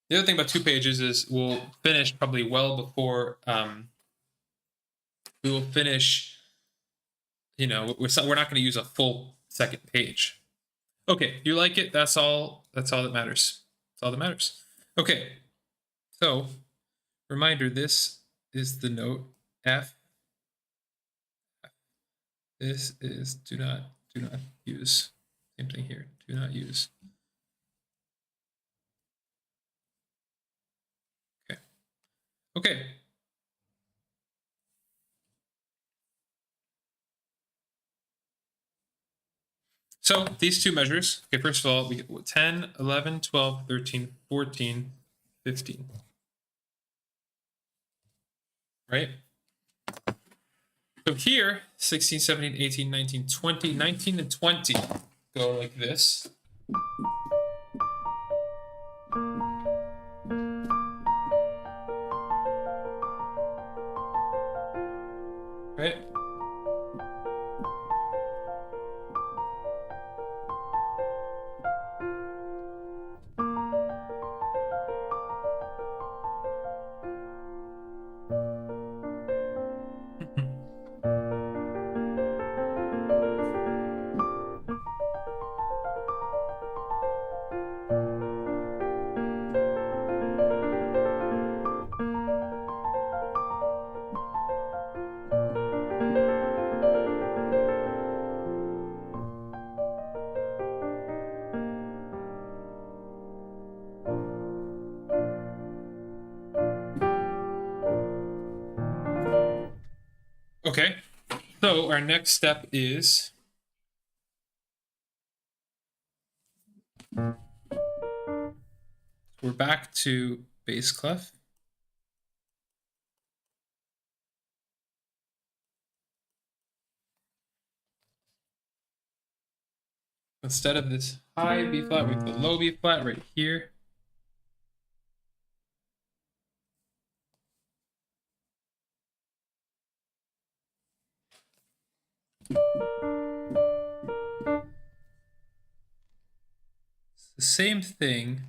The other thing about two pages is we'll finish probably well before we will finish. You know, we're not going to use a full second page. Okay, you like it? That's all. That's all that matters. That's all that matters. Okay, so reminder: this is the note F. This is do not use. Same thing here. Do not use. Okay. Okay. So these two measures, okay, first of all, we get 10, 11, 12, 13, 14, 15. Right? So here, 16, 17, 18, 19, 20, 19 and 20 go like this. Right? Okay, so our next step is we're back to bass clef. Instead of this high B flat, we have the low B flat right here. It's the same thing.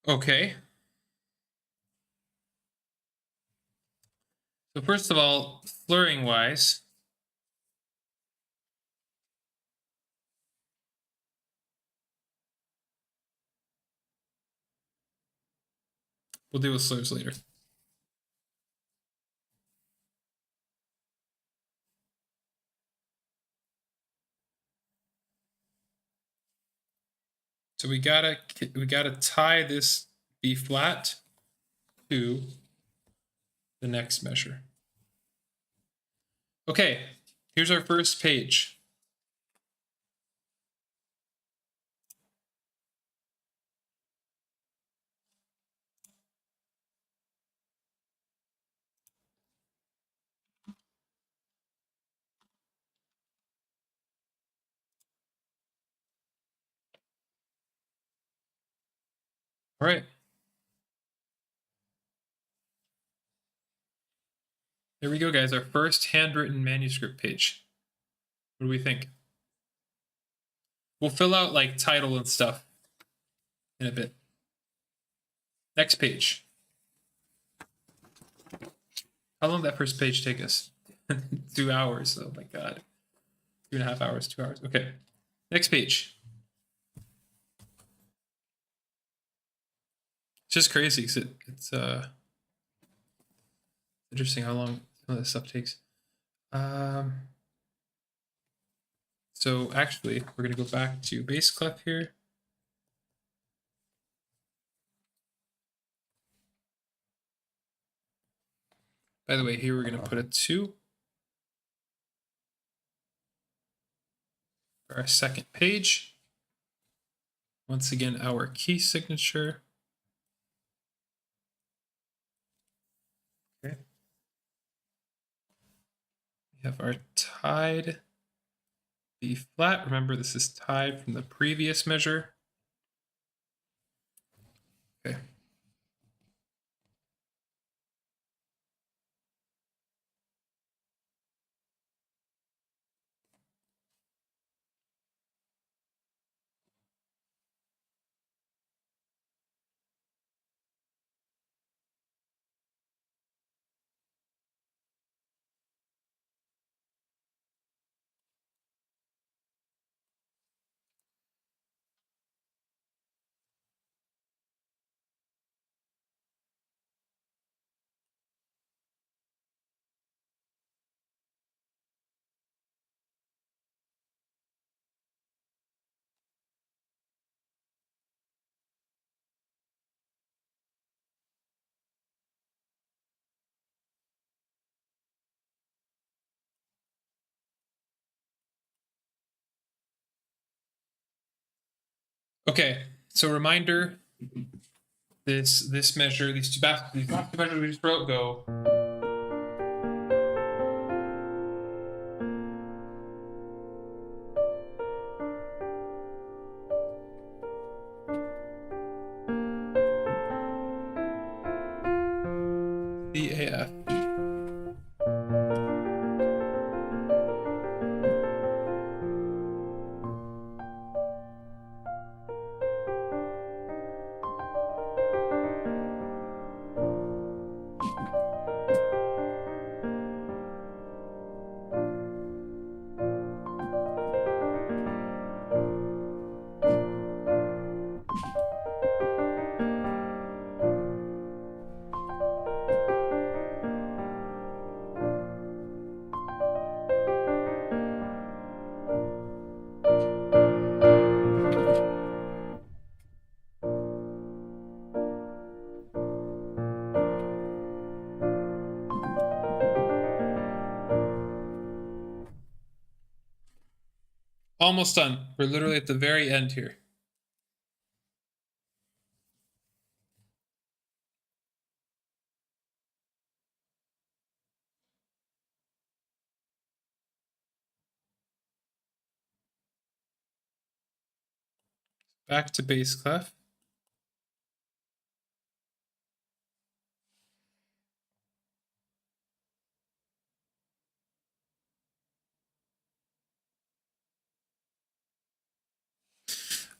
Okay. So first of all, slurring wise, we'll deal with slurs later. So we gotta tie this B flat to the next measure. Okay, here's our first page. All right. There we go, guys. Our first handwritten manuscript page. What do we think? We'll fill out like title and stuff in a bit. Next page. How long did that first page take us? 2 hours. Oh my God. 2.5 hours, 2 hours. Okay. Next page. It's just crazy because it's interesting how long some of this stuff takes. So actually, we're going to go back to bass clef here. By the way, here we're going to put a 2 for our second page. Once again, our key signature. Okay. We have our tied B flat. Remember, this is tied from the previous measure. Okay. Okay, so reminder, this measure, these last two measures we just wrote go. Almost done. We're literally at the very end here. Back to bass clef.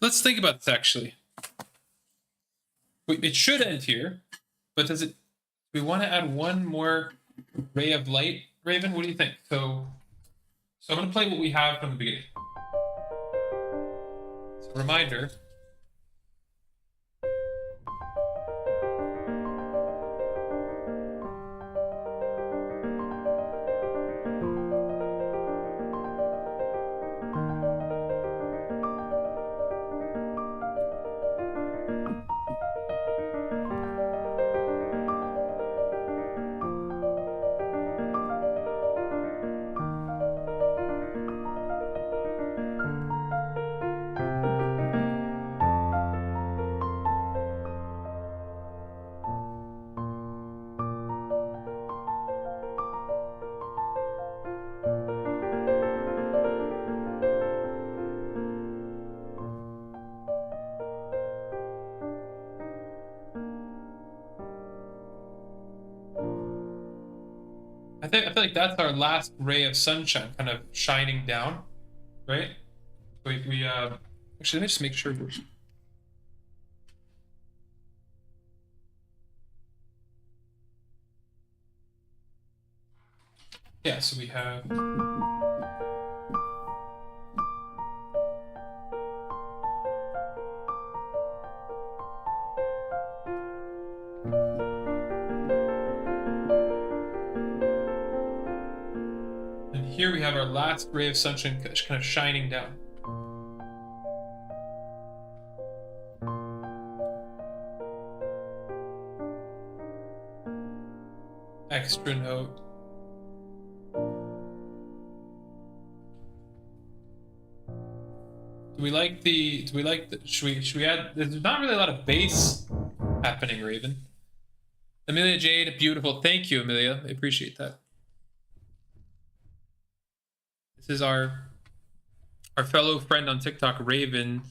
Let's think about this actually. It should end here, but does it? We want to add one more ray of light, Raven. What do you think? So I'm going to play what we have from the beginning. So reminder. I feel like that's our last ray of sunshine, kind of shining down, right? We actually let me just make sure we're. Yeah, so we have. And here we have our last ray of sunshine kind of shining down. Extra note. Do we like the? Should we add? There's not really a lot of bass happening, Raven. Amelia Jade, beautiful. Thank you, Amelia. I appreciate that. This is our fellow friend on TikTok, Raven.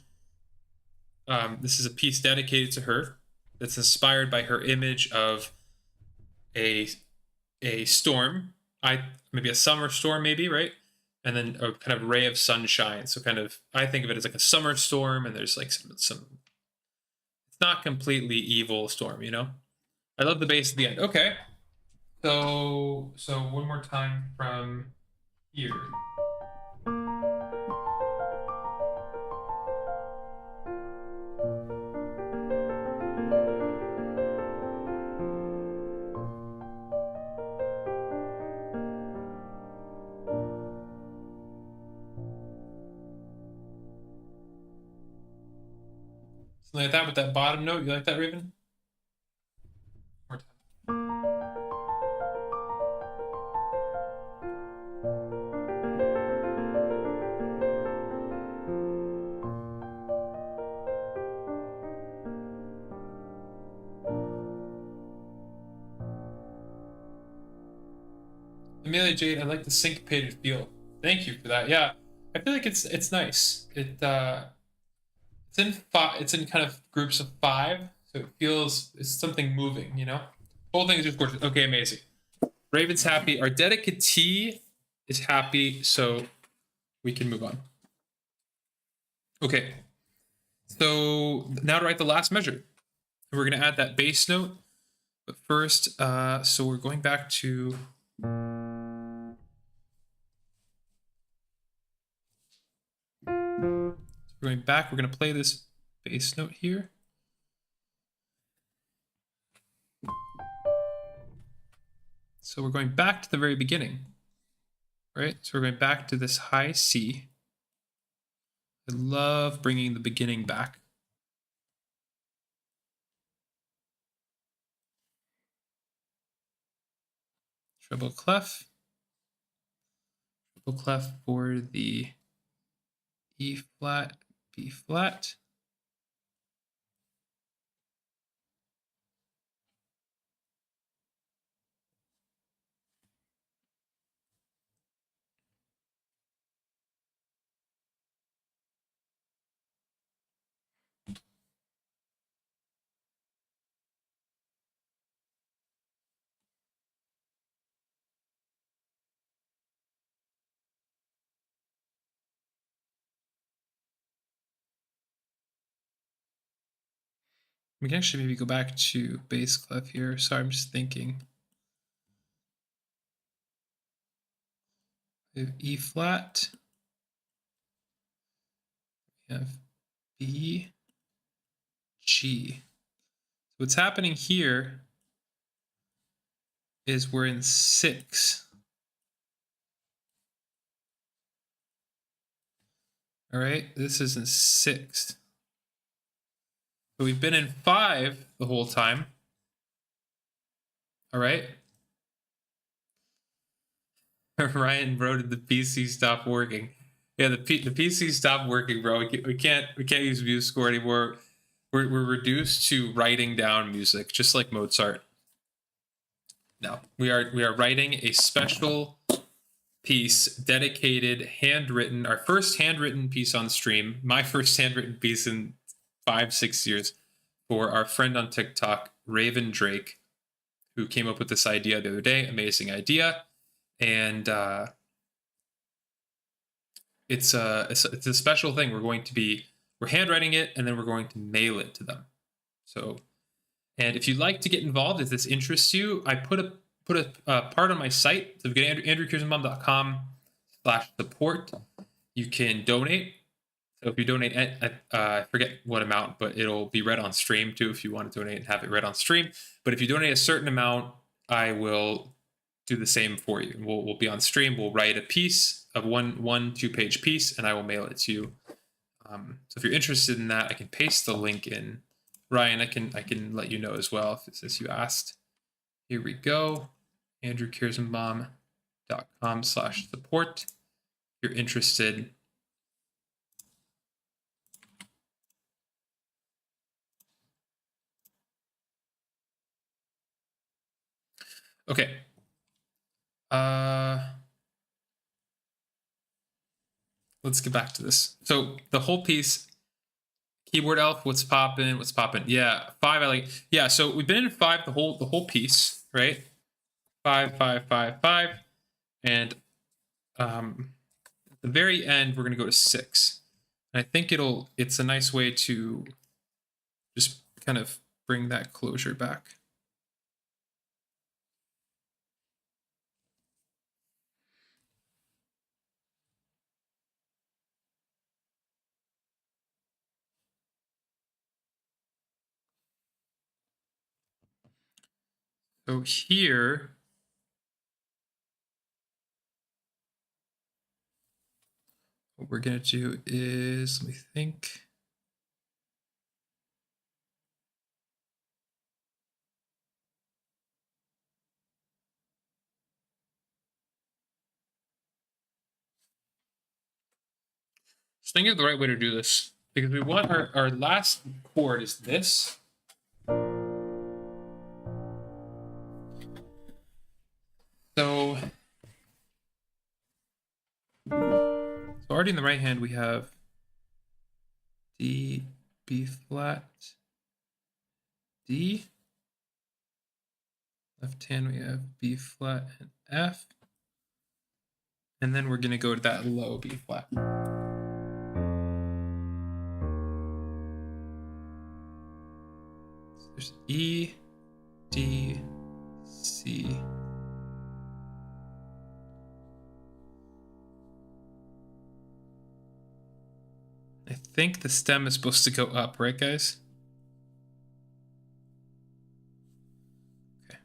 This is a piece dedicated to her. That's inspired by her image of a storm. Maybe a summer storm, maybe, right? And then a kind of ray of sunshine. So kind of, I think of it as like a summer storm, and there's like some it's not completely evil storm, you know? I love the bass at the end. Okay. So one more time from here. Something like that with that bottom note. You like that, Raven? More time. Amelia Jade, I like the syncopated feel. Thank you for that. Yeah, I feel like it's nice. It's in kind of groups of 5, so it feels it's something moving. You know, whole thing is just gorgeous. Okay, amazing. Raven's happy. Our dedicatee is happy, so we can move on. Okay, so now to write the last measure. We're gonna add that bass note, but first, so we're going back to. We're going back. We're going to play this bass note here. So we're going back to the very beginning, right? So we're going back to this high C. I love bringing the beginning back. Treble clef. Treble clef for the E flat, B flat. We can actually maybe go back to bass clef here. Sorry, I'm just thinking. We have E flat. We have B, G. What's happening here is we're in 6. All right, this is in 6. So we've been in 5 the whole time. All right. Ryan wrote did the PC stop working. Yeah, the PC stopped working, bro. We can't use MuseScore anymore. We're reduced to writing down music, just like Mozart. No, we are writing a special piece dedicated, handwritten, our first handwritten piece on stream, my first handwritten piece in 5-6 years, for our friend on TikTok, Raven Drake, who came up with this idea the other day. Amazing idea. And it's a special thing. We're handwriting it, and then we're going to mail it to them. So, and if you'd like to get involved, if this interests you, I put a part on my site. So if you go to andrewkierszenbaum.com/support, you can donate. So if you donate, I forget what amount, but it'll be read on stream too if you want to donate and have it read on stream. But if you donate a certain amount, I will do the same for you. We'll be on stream. We'll write a piece of one 2-page piece, and I will mail it to you. So if you're interested in that, I can paste the link in. Ryan, I can let you know as well if it's as you asked. Here we go. andrewkierszenbaum.com/support. If you're interested. Okay. Let's get back to this. So the whole piece, keyboard elf, what's poppin'? Yeah, 5. I like. Yeah, so we've been in 5 the whole piece, right? 5, 5, 5, 5, and at the very end we're gonna go to 6. And I think it's a nice way to just kind of bring that closure back. So here, what we're gonna do is, let me think. Just think of the right way to do this, because we want our last chord is this. So already in the right hand we have D, B flat, D. Left hand we have B flat and F. And then we're gonna go to that low B flat. So there's E, D, C. I think the stem is supposed to go up, right, guys? Okay.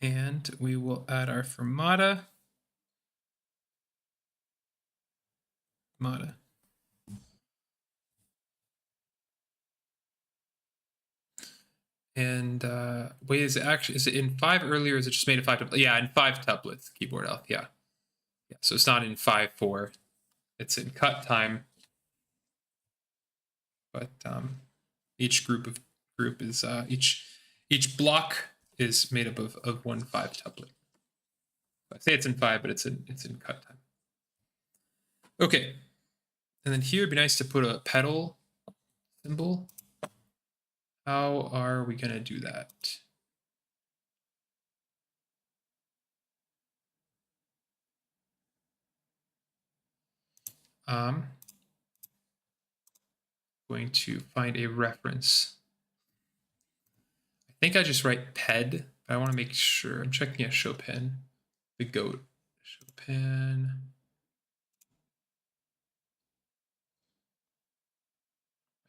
And we will add our fermata. And wait, is it in 5 earlier? Or is it just made in 5 tuplets? Yeah, in 5 tuplets, keyboard health. Yeah. Yeah. So it's not in 5/4. It's in cut time. But each group is each block is made up of 1 5 tuplet. I say it's in 5, but it's in cut time. Okay. And then here it'd be nice to put a pedal symbol. How are we gonna do that? Going to find a reference. I think I just write ped, but I want to make sure. I'm checking a Chopin, the goat. Chopin.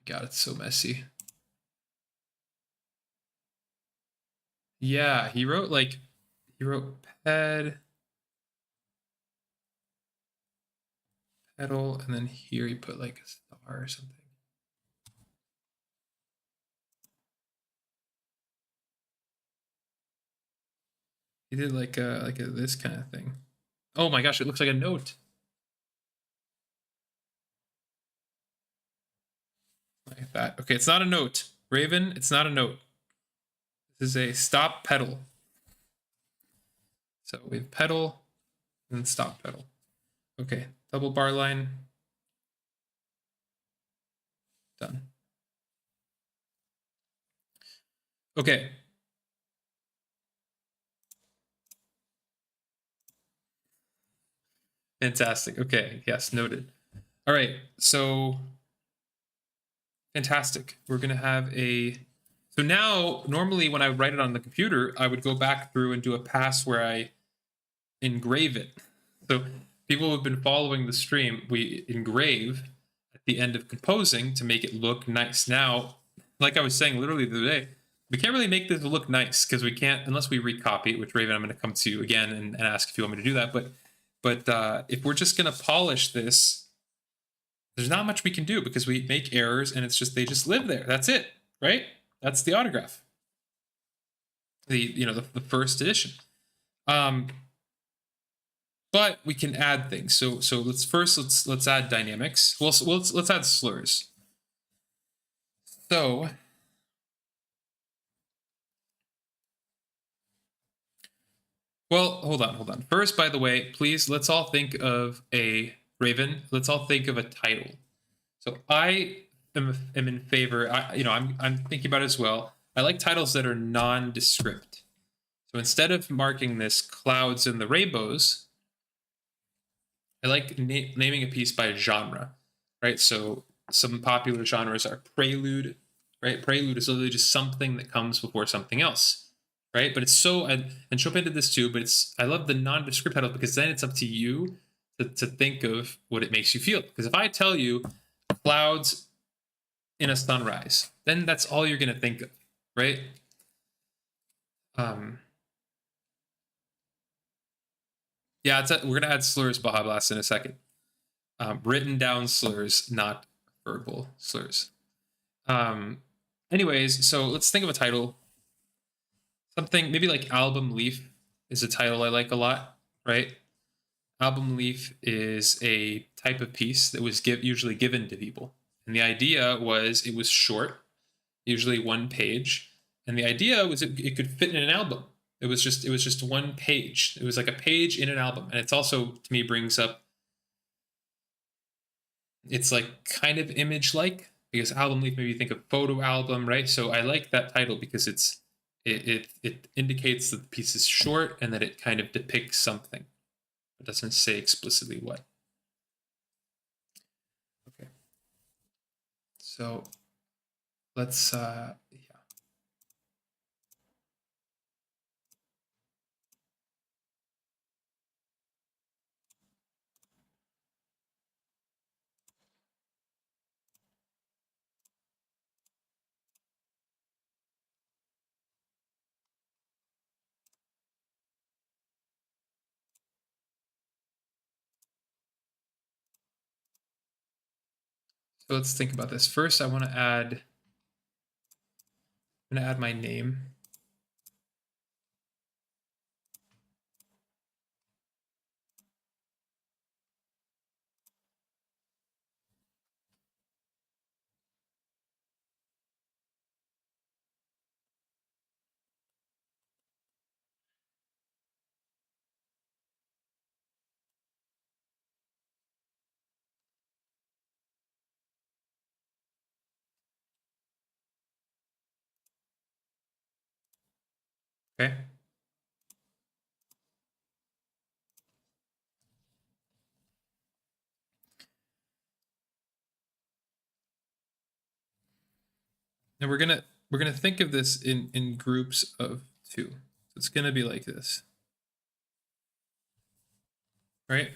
God, it's so messy. Yeah, he wrote ped, pedal, and then here he put like a star or something. He did like a this kind of thing. Oh my gosh, it looks like a note. Like that. Okay, it's not a note. Raven, it's not a note. This is a stop pedal. So we have pedal and stop pedal. Okay, double bar line. Done. Okay. Fantastic. Okay, yes, noted. All right, so fantastic. We're gonna have a. So now, normally when I write it on the computer, I would go back through and do a pass where I engrave it. So people who have been following the stream, we engrave at the end of composing to make it look nice. Now, like I was saying literally the other day, we can't really make this look nice because we can't, unless we recopy it, which Raven, I'm going to come to you again and ask if you want me to do that. But if we're just going to polish this, there's not much we can do because we make errors and it's just, they just live there. That's it, right? That's the autograph. The first edition. But we can add things. So let's add dynamics. Well, let's add slurs. So hold on. First, by the way, please let's all think of a Raven. Let's all think of a title. So I am in favor. I'm thinking about it as well. I like titles that are nondescript. So instead of marking this clouds and the rainbows, I like naming a piece by a genre, right? So some popular genres are prelude, right? Prelude is literally just something that comes before something else, right? But it's so, and Chopin did this too, but I love the nondescript title because then it's up to you to think of what it makes you feel. Because if I tell you clouds in a sunrise, then that's all you're going to think of, right? Yeah, we're going to add slurs, Baja Blast, in a second. Written down slurs, not verbal slurs. Anyways, so let's think of a title. Something maybe like Album Leaf is a title I like a lot, right? Album Leaf is a type of piece that was usually given to people. And the idea was it was short, usually 1 page. And the idea was it could fit in an album. It was just 1 page. It was like a page in an album. And it's also, to me, brings up, it's like kind of image-like, because album leaf, maybe you think of photo album, right? So I like that title because it indicates that the piece is short and that it kind of depicts something. It doesn't say explicitly what. Okay. So let's yeah. So let's think about this. First, I want to add, I'm gonna add my name. Okay. And we're gonna think of this in groups of 2. So it's gonna be like this, right?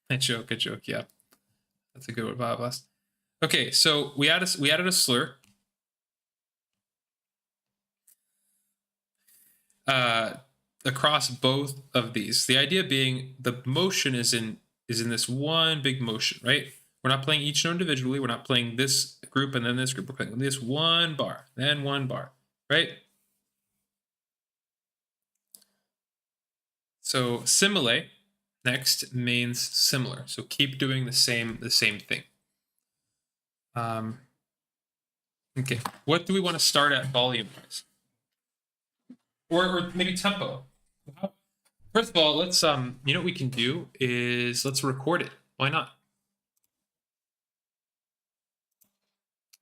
A joke. Yeah, that's a good one, Bob Blast. Okay, so we added a slur. Across both of these. The idea being the motion is in this one big motion, right? We're not playing each note individually. We're not playing this group and then this group. We're playing this one bar, then one bar, right? So simile next means similar. So keep doing the same thing. Okay, what do we want to start at volume wise? Or maybe tempo. First of all, let's you know what we can do is let's record it. Why not?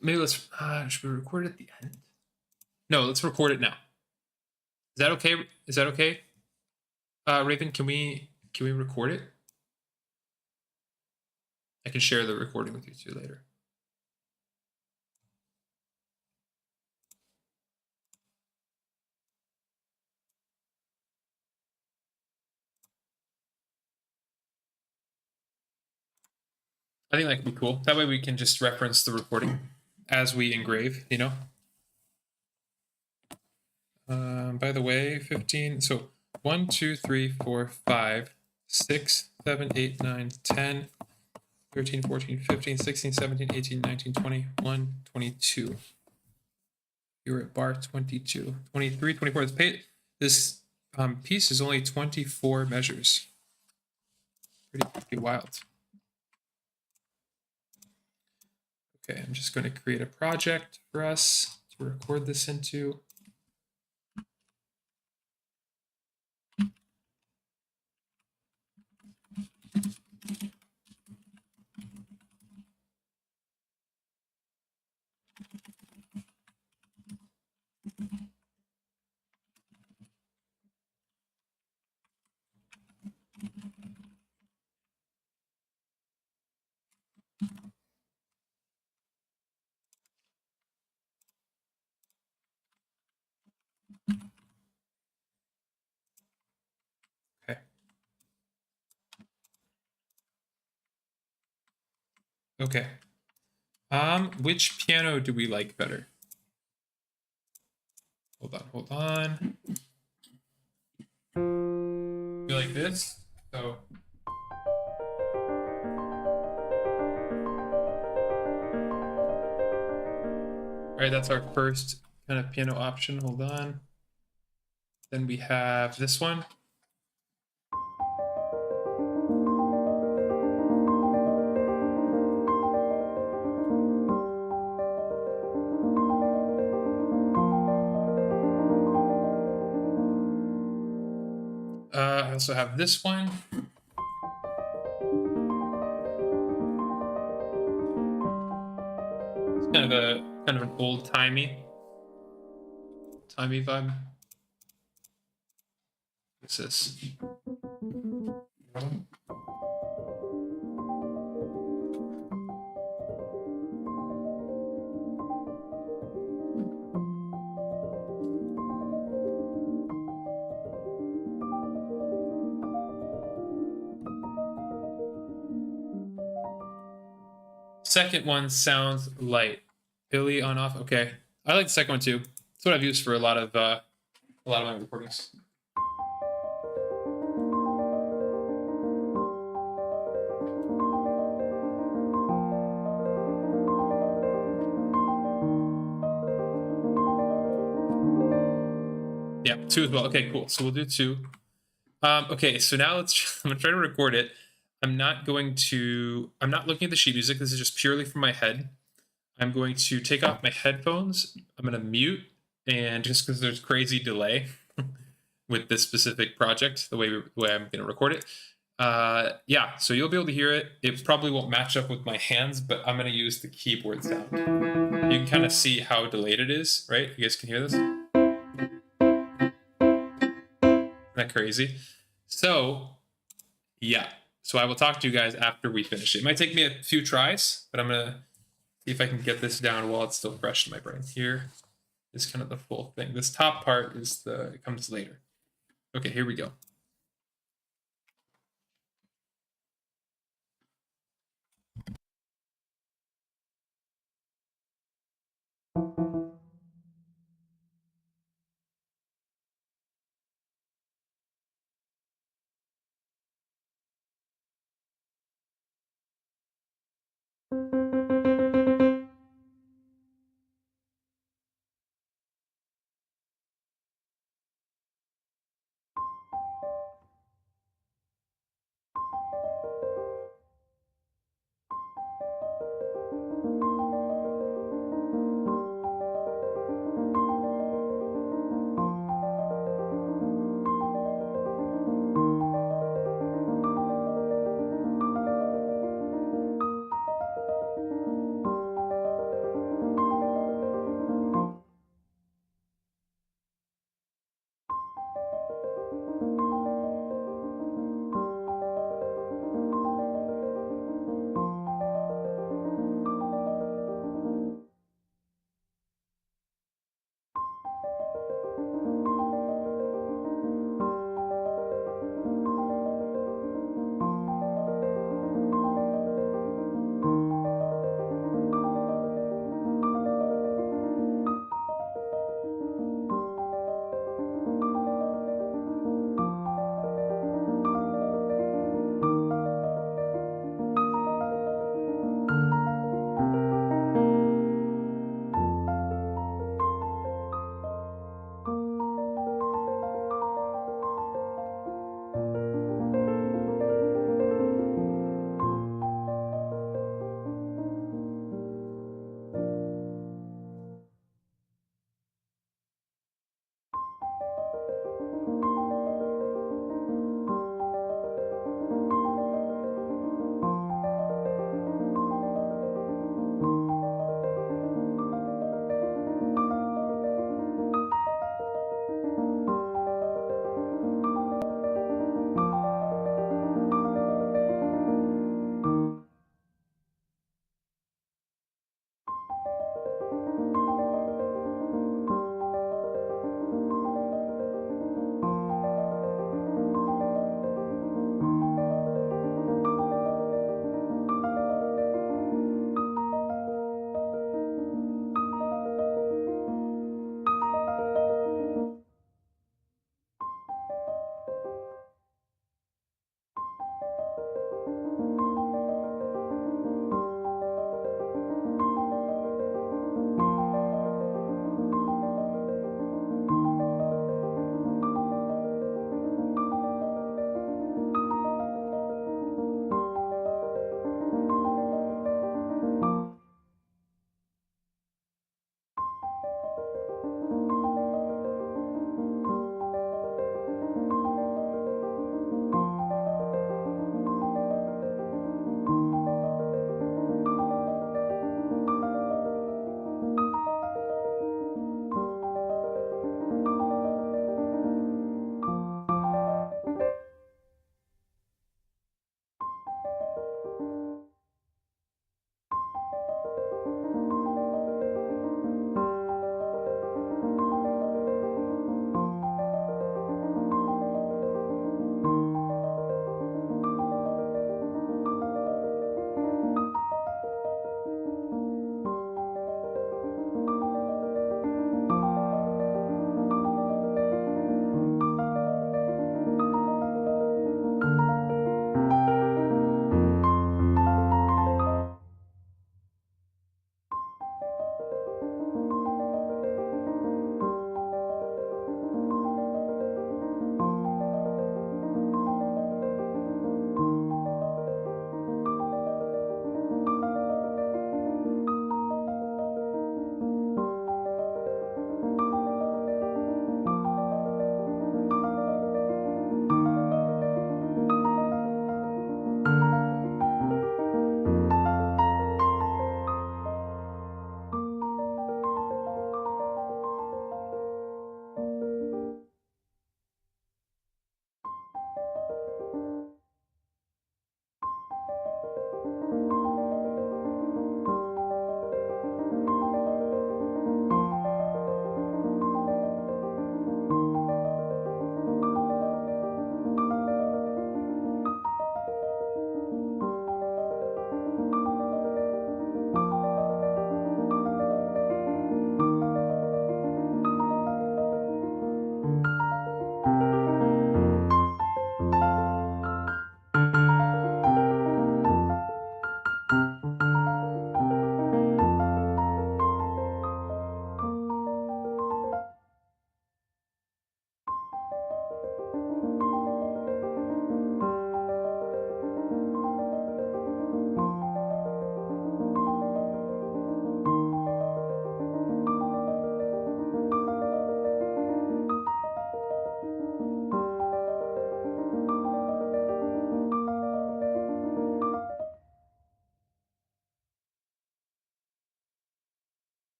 Maybe let's should we record it at the end? No, let's record it now. Is that okay? Is that okay? Raven, can we record it? I can share the recording with you too later. I think that could be cool. That way we can just reference the recording as we engrave, you know? By the way, 15, so 1, 2, 3, 4, 5, 6, 7, 8, 9, 10, 13, 14, 15, 16, 17, 18, 19, 20, 21, 22. You're at bar 22, 23, 24. This piece is only 24 measures. Pretty wild. Okay, I'm just going to create a project for us to record this into. Okay. Okay. Which piano do we like better? Hold on. We like this. So right, that's our first kind of piano option. Hold on. Then we have this one. I also have this one. It's kind of an old-timey vibe. What's this? Second one sounds light. Billy on off. Okay, I like the second one too. That's what I've used for a lot of my recordings. Yeah, 2 as well. Okay, cool. So we'll do 2. Okay, so now I'm gonna try to record it. I'm not looking at the sheet music. This is just purely from my head. I'm going to take off my headphones. I'm gonna mute, and just because there's crazy delay with this specific project, the way I'm gonna record it. Yeah, so you'll be able to hear it. It probably won't match up with my hands, but I'm gonna use the keyboard sound. You can kind of see how delayed it is, right? You guys can hear this? Isn't that crazy? So, yeah. So I will talk to you guys after we finish it. It might take me a few tries, but I'm gonna see if I can get this down while it's still fresh in my brain. Here is kind of the full thing. This top part it comes later. Okay, here we go.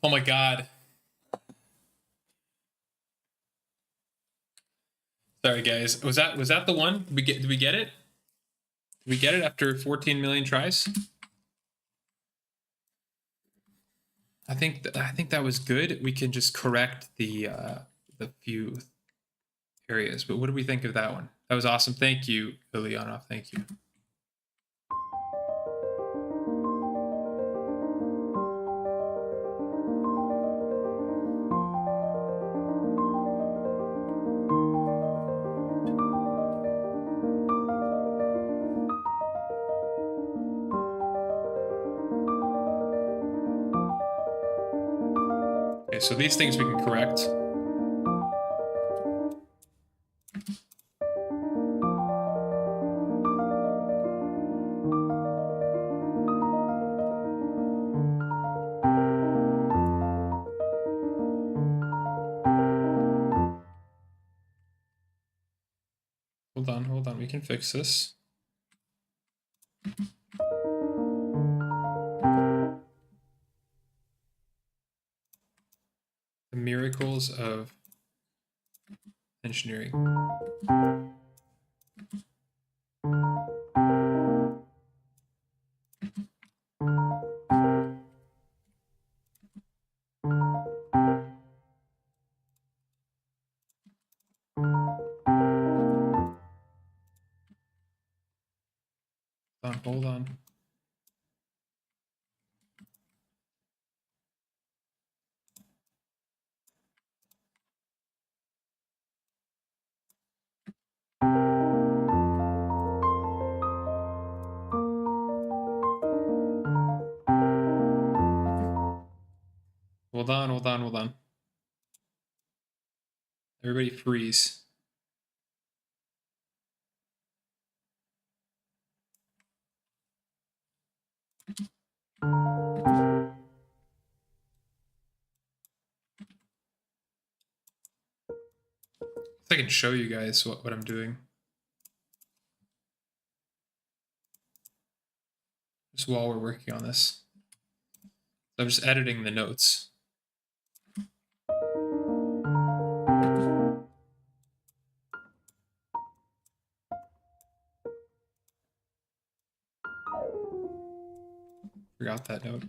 Oh my god. Sorry guys. Was that the one? Did we get it? Did we get it after 14 million tries? I think that was good. We can just correct the few areas. But what do we think of that one? That was awesome. Thank you, Ilyanov. Thank you. Okay, so these things we can correct. Hold on, we can fix this. The miracles of engineering. Hold on. Hold on. Everybody freeze. I can show you guys what I'm doing. Just while we're working on this. I'm just editing the notes. Forgot that note.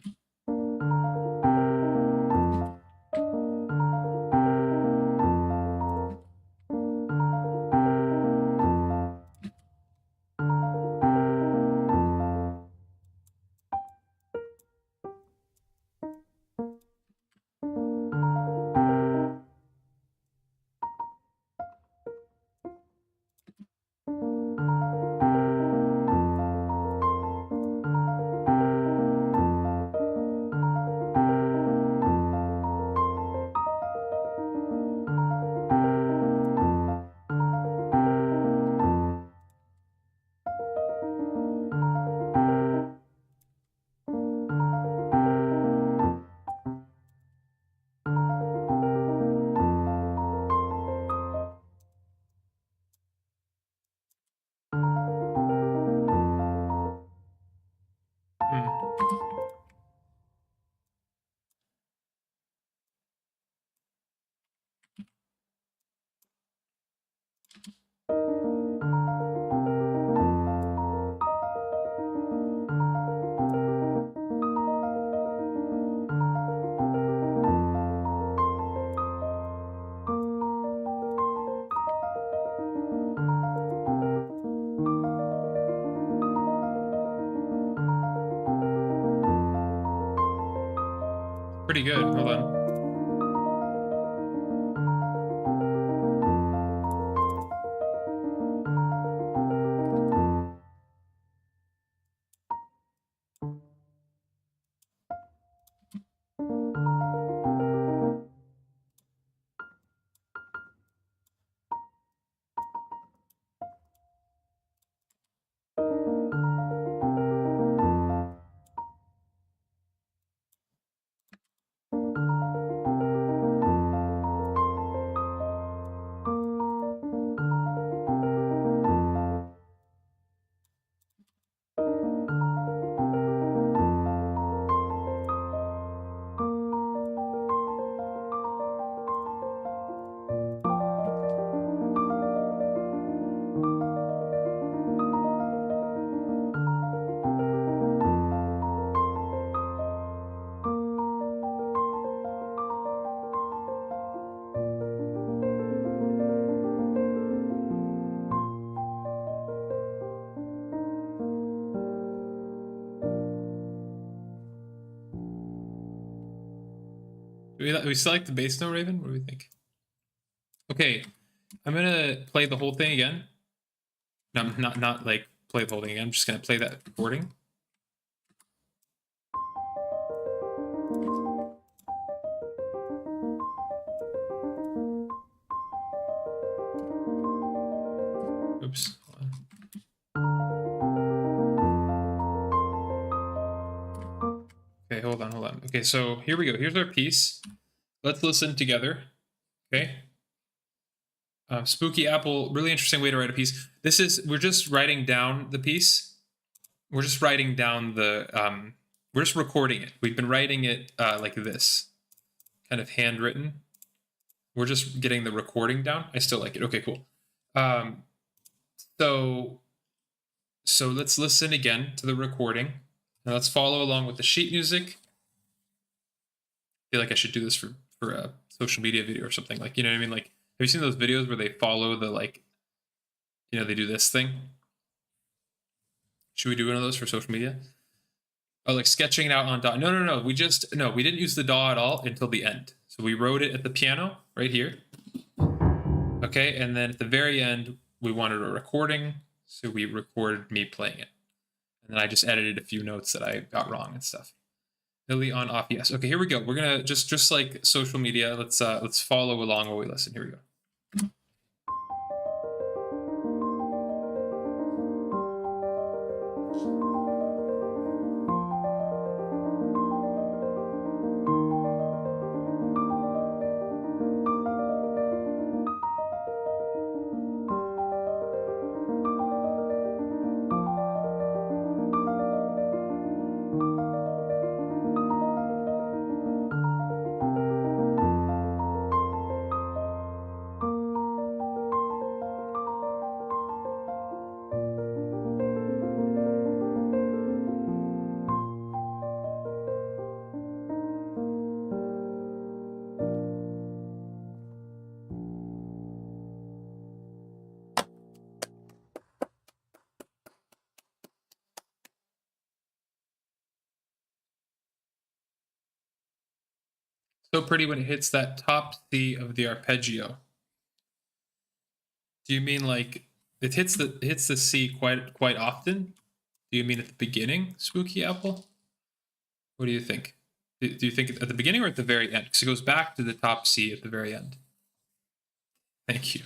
Pretty good. Hold on. We select the bass note, Raven? What do we think? Okay, I'm gonna play the whole thing again. No, not like play the whole thing again. I'm just gonna play that recording. Oops. Okay, hold on. Okay, so here we go. Here's our piece. Let's listen together. Okay. Spooky Apple, really interesting way to write a piece. We're just writing down the piece. We're just writing down we're just recording it. We've been writing it like this, kind of handwritten. We're just getting the recording down. I still like it. Okay, cool. So let's listen again to the recording. Now let's follow along with the sheet music. I feel like I should do this for a social media video or something. Like, you know what I mean? Like, have you seen those videos where they follow the, like, you know, they do this thing? Should we do one of those for social media? Oh, like sketching it out on DAW. No. We didn't use the DAW at all until the end. So we wrote it at the piano right here. Okay, and then at the very end, we wanted a recording. So we recorded me playing it. And then I just edited a few notes that I got wrong and stuff. Lily on off, yes. Okay, here we go. We're gonna just like social media. Let's follow along while we listen. Here we go. So pretty when it hits that top C of the arpeggio. Do you mean like it hits the C quite often? Do you mean at the beginning, Spooky Apple? What do you think? Do you think at the beginning or at the very end? Because it goes back to the top C at the very end. Thank you,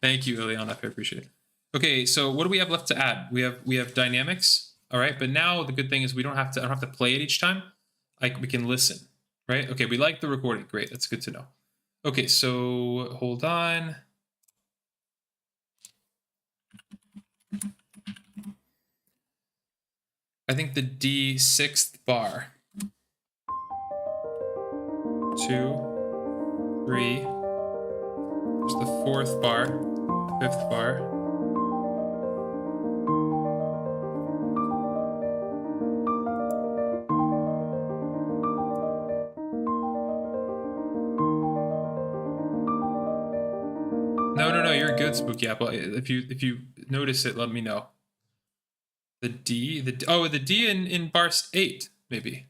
Ileana. I appreciate it. Okay, so what do we have left to add? We have dynamics. All right, but now the good thing is I don't have to play it each time. We can listen. Right? Okay, we like the recording. Great, that's good to know. Okay, so hold on. I think the D sixth bar. 2, 3. There's the fourth bar, fifth bar. No, you're good, Spooky Apple. If you notice it, let me know. The D, the D in bar 8, maybe.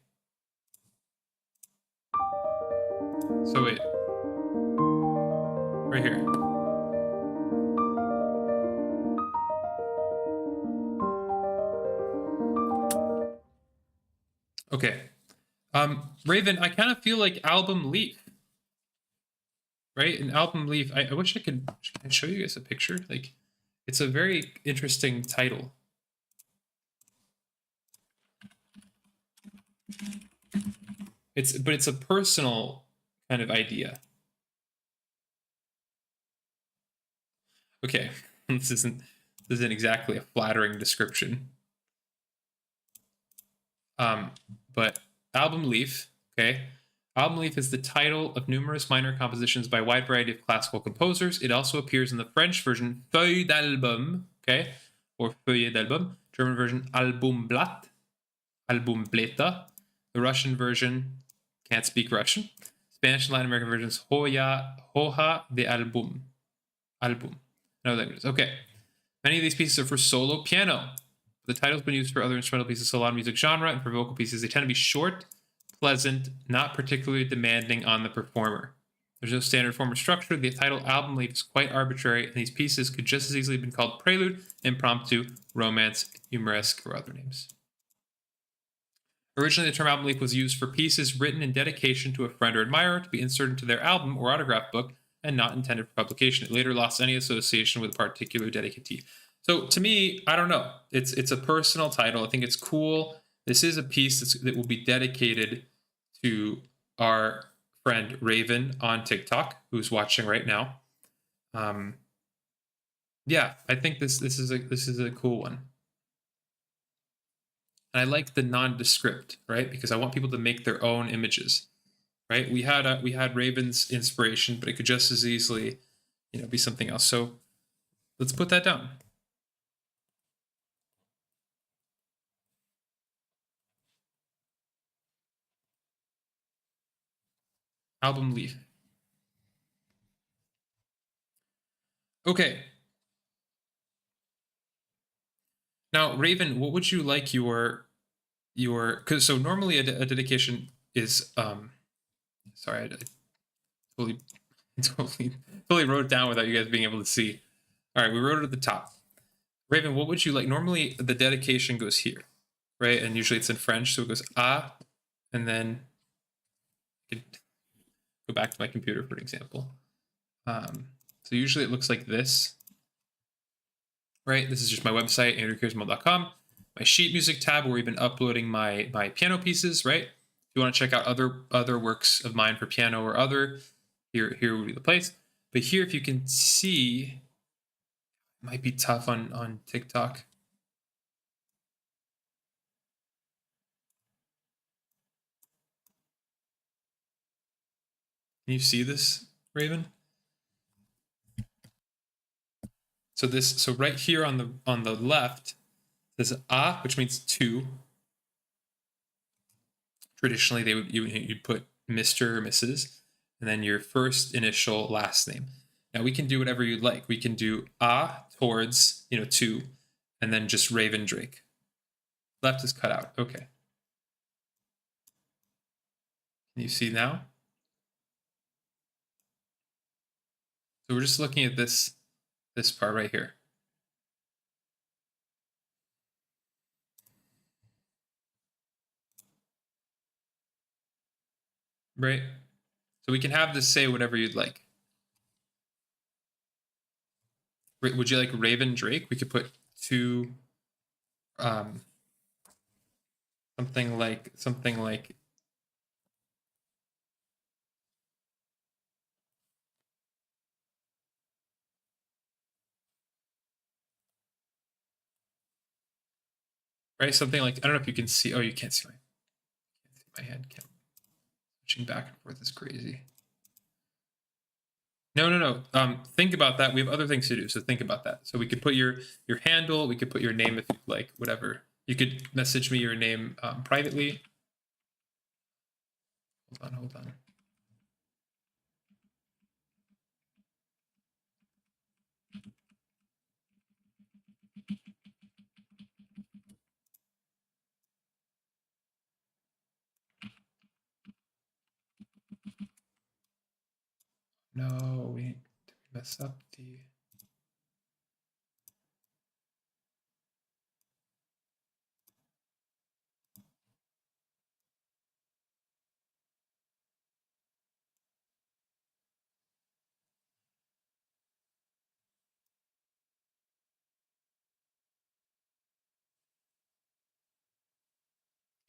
So wait. Right here. Okay. Raven, I kind of feel like Album Leaf. Right? An Album Leaf. I wish I could show you guys a picture. Like, it's a very interesting title. But it's a personal kind of idea. Okay, this isn't exactly a flattering description. But Album Leaf, okay. Album Leaf is the title of numerous minor compositions by a wide variety of classical composers. It also appears in the French version Feuille d'Album, okay, or Feuille d'Album, German version Albumblatt, Albumblätter, the Russian version, can't speak Russian, Spanish and Latin American versions Hoja de Album. No languages. Okay. Many of these pieces are for solo piano. The title's been used for other instrumental pieces, so a lot of music genre, and for vocal pieces, they tend to be short, pleasant, not particularly demanding on the performer. There's no standard form or structure. The title album leaf is quite arbitrary, and these pieces could just as easily have been called prelude, impromptu, romance, humoresque, or other names. Originally, the term album leaf was used for pieces written in dedication to a friend or admirer to be inserted into their album or autograph book and not intended for publication. It later lost any association with a particular dedicatee. So to me, I don't know. It's a personal title. I think it's cool. This is a piece that will be dedicated to our friend Raven on TikTok, who's watching right now. Yeah, I think this is a cool one. And I like the nondescript, right? Because I want people to make their own images, right? We had Raven's inspiration, but it could just as easily, be something else. So let's put that down. Album leaf. Okay. Now, Raven, what would you like your because so normally a dedication is sorry, I totally totally wrote it down without you guys being able to see. All right, we wrote it at the top. Raven, what would you like? Normally the dedication goes here, right? And usually it's in French, so it goes ah, and then I could go back to my computer for an example. So usually it looks like this, right? This is just my website, andrewkierszenbaum.com. My sheet music tab where we've been uploading my piano pieces, right? If you want to check out other works of mine for piano or other, here would be the place. But here, if you can see, it might be tough on TikTok. Can you see this, Raven? So right here on the left, there's a, which means two. Traditionally, you'd put Mr. or Mrs. and then your first initial last name. Now we can do whatever you'd like. We can do a towards two, and then just Raven Drake. Left is cut out. Okay. Can you see now? So we're just looking at this part right here. Right? So we can have this say whatever you'd like. Would you like Raven Drake? We could put two, something like right, something like, I don't know if you can see. Oh, you can't see my hand. Switching back and forth is crazy. No. Think about that. We have other things to do, so think about that. So we could put your handle. We could put your name if you like, whatever. You could message me your name privately. Hold on. No, we mess up the.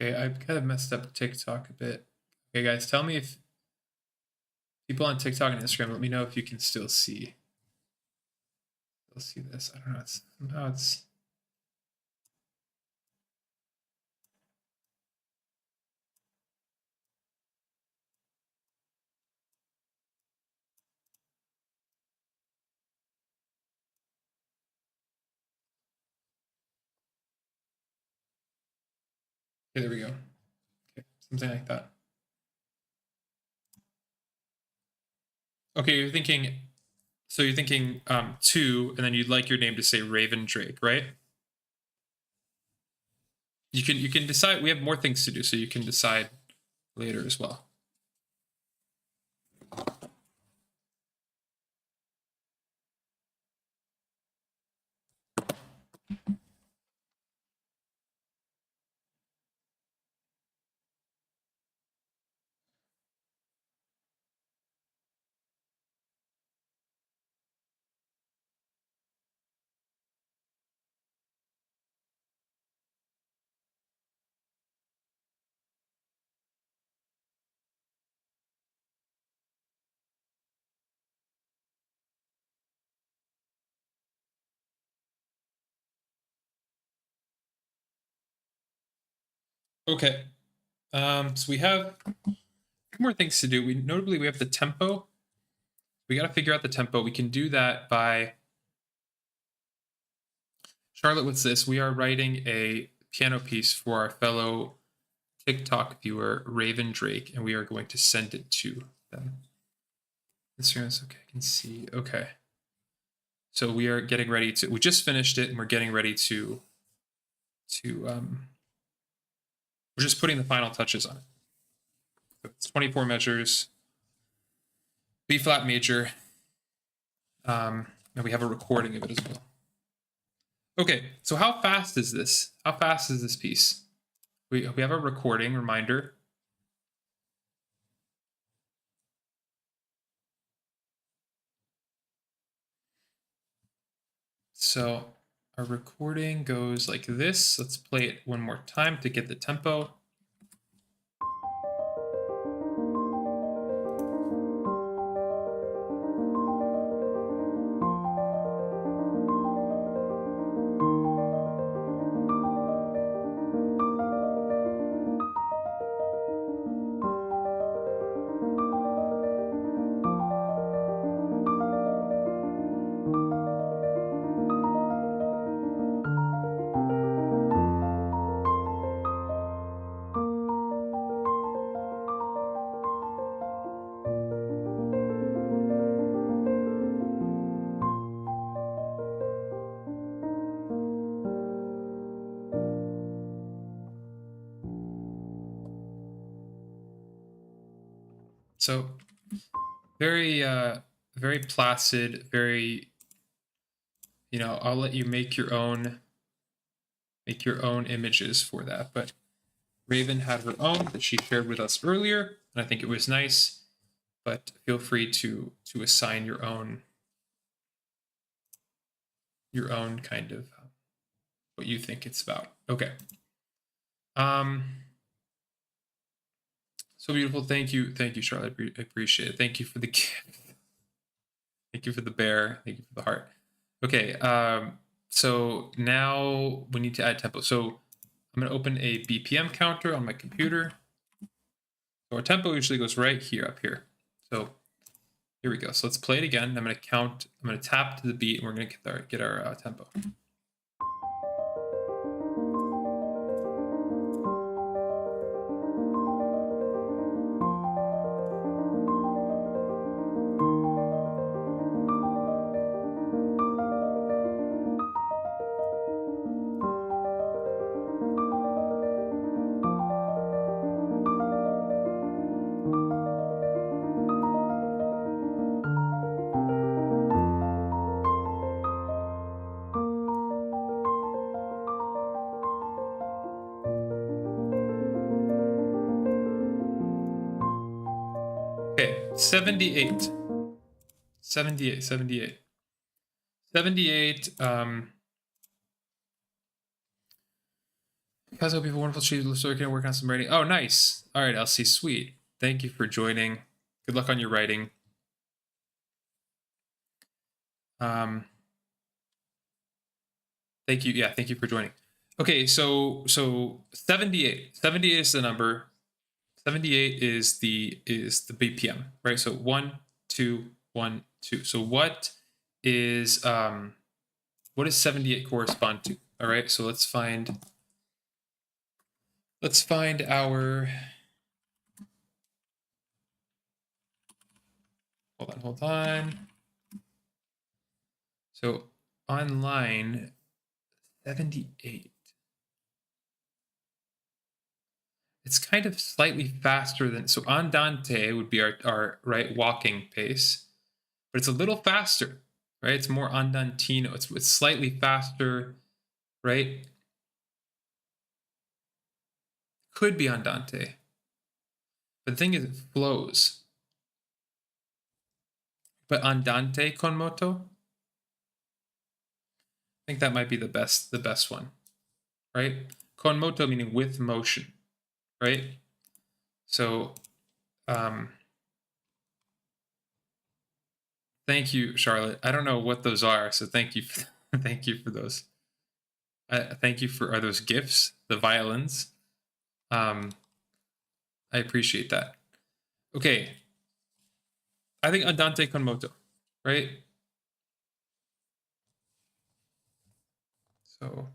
Okay, I've kind of messed up TikTok a bit. Okay, guys, tell me if people on TikTok and Instagram, let me know if you can still see this. I don't know. Somehow it's. Okay, there we go. Okay, something like that. Okay, you're thinking two, and then you'd like your name to say Raven Drake, right? You can decide. We have more things to do, so you can decide later as well. Okay, so we have a few more things to do. Notably we have the tempo. We got to figure out the tempo. We can do that by Charlotte. What's this? We are writing a piano piece for our fellow TikTok viewer Raven Drake, and we are going to send it to them. Instagram. Okay, I can see. Okay, so we are getting ready to. We just finished it, and we're getting ready to. We're just putting the final touches on it. So it's 24 measures, B flat major, and we have a recording of it as well. Okay, so how fast is this? How fast is this piece? We have a recording reminder. So our recording goes like this. Let's play it one more time to get the tempo. So very very placid, very, you know, I'll let you make your own images for that, but Raven had her own that she shared with us earlier, and I think it was nice, but feel free to assign your own kind of what you think it's about. Okay. So beautiful. Thank you, Charlotte. I appreciate it. Thank you for the gift. Thank you for the bear. Thank you for the heart. Okay. So now we need to add tempo. So I'm going to open a BPM counter on my computer. So our tempo usually goes right here, up here. So here we go. So let's play it again. I'm going to count. I'm going to tap to the beat, and we're going to get our tempo. Okay, 78. 78. Guys, I hope you have a wonderful stream so we can work on some writing. Oh, nice. All right, Elsie, sweet. Thank you for joining. Good luck on your writing. Thank you. Yeah, thank you for joining. Okay, so 78. 78 is the number. 78 is the BPM, right? So 1, 2, 1, 2. So what does 78 correspond to? All right, so let's find our, hold on. So on line 78. it's kind of slightly faster than, so andante would be our right walking pace, but it's a little faster, right? It's more andantino. It's slightly faster, right? Could be andante. But the thing is, it flows. But andante con moto, I think that might be the best one, right? Con moto meaning with motion, right? So, thank you, Charlotte. I don't know what those are, so thank you, thank you for those. Thank you for, are those gifts? The violins. I appreciate that. Okay, I think andante con moto, right? So.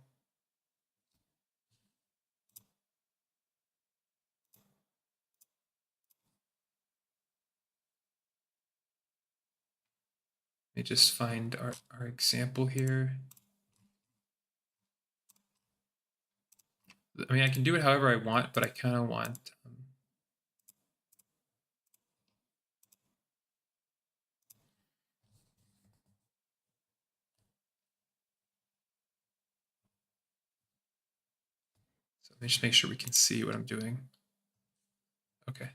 Let me just find our example here. I mean, I can do it however I want, but I kind of want. So let me just make sure we can see what I'm doing. Okay.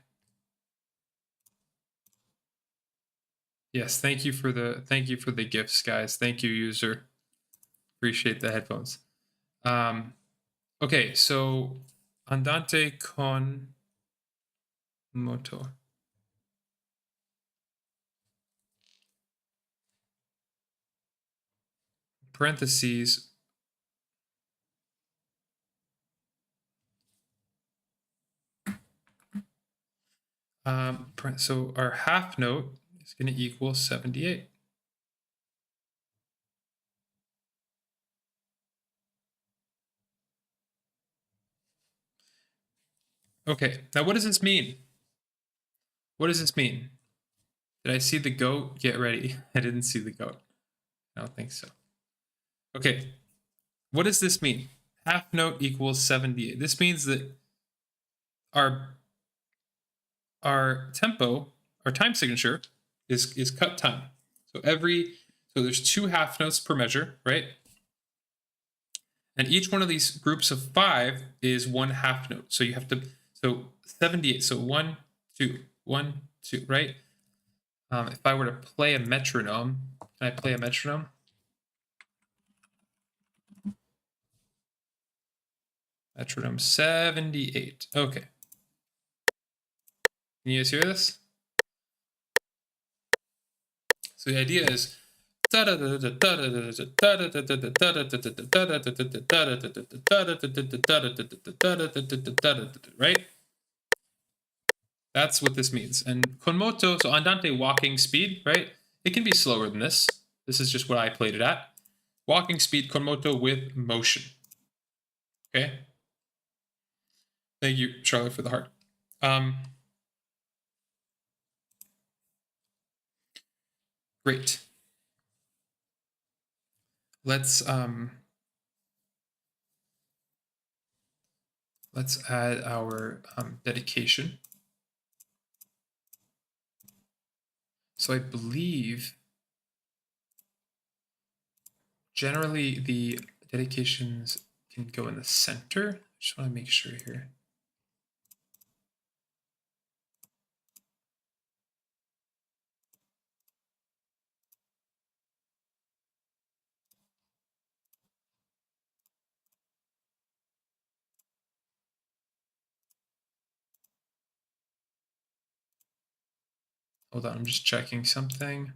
Yes, thank you for the gifts, guys. Thank you, user. Appreciate the headphones. Okay, so andante con moto. Parentheses. So our half note is going to equal 78. Okay, now what does this mean? What does this mean? Did I see the goat? Get ready. I didn't see the goat. I don't think so. Okay, what does this mean? Half note equals 78. This means that our tempo, our time signature is cut time. So there's 2 half notes per measure, right? And each one of these groups of 5 is 1 half note. So you have to, so 78, so 1, 2, 1, 2, right? If I were to play a metronome, can I play a metronome? Metronome 78. Okay. Can you guys hear this? So the idea is, right? That's what this means. And con moto, so andante walking speed, right? It can be slower than this. This is just what I played it at. Walking speed con moto with motion. Okay. Thank you, Charlotte, for the heart. Great. Let's add our dedication. So I believe generally the dedications can go in the center. Just want to make sure here. Hold on, I'm just checking something.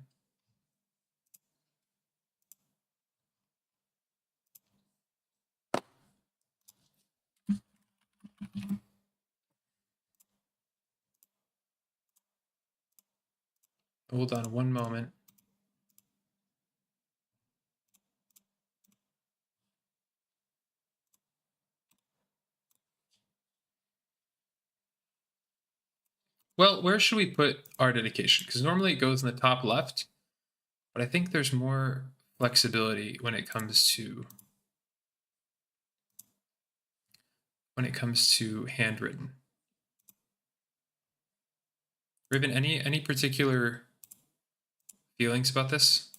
Hold on one moment. Well, where should we put our dedication? Because normally it goes in the top left, but I think there's more flexibility when it comes to handwritten. Raven, any particular feelings about this?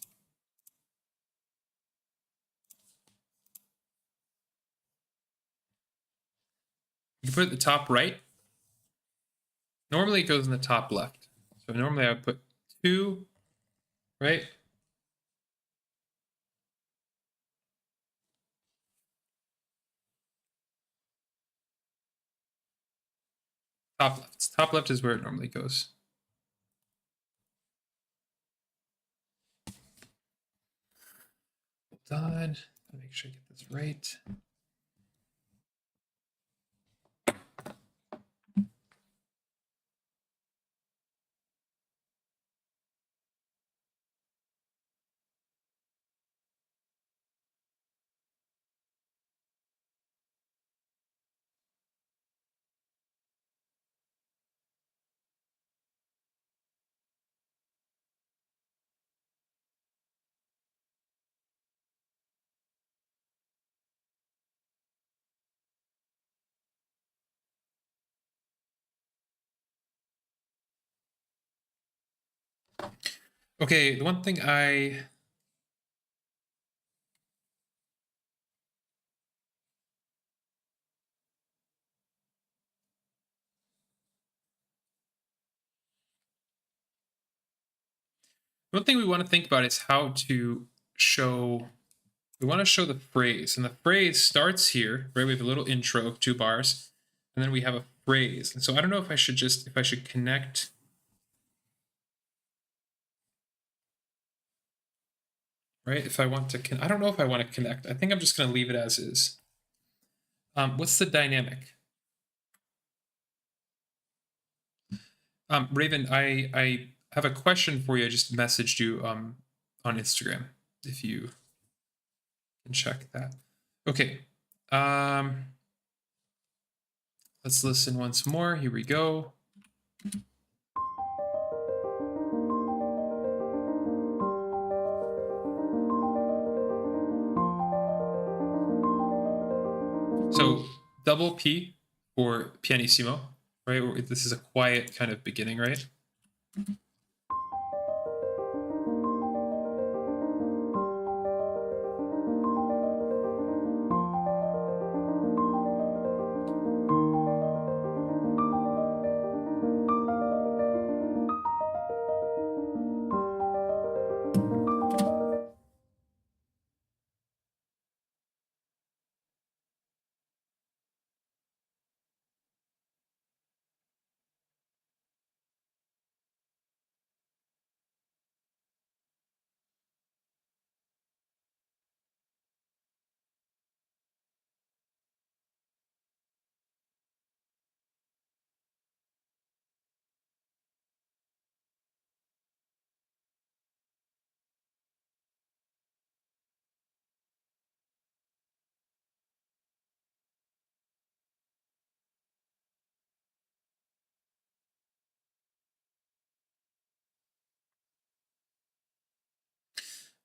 You can put it at the top right. Normally it goes in the top left. So normally I would put 2, right? Top left. Top left is where it normally goes. Hold on. Make sure I get this right. Okay, the one thing we want to think about is how to show. We want to show the phrase, and the phrase starts here, right? We have a little intro of 2 bars, and then we have a phrase. And so I don't know if I should connect. Right? If I want to, I don't know if I want to connect. I think I'm just going to leave it as is. What's the dynamic? Raven, I have a question for you. I just messaged you on Instagram. If you can check that. Okay. Let's listen once more. Here we go. So double P for pianissimo, right? This is a quiet kind of beginning, right?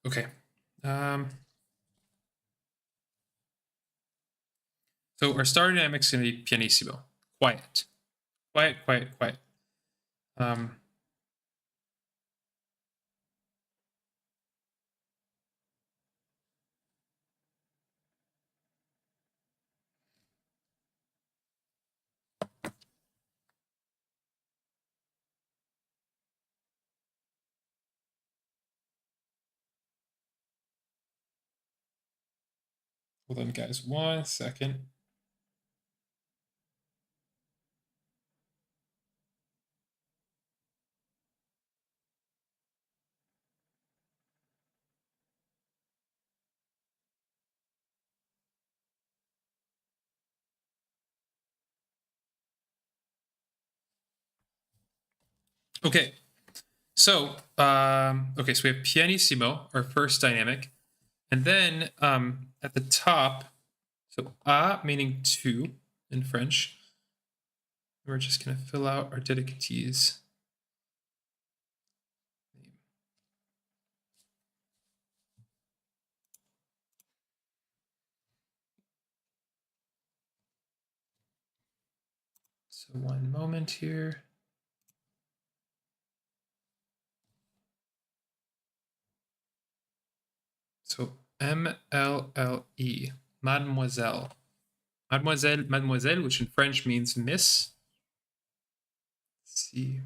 Okay. So our star dynamic is going to be pianissimo. Quiet. Quiet, quiet, quiet. Hold on, guys. 1 second. Okay. So, okay, so we have pianissimo, our first dynamic. And then at the top, so a meaning 2 in French. We're just going to fill out our dedicatee's name. So 1 moment here. M-L-L-E. Mademoiselle. Mademoiselle, which in French means miss. Let's see.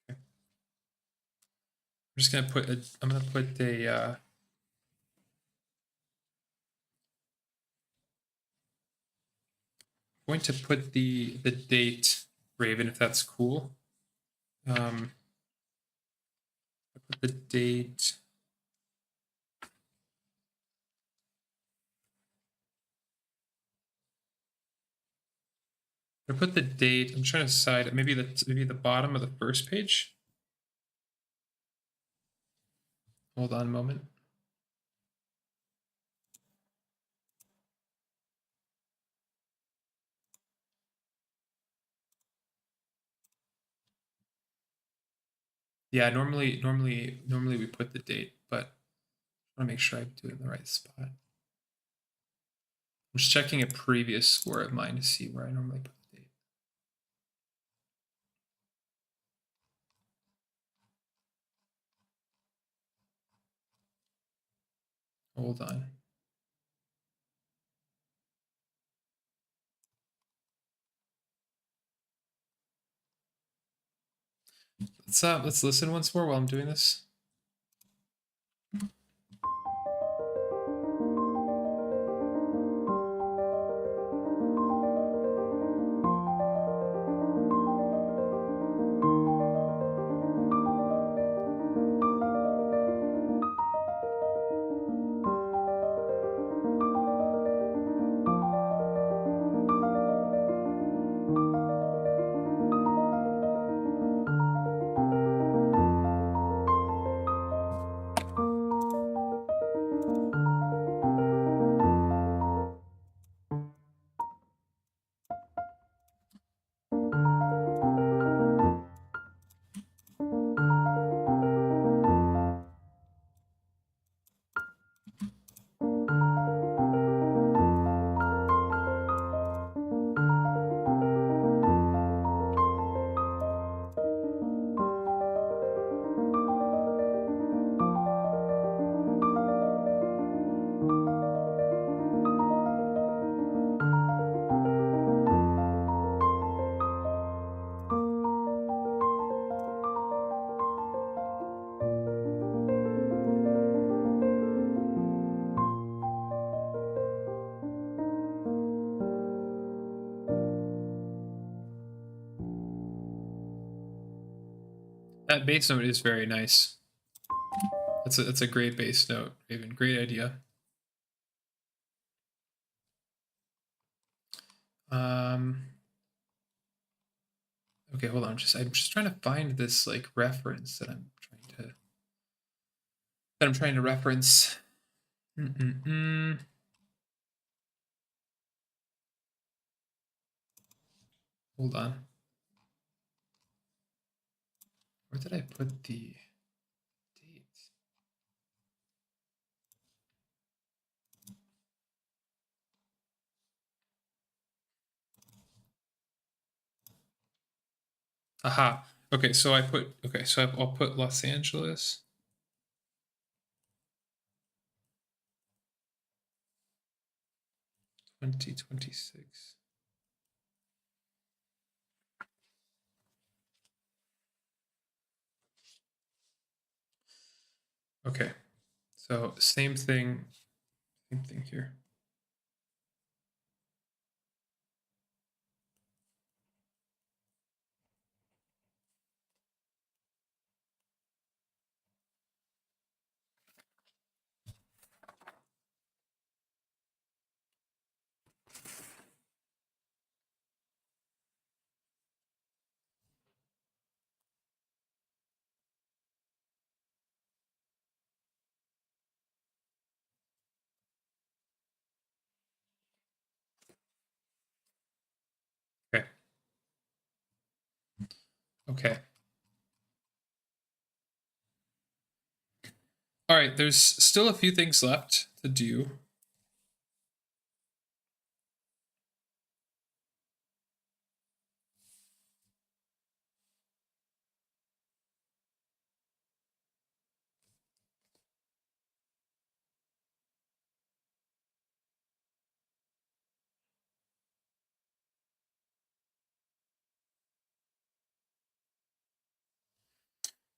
Okay. I'm just gonna put I'm gonna put a going to put the date, Raven, if that's cool. I put the date. I put the date. I'm trying to decide. Maybe the bottom of the first page. Hold on a moment. Yeah, normally we put the date, but I want to make sure I do it in the right spot. I'm just checking a previous score of mine to see where I normally put the date. Hold on. Let's listen once more while I'm doing this. That bass note is very nice. That's a great bass note, Raven. Great idea. Okay, hold on. I'm just trying to find this like reference that I'm trying to reference. Hold on. Where did I put the date? Aha. Okay, so I'll put Los Angeles. $2026. Okay, so same thing here. Okay. Okay. All right, there's still a few things left to do.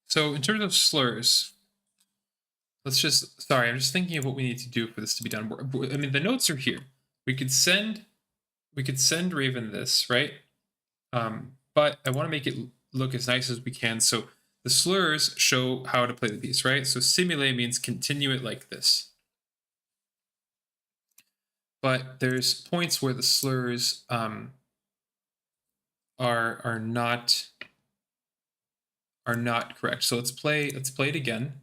So in terms of slurs, let's just, sorry, I'm just thinking of what we need to do for this to be done. I mean, the notes are here. We could send Raven this, right? But I want to make it look as nice as we can. So the slurs show how to play the piece, right? So simulate means continue it like this. But there's points where the slurs are not correct. So let's play it again.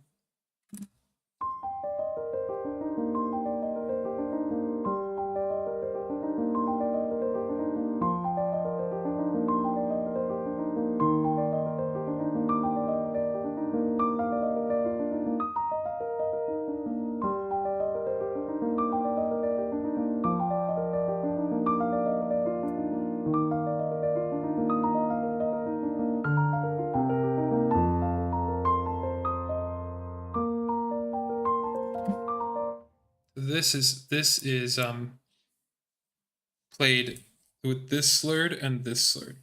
This is played with this slurred and this slurred.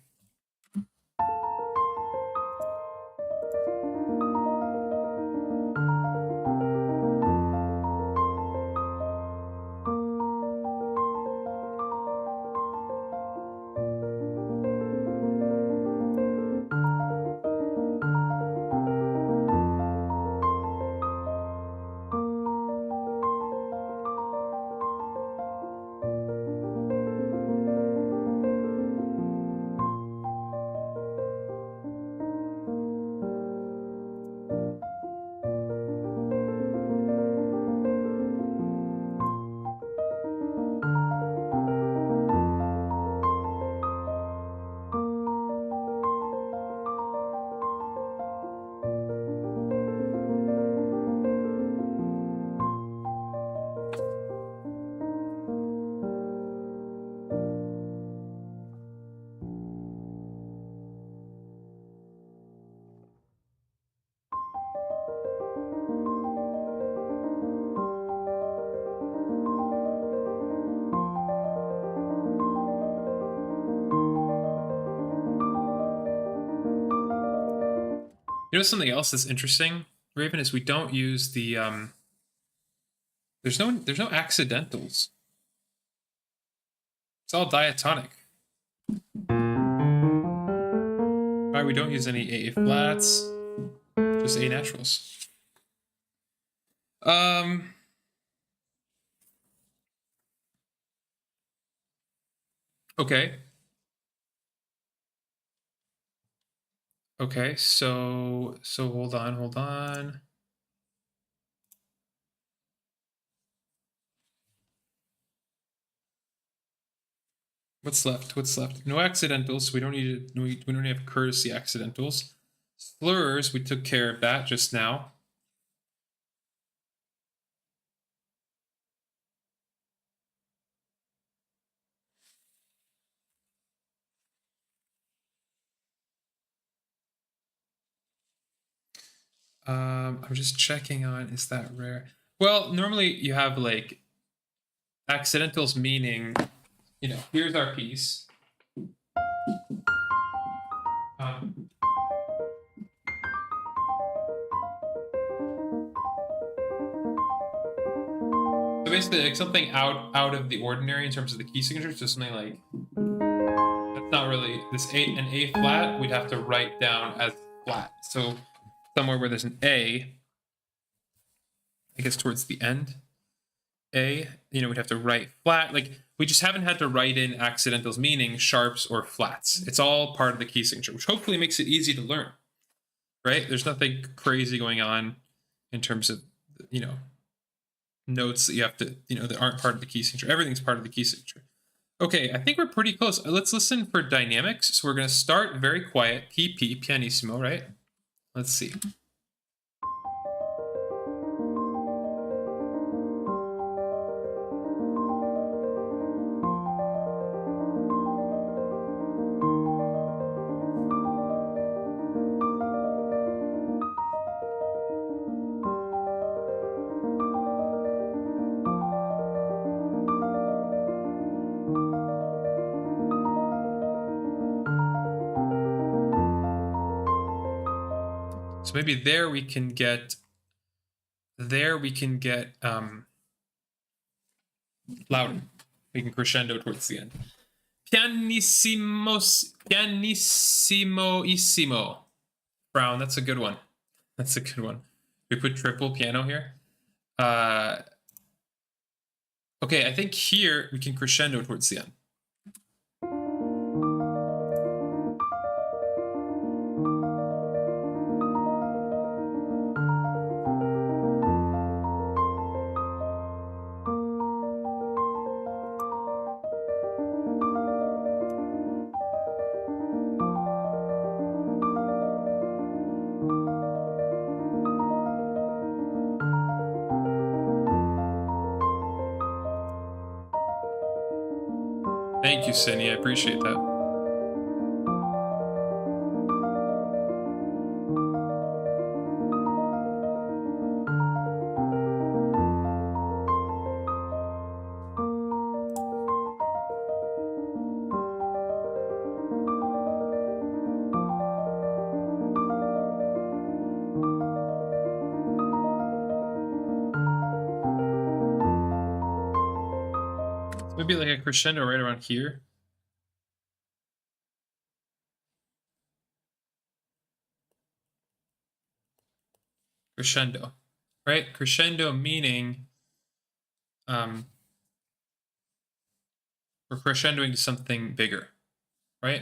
You know something else that's interesting, Raven, is we don't use the there's no accidentals. It's all diatonic. Right, we don't use any A flats, just A naturals. Okay. Okay, so hold on. What's left? No accidentals. We don't need to, we don't have courtesy accidentals. Slurs, we took care of that just now. I'm just checking on, is that rare? Well, normally you have like accidentals, meaning, you know, here's our piece. So basically, like something out of the ordinary in terms of the key signature. So something like, that's not really this an A flat. We'd have to write down as flat. So somewhere where there's an A, I guess towards the end, A, you know, we'd have to write flat. Like we just haven't had to write in accidentals, meaning sharps or flats. It's all part of the key signature, which hopefully makes it easy to learn, right? There's nothing crazy going on in terms of, you know, notes that you have to, you know, that aren't part of the key signature. Everything's part of the key signature. Okay, I think we're pretty close. Let's listen for dynamics. So we're going to start very quiet, PP, pianissimo, right? Let's see. So maybe there we can get louder. We can crescendo towards the end. Pianissimoissimo. Brown, that's a good one. That's a good one. We put triple piano here. Okay, I think here we can crescendo towards the end. Thank you, Cindy. I appreciate that. Maybe like a crescendo right around here. Crescendo, right? Crescendo meaning we're crescendoing to something bigger, right?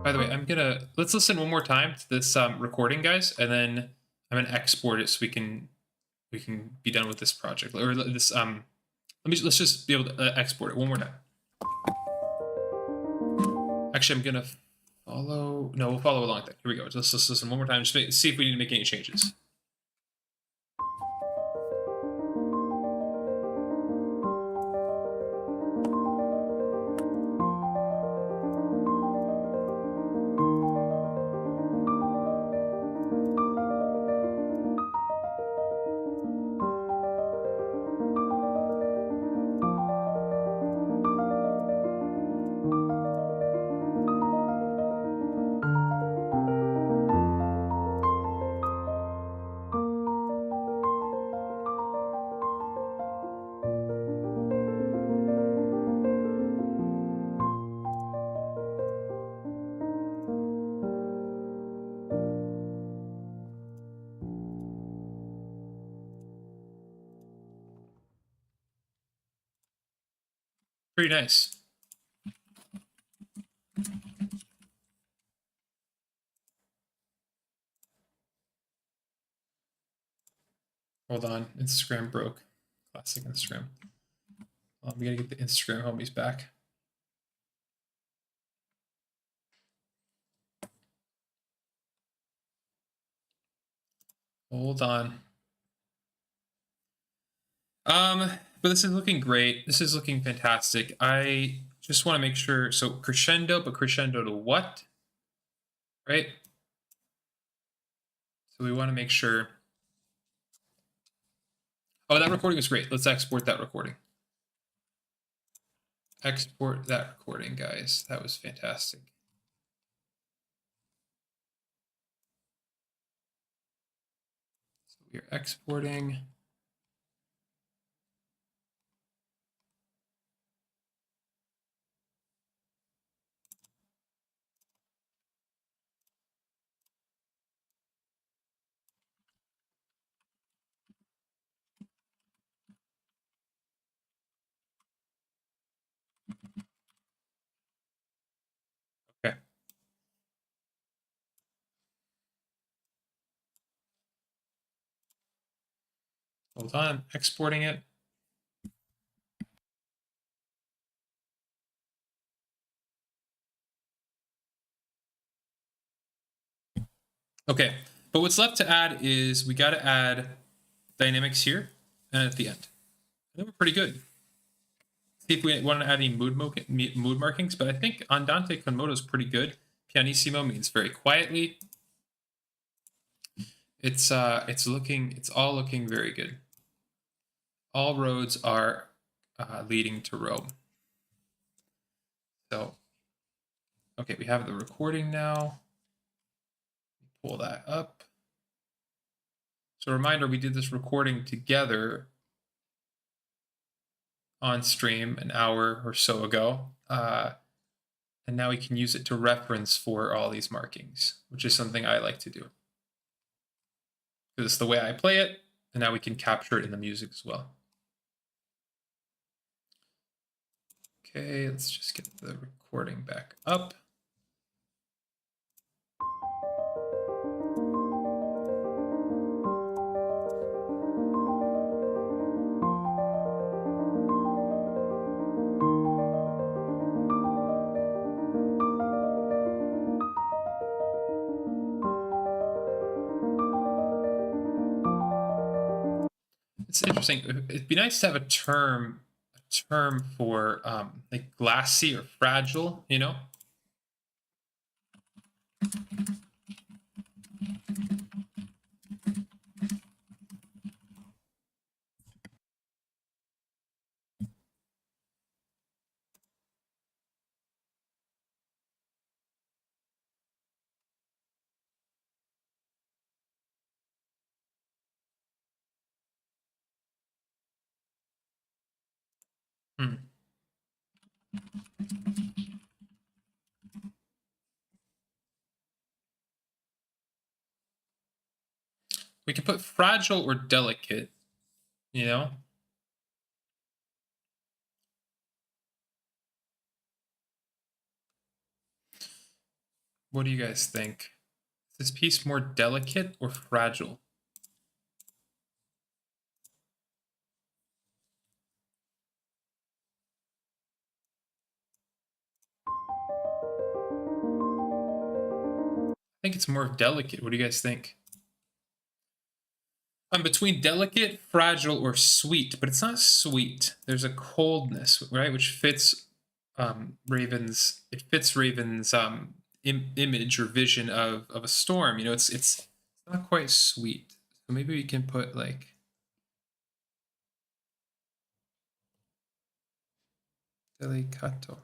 By the way, let's listen one more time to this recording, guys, and then I'm gonna export it so we can be done with this project, or this let's just be able to export it one more time. Actually, I'm gonna we'll follow along then. Here we go. Let's listen one more time, just see if we need to make any changes. Pretty nice. Hold on, Instagram broke. Classic Instagram. We gotta get the Instagram homies back. Hold on. But this is looking great. This is looking fantastic. I just want to make sure. So crescendo, but crescendo to what? Right? So we want to make sure. Oh, that recording was great. Let's export that recording. Export that recording, guys. That was fantastic. So we are exporting. Okay. Hold on, exporting it. Okay, but what's left to add is we got to add dynamics here and at the end. I think we're pretty good. See if we want to add any mood markings, but I think andante con moto is pretty good. Pianissimo means very quietly. It's all looking very good. All roads are leading to Rome. So Okay, we have the recording now. Pull that up. So reminder, we did this recording together on stream an hour or so ago. And now we can use it to reference for all these markings, which is something I like to do. Because it's the way I play it, and now we can capture it in the music as well. Okay, let's just get the recording back up. It's interesting. It'd be nice to have a term for like glassy or fragile, you know? Hmm. We could put fragile or delicate, you know? What do you guys think? Is this piece more delicate or fragile? I think it's more delicate. What do you guys think? I'm between delicate, fragile, or sweet, but it's not sweet. There's a coldness, right, which fits Raven's. It fits Raven's image or vision of a storm. You know, it's not quite sweet. So maybe we can put like delicato.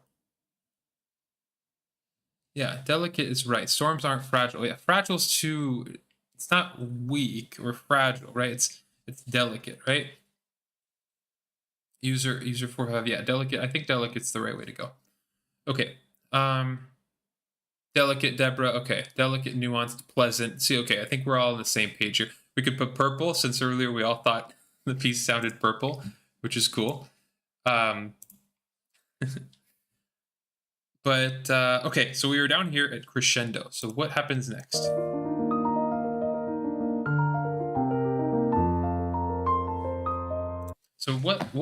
Yeah, delicate is right. Storms aren't fragile. Yeah, fragile's too. It's not weak or fragile, right? It's delicate, right? User 4 yeah, delicate. I think delicate's the right way to go. Okay. Delicate, Deborah. Okay. Delicate, nuanced, pleasant. See, okay, I think we're all on the same page here. We could put purple since earlier we all thought the piece sounded purple, which is cool. But okay, so we were down here at crescendo. So what happens next? So what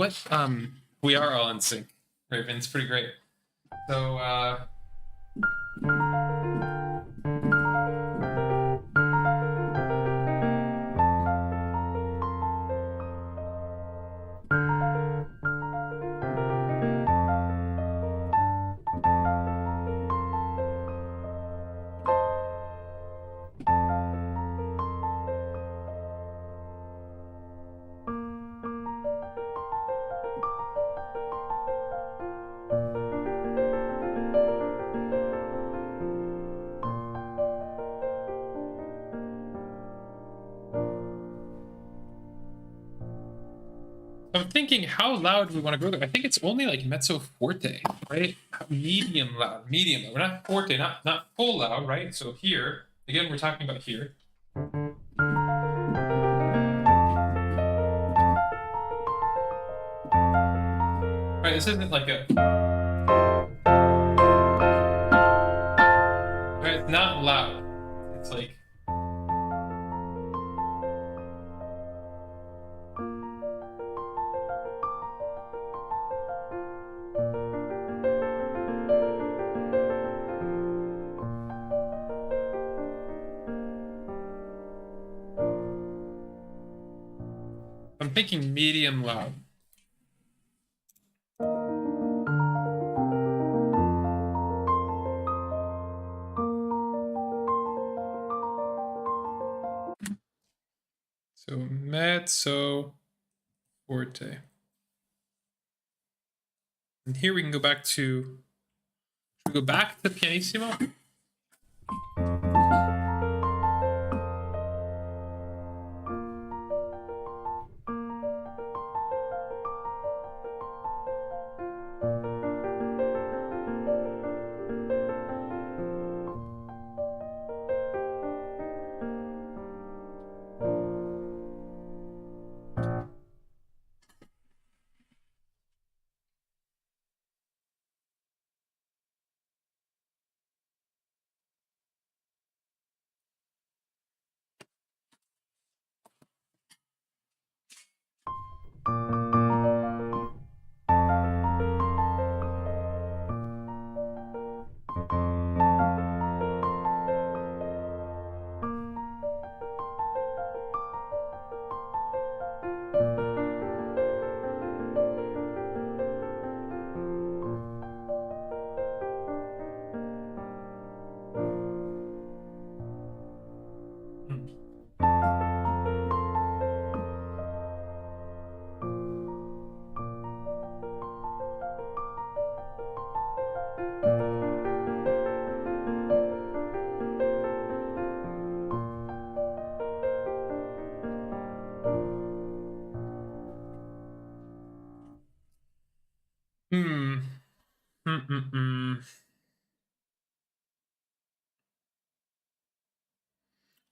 we are all in sync, Raven. It's pretty great. So I'm thinking, how loud do we want to go there? I think it's only like mezzo forte, right? Medium loud, medium loud. We're not forte, not full loud, right? So here, again, we're talking about here. Right, this isn't like a. Right, it's not loud. It's like. I'm thinking medium loud. So mezzo forte. And here we can go back to Should we go back to pianissimo?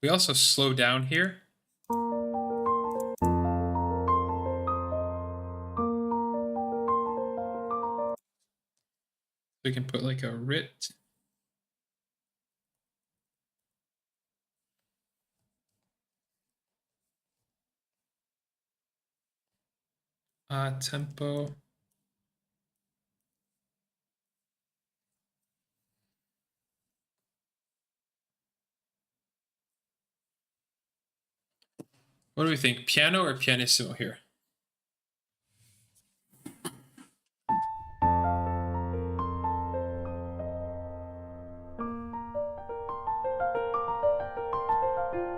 We also slow down here. We can put like a writ. Tempo. What do we think? Piano or pianissimo here?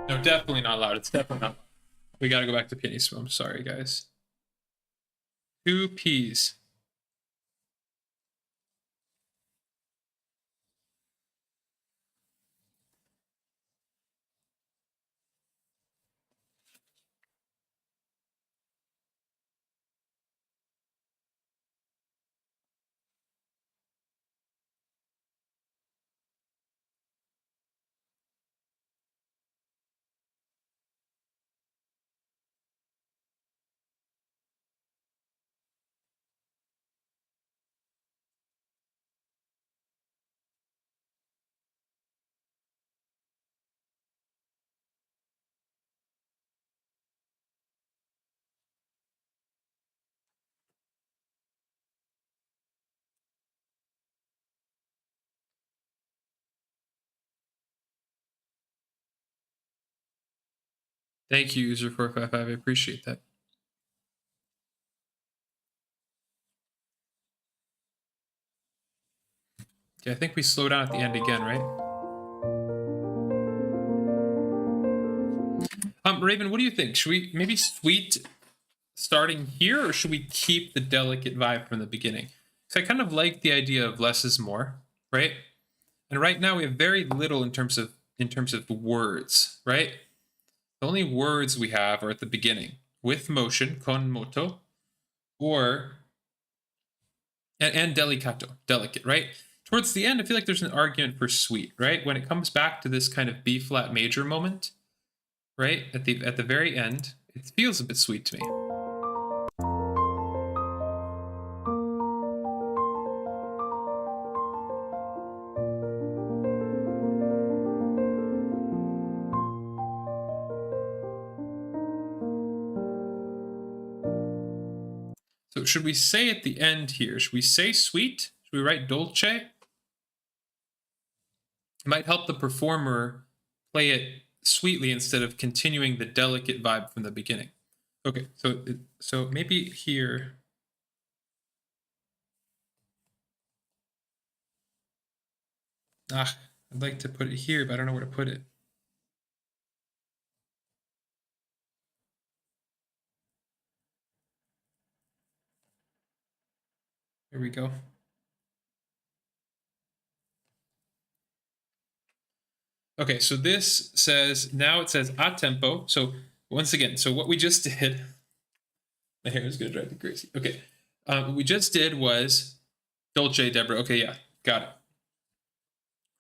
No, definitely not loud. It's definitely not loud. We gotta go back to pianissimo. I'm sorry, guys. 2 P's. Thank you, user455. I appreciate that. Okay, I think we slow down at the end again, right? Raven, what do you think? Should we maybe sweet starting here, or should we keep the delicate vibe from the beginning? So I kind of like the idea of less is more, right? And right now we have very little in terms of words, right? The only words we have are at the beginning with motion, con moto, or and delicato, delicate, right? Towards the end, I feel like there's an argument for sweet, right? When it comes back to this kind of B flat major moment, right? At the very end, it feels a bit sweet to me. So should we say at the end here, should we say sweet? Should we write dolce? It might help the performer play it sweetly instead of continuing the delicate vibe from the beginning. Okay, so maybe here. I'd like to put it here, but I don't know where to put it. There we go. Okay, so this says, now it says a tempo. So once again, so what we just did, my hair is gonna drive me crazy. Okay, what we just did was dolce, Deborah. Okay, yeah, got it.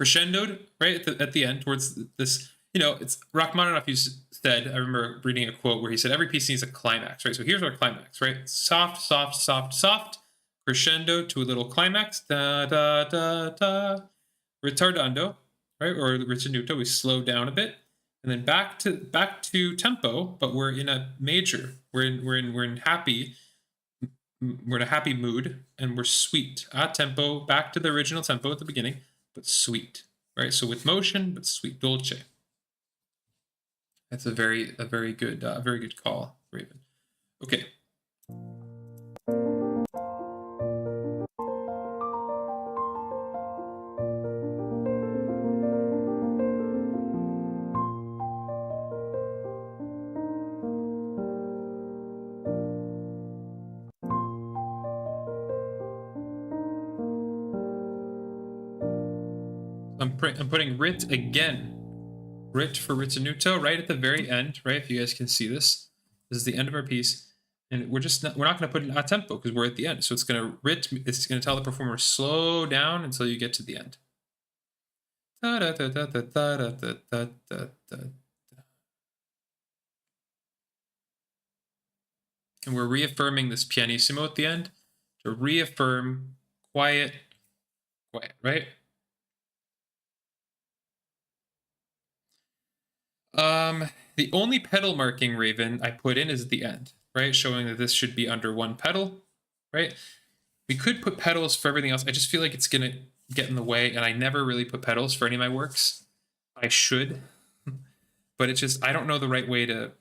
Crescendoed right at the end towards this. You know, it's Rachmaninoff said. I remember reading a quote where he said every piece needs a climax, right? So here's our climax, right? Soft, soft, soft, soft, crescendo to a little climax, da da da da, ritardando, right? Or ritenuto. We slow down a bit, and then back to tempo, but we're in a major. We're in happy. We're in a happy mood, and we're sweet. A tempo, back to the original tempo at the beginning, but sweet, right? So with motion, but sweet, dolce. That's a very good call, Raven. Okay. I'm putting rit again. Rit for ritenuto right at the very end, right? If you guys can see this, this is the end of our piece, and we're not going to put an a tempo because we're at the end. So it's going to it's going to tell the performer slow down until you get to the end. And we're reaffirming this pianissimo at the end to reaffirm quiet, right? The only pedal marking, Raven, I put in is at the end, right? Showing that this should be under one pedal, right? We could put pedals for everything else. I just feel like it's going to get in the way, and I never really put pedals for any of my works. I should, but it's just, I don't know the right way to,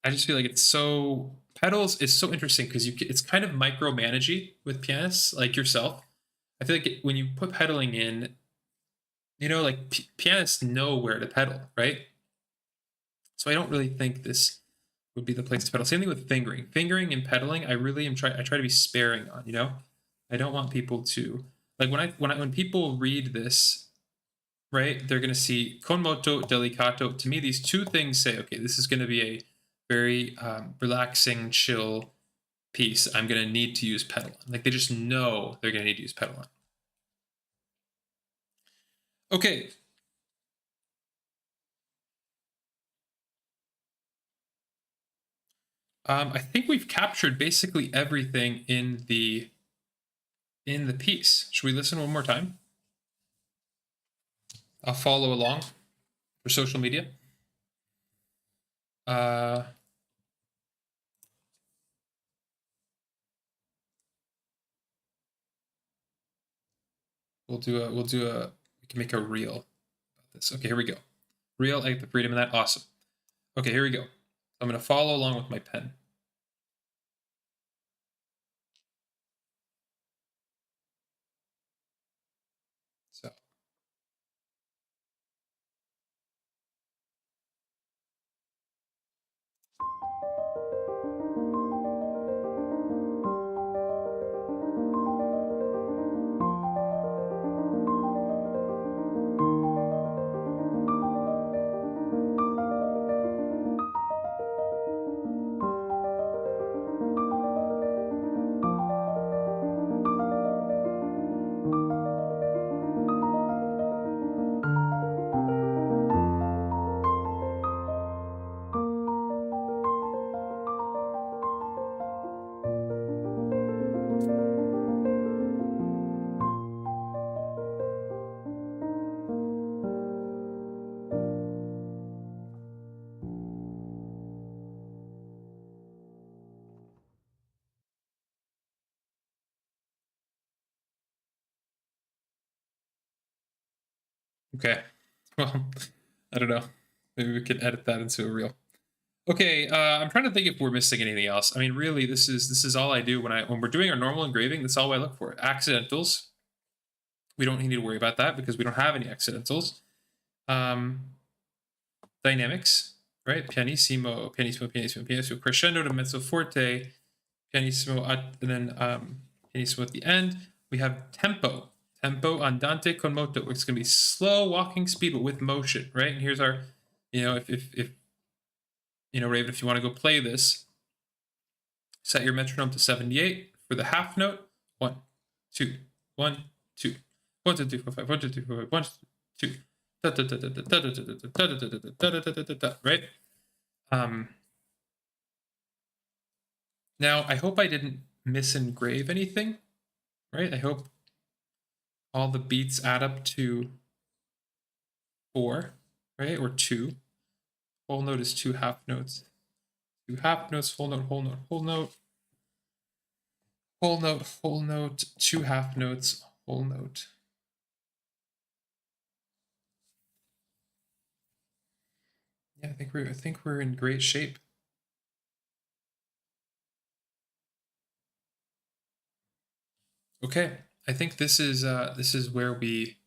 I just feel like it's so, pedals is so interesting because it's kind of micromanagey with pianists like yourself. I feel like when you put pedaling in, you know, like pianists know where to pedal, right? So I don't really think this would be the place to pedal. Same thing with fingering. Fingering and pedaling, I try to be sparing on, you know? I don't want people to, like when people read this, right, they're gonna see con moto, delicato. To me, these two things say, okay, this is gonna be a very relaxing, chill piece. I'm gonna need to use pedal on. Like they just know they're gonna need to use pedal on. Okay. I think we've captured basically everything in the piece. Should we listen one more time? I'll follow along for social media. We can make a reel about this. Okay, here we go. Reel, I get the freedom of that. Awesome. Okay, here we go. I'm going to follow along with my pen. So. Okay. Well, I don't know. Maybe we could edit that into a reel. Okay, I'm trying to think if we're missing anything else. I mean, really, this is all I do when we're doing our normal engraving. That's all I look for. Accidentals. We don't need to worry about that because we don't have any accidentals. Dynamics, right? Pianissimo, pianissimo, pianissimo, pianissimo, crescendo to mezzo forte, pianissimo, and then pianissimo at the end. We have tempo tempo andante con moto. It's going to be slow walking speed, but with motion, right? And here's our, if Raven, if you want to go play this, set your metronome to 78 for the half note. 1, 2, 1, 2, 1, 2, 3, 4, 5, 1, 2, 3, 4, 5, 1, 2, right? Now, I hope I didn't misengrave anything, right? I hope all the beats add up to 4, right? Or 2. Whole note is 2 half notes. 2 half notes, whole note, whole note, whole note. Whole note, whole note, 2 half notes, whole note. Yeah, I think we're in great shape. Okay, I think this is where we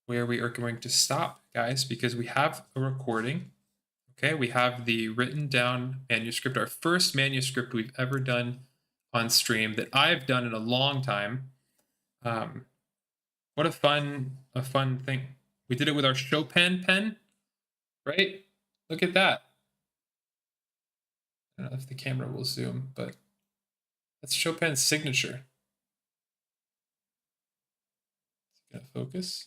are going to stop, guys, because we have a recording. Okay, we have the written down manuscript, our first manuscript we've ever done on stream that I've done in a long time. What a fun thing. We did it with our Chopin pen, right? Look at that. I don't know if the camera will zoom, but that's Chopin's signature. Is it gonna focus?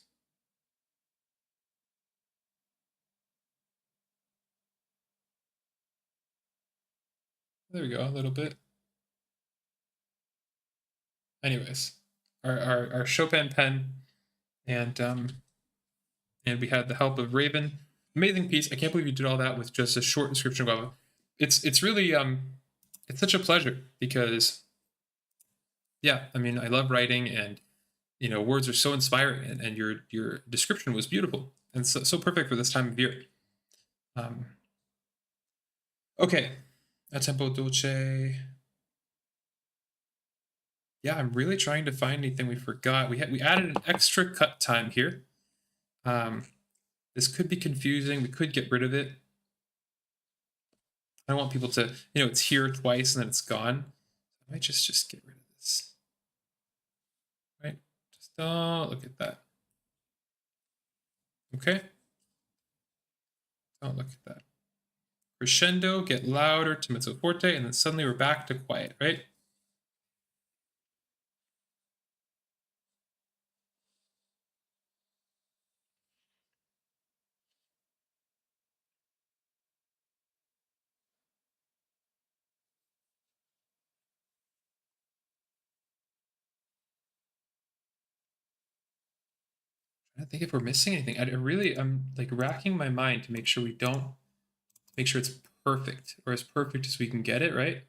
There we go, a little bit. Anyways, our Chopin pen, and we had the help of Raven. Amazing piece. I can't believe you did all that with just a short description of it. It's really it's such a pleasure because, yeah, I mean, I love writing, and words are so inspiring, and your description was beautiful and so perfect for this time of year. Okay, a tempo dolce. Yeah, I'm really trying to find anything we forgot. We added an extra cut time here. This could be confusing. We could get rid of it. I don't want people to, it's here twice and then it's gone. I might just get rid of this. Right? Just don't look at that. Okay? Don't look at that. Crescendo, get louder to mezzo forte, and then suddenly we're back to quiet, right? I don't think if we're missing anything. I'm like racking my mind to make sure it's perfect, or as perfect as we can get it, right?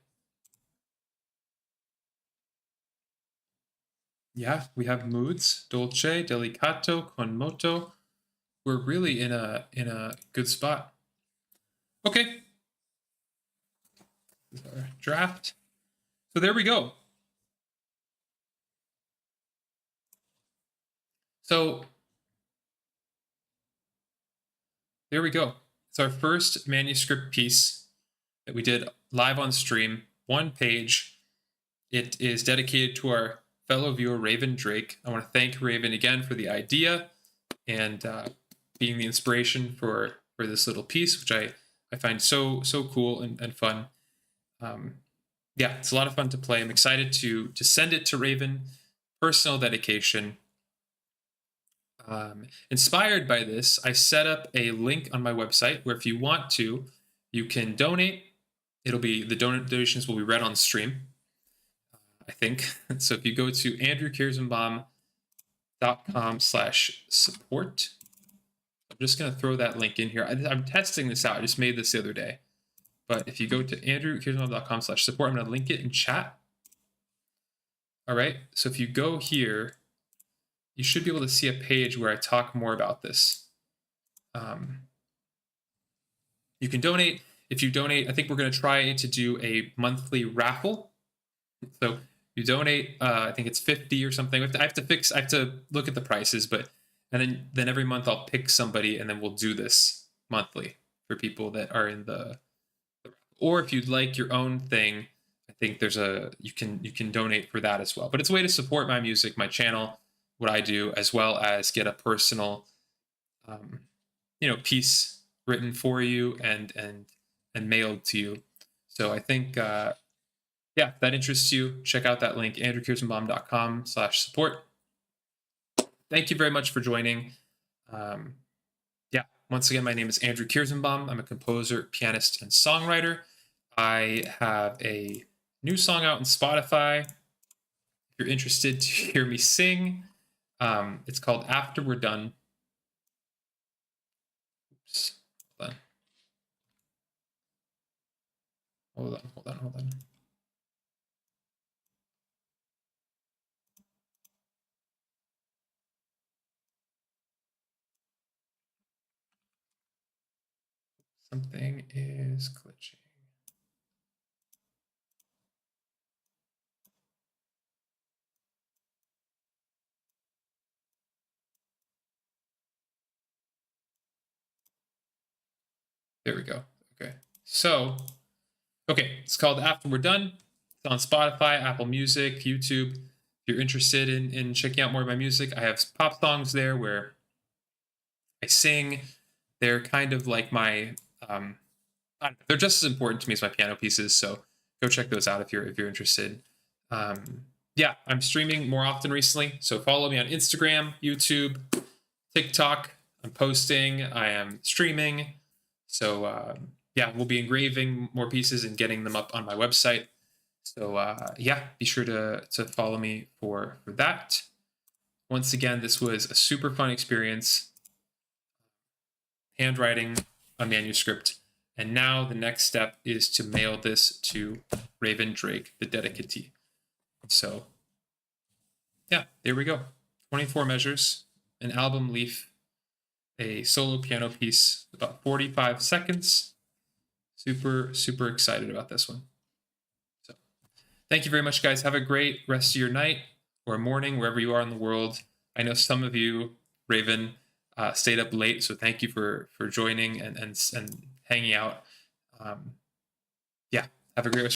Yeah, we have moods, dolce, delicato, con moto. We're really in a good spot. Okay. This is our draft. So there we go. So there we go. It's our first manuscript piece that we did live on stream, 1 page. It is dedicated to our fellow viewer, Raven Drake. I want to thank Raven again for the idea and being the inspiration for this little piece, which I find so cool and fun. Yeah, it's a lot of fun to play. I'm excited to send it to Raven. Personal dedication. Inspired by this, I set up a link on my website where if you want to, you can donate. It'll be, the donations will be read on stream, I think. So if you go to andrewkierszenbaum.com/support, I'm just going to throw that link in here. I'm testing this out. I just made this the other day. But if you go to andrewkierszenbaum.com/support, I'm going to link it in chat. All right. So if you go here, you should be able to see a page where I talk more about this. You can donate. If you donate, I think we're going to try to do a monthly raffle. So you donate, I think it's 50 or something. I have to look at the prices, but and then every month I'll pick somebody, and then we'll do this monthly for people that are in the. Or if you'd like your own thing, I think there's you can donate for that as well. But it's a way to support my music, my channel, what I do, as well as get a personal, um, piece written for you and mailed to you. So I think, yeah, if that interests you, check out that link, andrewkierszenbaum.com/support. Thank you very much for joining. Um, yeah, once again, my name is Andrew Kierszenbaum. I'm a composer, pianist, and songwriter. I have a new song out on Spotify. If you're interested to hear me sing, it's called After We're Done. Oops, hold on. Hold on. Something is glitching. There we go. Okay. So, okay, it's called After We're Done. It's on Spotify, Apple Music, YouTube. If you're interested in checking out more of my music, I have pop songs there where I sing. They're kind of like my, they're just as important to me as my piano pieces. So go check those out if you're interested. Yeah, I'm streaming more often recently. So follow me on Instagram, YouTube, TikTok. I'm posting. I am streaming. So yeah, we'll be engraving more pieces and getting them up on my website. So yeah, be sure to follow me for that. Once again, this was a super fun experience. Handwriting a manuscript. And now the next step is to mail this to Raven Drake, the dedicatee. So yeah, there we go. 24 measures, an album leaf, a solo piano piece, about 45 seconds. Super, super excited about this one. So thank you very much, guys. Have a great rest of your night or morning, wherever you are in the world. I know some of you, Raven, stayed up late, so thank you for joining and hanging out. Yeah, have a great rest.